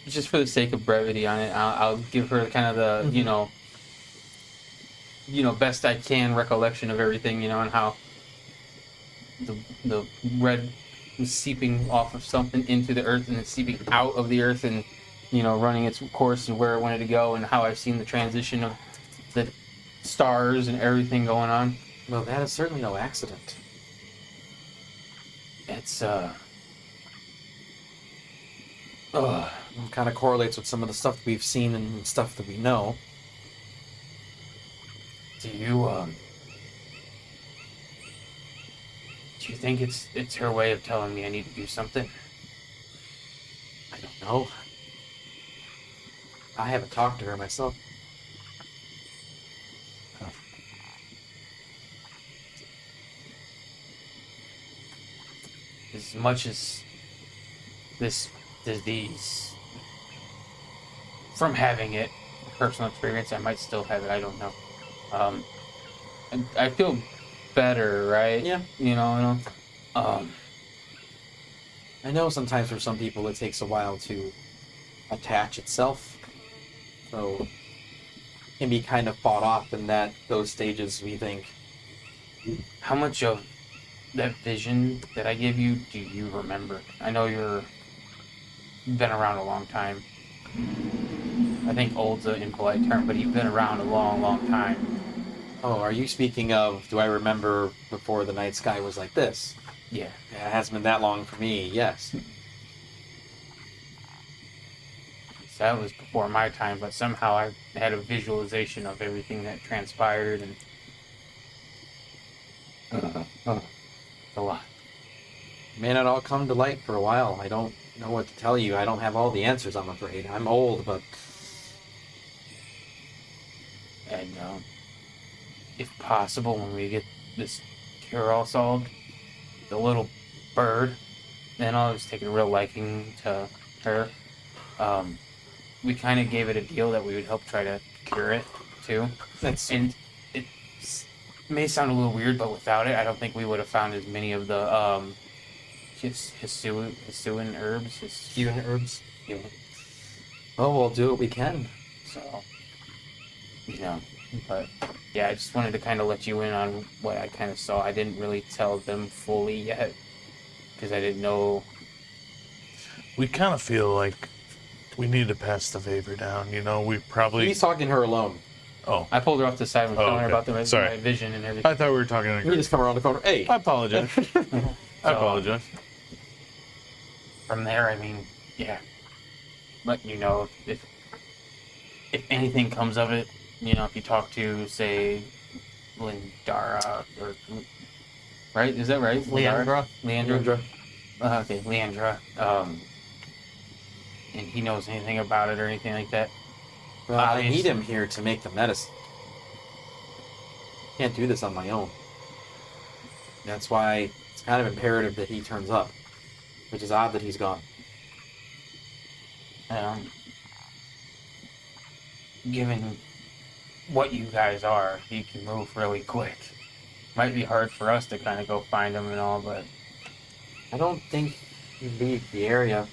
just for the sake of brevity on it, I'll give her kind of the, best I can recollection of everything, and how the red was seeping off of something into the earth and then seeping out of the earth and, running its course and where it wanted to go, and how I've seen the transition of the stars and everything going on. Well, that is certainly no accident. It's, It kind of correlates with some of the stuff we've seen and stuff that we know. do you think it's her way of telling me I need to do something? I don't know. I haven't talked to her myself. As much as this disease, from having it, personal experience, I might still have it. I don't know. I feel better, right? Yeah. I know sometimes for some people it takes a while to attach itself. So it can be kind of fought off in those stages, we think. How much of that vision that I gave you do you remember? I know you've been around a long time. I think old's an impolite term, but you've been around a long, long time. Oh, are you speaking of, do I remember before the night sky was like this? Yeah. Yeah, it hasn't been that long for me, yes. So that was before my time, but somehow I had a visualization of everything that transpired, and a lot. It may not all come to light for a while. I don't know what to tell you. I don't have all the answers, I'm afraid. I'm old, but... And if possible, when we get this cure all solved, the little bird, and I was taking a real liking to her. We kind of gave it a deal that we would help try to cure it too. And it may sound a little weird, but without it, I don't think we would have found as many of the Hisuian herbs. Human herbs. Oh, we'll do what we can. So, but yeah, I just wanted to kind of let you in on what I kind of saw. I didn't really tell them fully yet because I didn't know. We kind of feel like we need to pass the favor down. We probably. He's talking to her alone. Oh, I pulled her off the side and was telling her okay. about the Sorry. my vision and everything. I thought we were talking in a You group. just come around the corner. Hey! I apologize. I apologize. From there, I mean, yeah. Let you know if anything comes of it. If you talk to, say, Lindara, or right? Is that right? Leandra. Leandra. Okay, Leandra. And he knows anything about it or anything like that. Well, I need him here to make the medicine. Can't do this on my own. That's why it's kind of imperative that he turns up. Which is odd that he's gone. Given what you guys are, you can move really quick. Might be hard for us to kind of go find him and all, but I don't think he'd leave the area.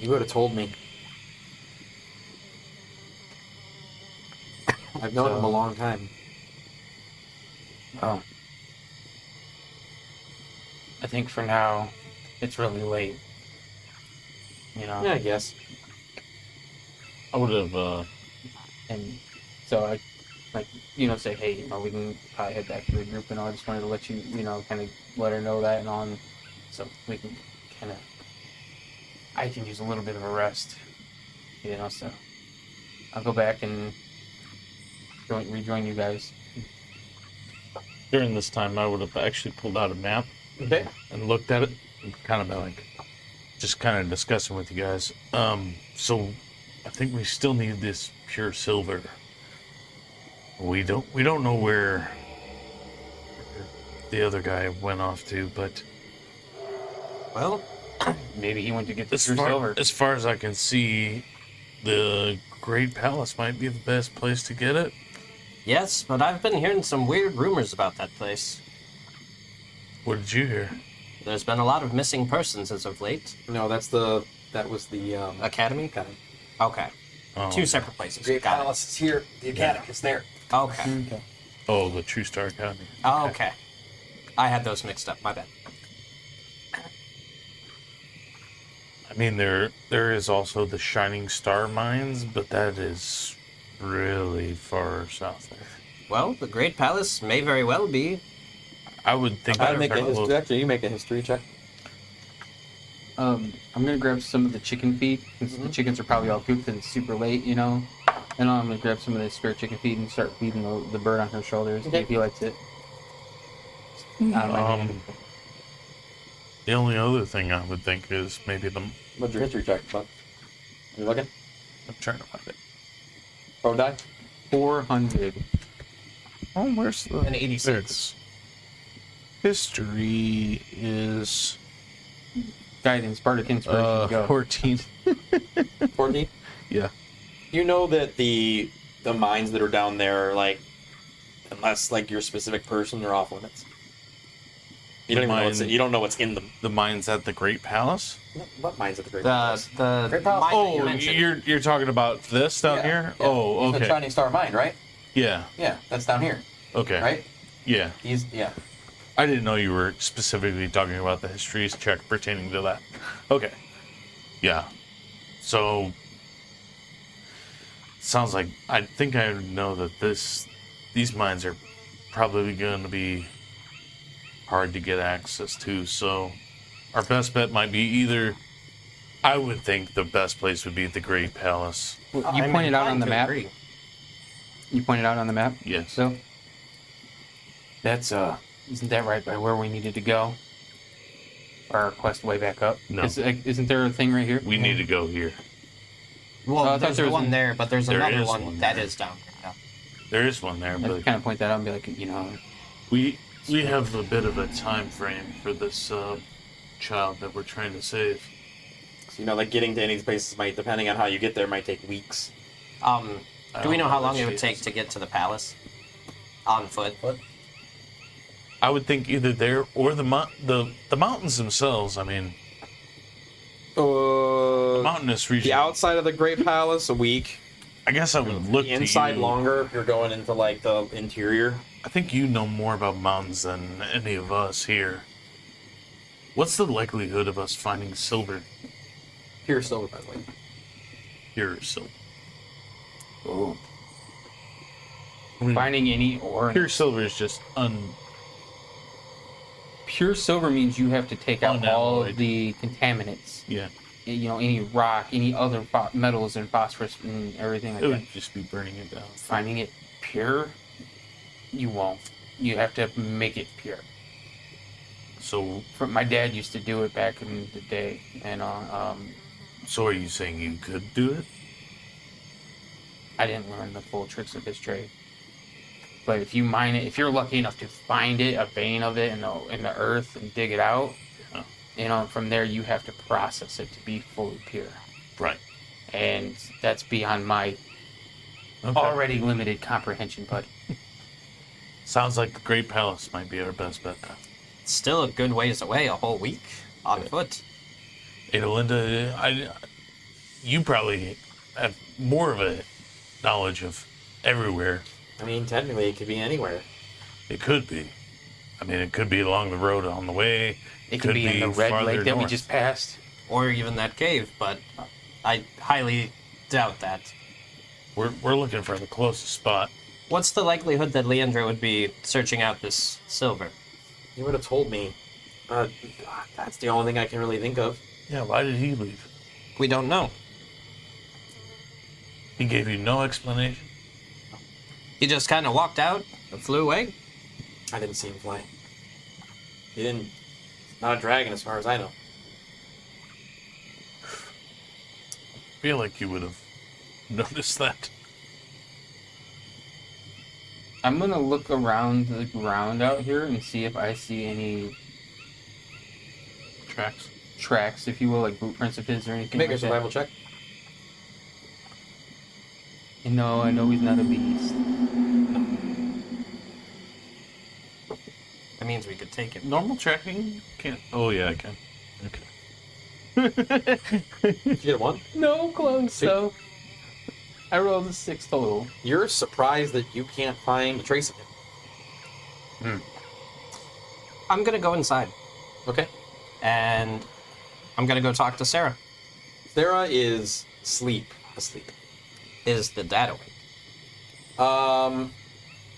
You would have told me. I've known him a long time. oh, I think for now it's really late. Yeah, I guess. I would have. And so I, say, hey, we can probably head back to the group and all. I just wanted to let you, kind of let her know that and all, and so we can kind of, I can use a little bit of a rest, so I'll go back and rejoin you guys. During this time, I would have actually pulled out a map Okay. and looked at it and kind of been like, just kind of discussing with you guys. So I think we still need this pure silver. We don't know where the other guy went off to, but Well, Maybe he went to get the true silver. as far as I can see, the Great Palace might be the best place to get it. Yes, but I've been hearing some weird rumors about that place. What did you hear? There's been a lot of missing persons as of late. No, that was the Academy? Okay. Oh. 2 separate places. Great Got Palace is here. The Academy is there. it. Okay. Okay. Oh, the True Star Academy. Okay. I had those mixed up. My bad. I mean, there is also the Shining Star Mines, but that is really far south there. Well, the Great Palace may very well be. I would think I'd that make a history. Actually, you make a history check. I'm gonna grab some of the chicken feed, since the chickens are probably all cooked and it's super late, you know. And I'm gonna grab some of the spare chicken feed and start feeding the bird on her shoulders, see Okay. if he likes it. Out of my hand. The only other thing I would think is maybe the. What's your history check, bud? You looking? I'm trying to find it. Pro die? 400. Oh, where's the... An 86. There it is. History is Guidance, Bardic Inspiration, go. 14. 14? Yeah. You know that the mines that are down there, like, unless like you're a specific person, they're off limits. You don't even know what's you don't know what's in them. The mines at the Great Palace. What mines at the Great Palace? The Great Palace. mine that you Oh, mentioned. you're talking about this down Yeah, here? yeah. Oh, The okay. Shining Star Mine, right? Yeah. Yeah, that's down here, Okay. right? Yeah. Yeah. I didn't know you were specifically talking about the histories check pertaining to that. Okay. Yeah. So sounds like I think I know that these mines are probably going to be hard to get access to. So our best bet might be either. I would think the best place would be the Great Palace. You I'm pointed out on inclined the to map. agree. You pointed out on the map. Yes. So that's isn't that right by where we needed to go? Our quest way back up. No. Isn't there a thing right here? We need to go here. Well, I thought there's there was one there, but there's There another is one one that there. is down here. Yeah. There is one there, I but kind of point that out and be like, you know, we have a bit of a time frame for this child that we're trying to save. So, like getting to any of these places might, depending on how you get there, might take weeks. Do we know how long it would Jesus. take to get to the palace? On foot. I would think either there or the mountains themselves. I mean, mountainous region. The outside of the Great Palace, a week. I guess I would look The inside to you. longer if you're going into like the interior. I think you know more about mountains than any of us here. What's the likelihood of us finding silver Pure silver, by the way. here? Or silver? oh, finding any ore. Pure silver is just Pure silver means you have to take out all Unalloyed. of the contaminants. yeah. You know, any rock, any other metals and phosphorus and everything like It that. would just be burning it down. Finding it pure, you won't. You have to make it pure. So My dad used to do it back in the day, and so are you saying you could do it? I didn't learn the full tricks of his trade. But if you mine it, if you're lucky enough to find it, a vein of it in the earth and dig it out, Yeah. you know, from there you have to process it to be fully pure, Right. and that's beyond my Okay. already limited comprehension. But Sounds like the Great Palace might be our best bet then. Still a good ways away, a whole week on foot. Adelinda, you probably have more of a knowledge of everywhere. I mean, technically, it could be anywhere. It could be. I mean, it could be along the road on the way. it could be in the red farther lake that we north. just passed. Or even that cave, but I highly doubt that. We're looking for the closest spot. What's the likelihood that Leandra would be searching out this silver? You would have told me. That's the only thing I can really think of. Yeah, why did he leave? We don't know. He gave you no explanation. He just kind of walked out and flew away. I didn't see him fly. He didn't. Not a dragon, as far as I know. I feel like you would have noticed that. I'm gonna look around the ground out here and see if I see any tracks, if you will, like boot prints of his or anything Make a like that. survival check. No, I know he's not a beast. means we could take it. Normal tracking can't. Oh yeah, I can. Okay. Did you get a 1? No, close though. I rolled a 6 total. You're surprised that you can't find a trace of him. I'm gonna go inside, Okay. and I'm gonna go talk to Sarah. Sarah is asleep. Is the dad awake?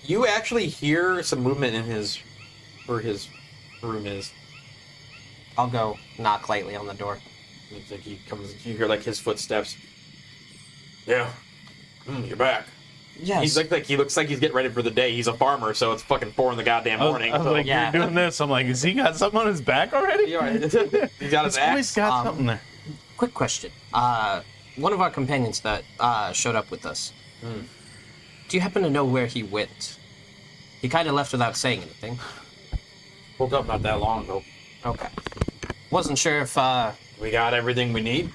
You actually hear some movement in where his room is. I'll go knock lightly on the door. It's like he comes. You hear like his footsteps. Yeah. You're back. Yes. He's like he looks like he's getting ready for the day. He's a farmer, so it's fucking 4 in the goddamn morning. I was so- like, yeah. you're doing this. I'm like, has he got something on his back already? Yeah, right. He's got his He's always axe. got something there. Quick question. One of our companions that showed up with us. Do you happen to know where he went? He kind of left without saying anything. Woke up not that long ago. Okay. Wasn't sure if We got everything we need.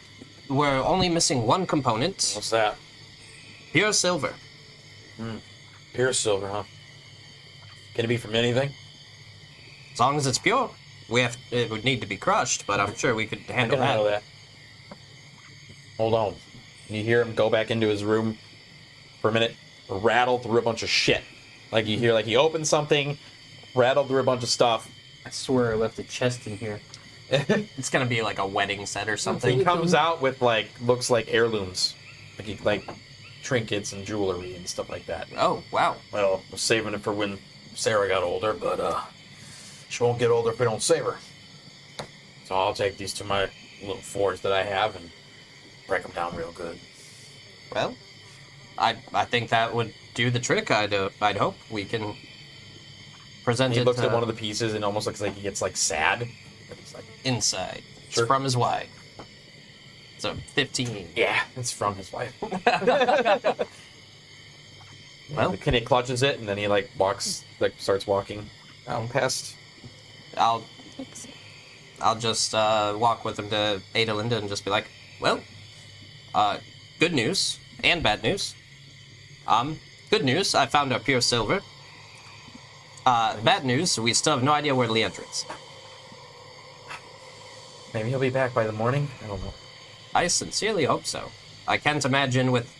we're only missing one component. What's that? Pure silver. Pure silver, huh? Can it be from anything? As long as it's pure. It would need to be crushed, but I'm sure we could handle I that. know that. Hold on. You hear him go back into his room for a minute, rattle through a bunch of shit. Like you hear, like he opened something, rattled through a bunch of stuff. I swear I left a chest in here. It's gonna be like a wedding set or He something. comes out with looks like heirlooms, like trinkets and jewelry and stuff like that. Oh, wow. Well, I was saving it for when Sarah got older, but she won't get older if we don't save her. So I'll take these to my little forge that I have and break them down real good. Well, I think that would do the trick. I'd hope we can present And he it looks at one of the pieces and almost looks like he gets sad. And he's like, inside. Sure. It's from his wife. So 15. yeah, it's from his wife. Well, The Kinnick clutches it and then he starts walking down past. I'll just walk with him to Adelinda and just be like, well, good news and bad news. Good news, I found our pure silver. Bad news, we still have no idea where Leandra is. Maybe he'll be back by the morning. I don't know. I sincerely hope so. I can't imagine with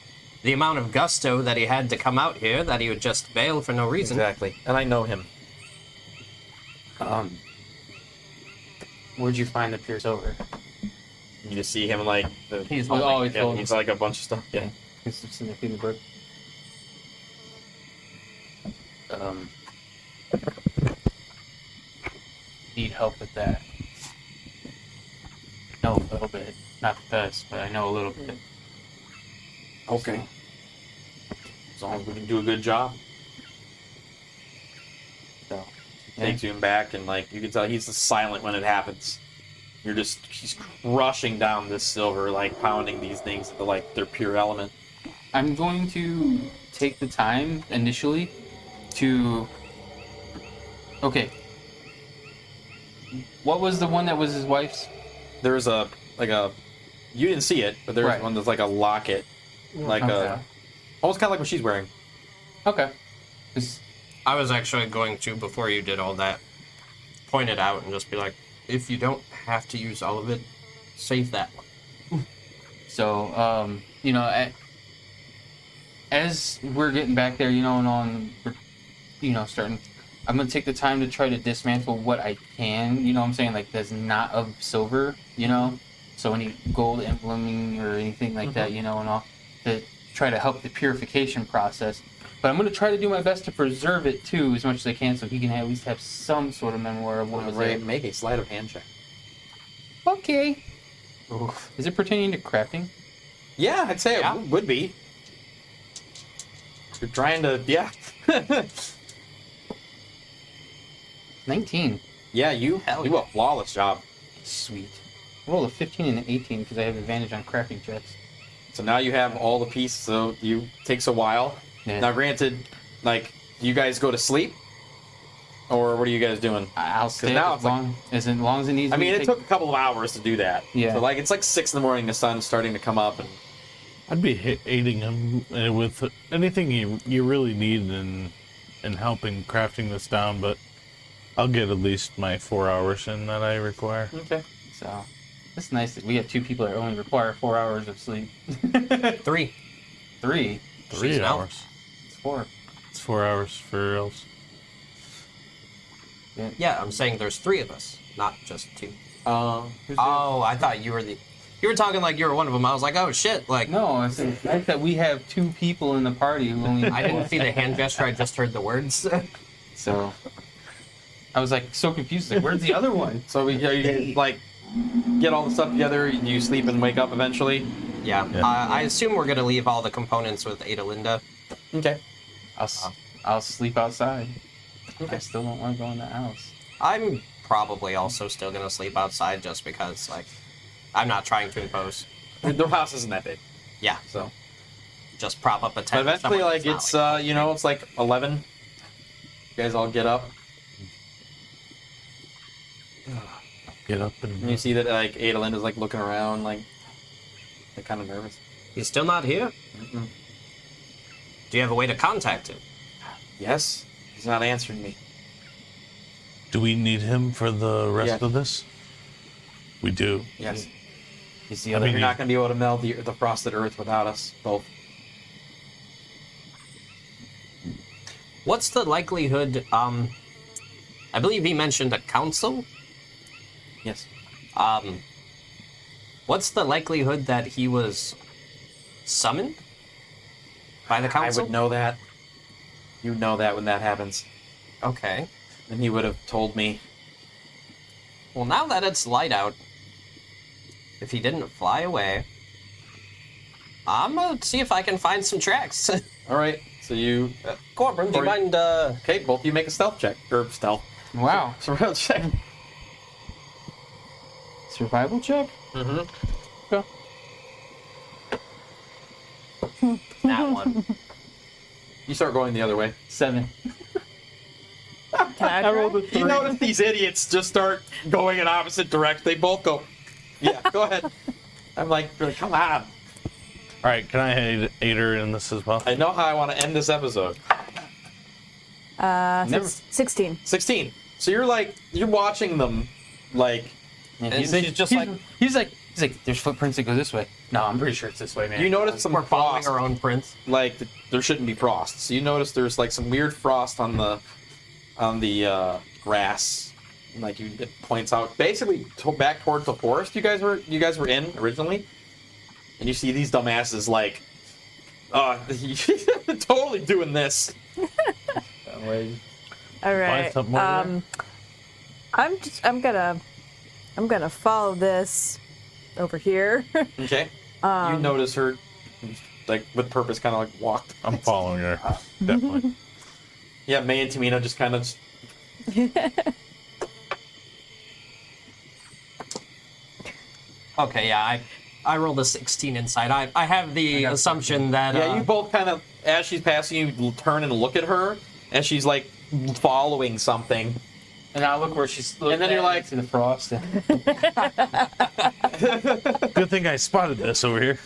the amount of gusto that he had to come out here that he would just bail for no reason. Exactly. And I know him. Where'd you find the pure silver? You just see him He's he's like a bunch of stuff. Yeah. He's just in there feeding the bird. Need help with that. Know a little bit. Not the best, but I know a little bit. Okay. As long as we can do a good job. So, Takes him back and you can tell he's silent when it happens. He's crushing down this silver, pounding these things into their pure element. I'm going to take the time initially to. Okay. What was the one that was his wife's? There's you didn't see it, but there's Right. one that's like a locket. Okay. Almost kind of like what she's wearing. Okay. 'Cause I was actually going to, before you did all that, point it out and just be like, if you don't have to use all of it, save that one. So, as we're getting back there, we're starting. I'm gonna take the time to try to dismantle what I can. You know what I'm saying? That's not of silver. So any gold embleming or anything like that. And all to try to help the purification process. But I'm gonna try to do my best to preserve it too, as much as I can, so he can at least have some sort of memory of what was there. Make a sleight of hand check. Okay. Oof. Is it pertaining to crafting? Yeah, I'd say Yeah. it would be. You're trying to, yeah. 19. Yeah, you Hell do a flawless job. Sweet. I rolled a 15 and an 18 because I have advantage on crafting checks. So now you have all the pieces. So takes a while. Yeah. Now, granted, do you guys go to sleep, or what are you guys doing? I'll stay now up it's as long as it needs. I mean, to it take- took a couple of hours to do that. Yeah. So it's 6 in the morning. The sun's starting to come up, and I'd be aiding him with anything you really need in helping crafting this down, but I'll get at least my 4 hours in that I require. Okay. So it's nice that we have 2 people that only require 4 hours of sleep. 3. 3. 3 She's out. hours. It's 4. It's 4 hours for elves. Yeah, I'm saying there's 3 of us, not just 2. Who's Oh, I thought you were the. You were talking like you were one of them. I was like, oh shit! Like, No, I said that we have 2 people in the party who only. I didn't see the hand gesture. I just heard the words. So I was like so confused. Like, where's the other one? So you like get all the stuff together. You sleep and wake up eventually. Yeah. Yeah. I assume we're gonna leave all the components with Adelinda. Okay. I'll sleep outside. I still don't want to go in the house. I'm probably also still gonna sleep outside just because, like, I'm not trying to impose. Their house isn't that big, Yeah, so. just prop up a But tent. eventually, somewhere like that's it's not, you know, it's like 11. You guys all get up, Get up and you and see that like Adelinda's like looking around, like kind of nervous. He's still not here. Mm-mm. Do you have a way to contact him? Yes, he's not answering me. do we need him for the rest Yeah. of this? We do. Yes, He's the I other. mean, you're not going to be able to meld the frosted earth without us both. What's the likelihood? I believe he mentioned a council. Yes. What's the likelihood that he was summoned by the I council? would know that. You'd know that when that happens, Okay. and he would have told me. Well, now that it's light out, if he didn't fly away, I'm gonna see if I can find some tracks. All right, so you. Corbin, do you Corey- mind? Okay, both of you make a stealth check or stealth Wow. survival check. Survival check? Mm-hmm. That one. You start going the other way. 7. Can I try? You notice these idiots just start going in opposite directions. They both go. Yeah, go ahead. I'm like, come on. All right, can I aid her in this as well? I know how I want to end this episode. Never. 16. 16. So you're watching them, like, Yeah, And she's just like- he's like, there's footprints that go this way. No, I'm pretty sure it's this way, man. you notice some We're following frost. our own prints. Like, there shouldn't be frost. So you notice there's like some weird frost on the grass. Like it points out basically back towards the forest you guys were in originally, and you see these dumbasses like, totally doing this. All right. something over I'm gonna follow this over here. Okay. You notice her, like with purpose, kind of like walked. I'm following her. Definitely. Yeah, May and Tamina just kind of. Okay, yeah, I rolled a 16 inside. I have the assumption that Yeah, you both kind of, as she's passing you, turn and look at her, and she's like following something. And I look where she's looking And then you're at, like- to the frost. Good thing I spotted this over here.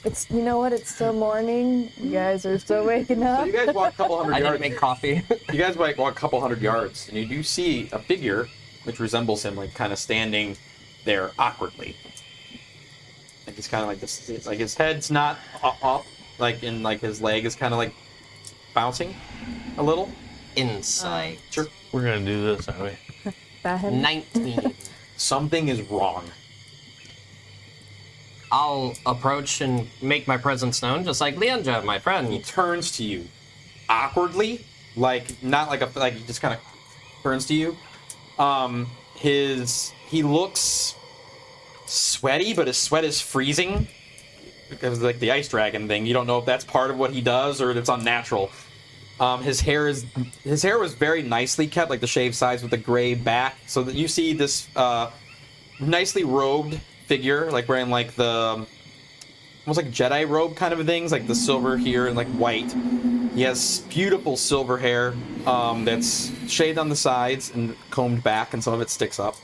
It's, you know what? It's still morning. You guys are still waking So up. you guys walk a couple hundred I yards. didn't make coffee. You guys walk a couple hundred yards, and you do see a figure which resembles him, like kind of standing there awkwardly. Like he's kind of like this. It's like his head's not up, like in like his leg is kind of like bouncing a little. Insight. Sure. We're gonna do this, aren't we? That him? 19. Something is wrong. I'll approach and make my presence known, just like Leandra, my He friend. turns to you awkwardly, like not like like he just kind of turns to you. He looks sweaty, but his sweat is freezing because of, like the ice dragon thing. You don't know if that's part of what he does or if it's unnatural. His hair was very nicely kept, like the shaved sides with the gray back, so that you see this nicely robed figure, like wearing like the almost like Jedi robe kind of things, like the silver here and like white. He has beautiful silver hair that's shaved on the sides and combed back, and some of it sticks up.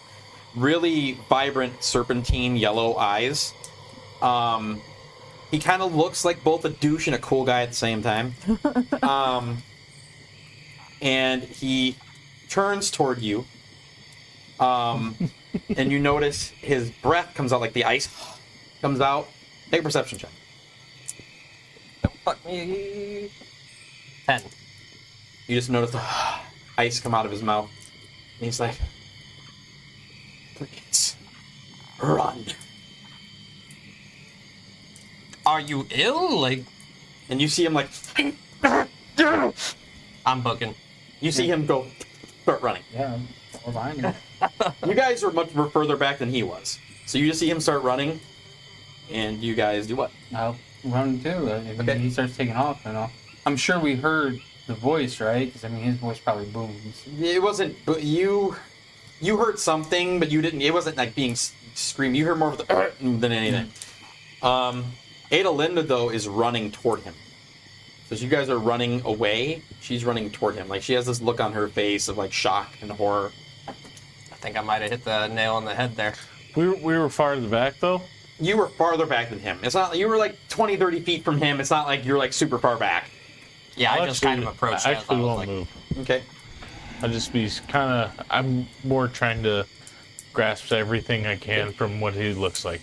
Really vibrant serpentine yellow eyes. He kind of looks like both a douche and a cool guy at the same time. and he turns toward you. And you notice his breath comes out like the ice comes out. Make a perception check. Don't fuck me. 10. You just notice the ice come out of his mouth. And he's like, please, run. Are you ill? Like, And you see him like, I'm booking. you see him go, start running. Yeah, we're behind him. You guys are much further back than he was. So you just see him start running, and you guys do what? I'll run too. Okay. He starts taking off, I'm sure we heard the voice, right? Because his voice probably booms. It wasn't, but you heard something, but you didn't, it wasn't like being screamed. You heard more of the than anything. Ada Linda, though, is running toward him. So as you guys are running away, she's running toward him. Like, she has this look on her face of, like, shock and horror. I think I might have hit the nail on the head there. We were farther back though. You were farther back than him. It's not, you were, like, 20, 30 feet from him. It's not like you're, like, super far back. Yeah, I just kind of approached I it. actually I was won't like, move. Okay. I'll just be I'm more trying to grasp everything I can from what he looks like.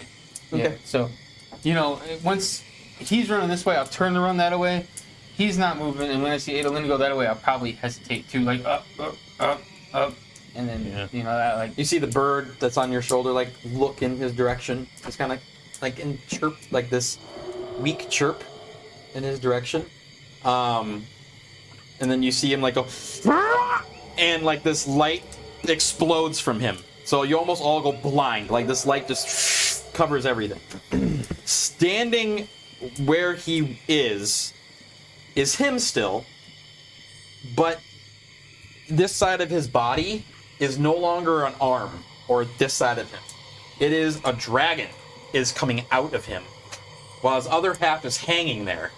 Yeah, Okay. so, once he's running this way, I'll turn to run that way. He's not moving, and when I see Ada Linda go that way, I'll probably hesitate too, like, up, and then, that, like... You see the bird that's on your shoulder, like, look in his direction. It's kind of like in chirp, like this weak chirp in his direction. And then you see him, like, go, and, like, this light explodes from him. So you almost all go blind. Like, this light just covers everything. Standing where he is him still, but this side of his body is no longer an arm or this side of him. It is a dragon is coming out of him, while his other half is hanging there.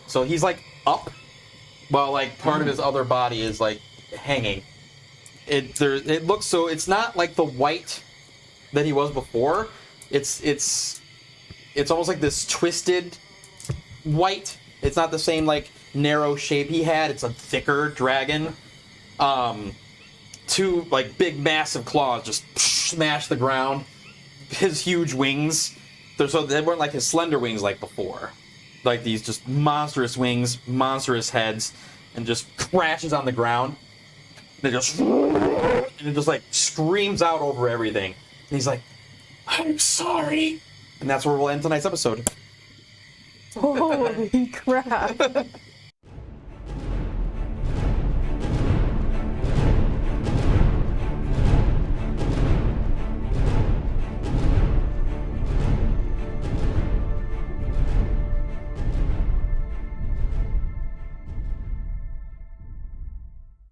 So he's like up, while like part of his other body is like hanging. It looks, so it's not like the white that he was before. It's almost like this twisted white. It's not the same like narrow shape he had. It's a thicker dragon. Two like big massive claws just smash the ground. His huge wings, they weren't like his slender wings like before. Like these just monstrous wings, monstrous heads, and just crashes on the ground. And it just like screams out over everything. And he's like, I'm sorry. And that's where we'll end tonight's episode. Holy crap.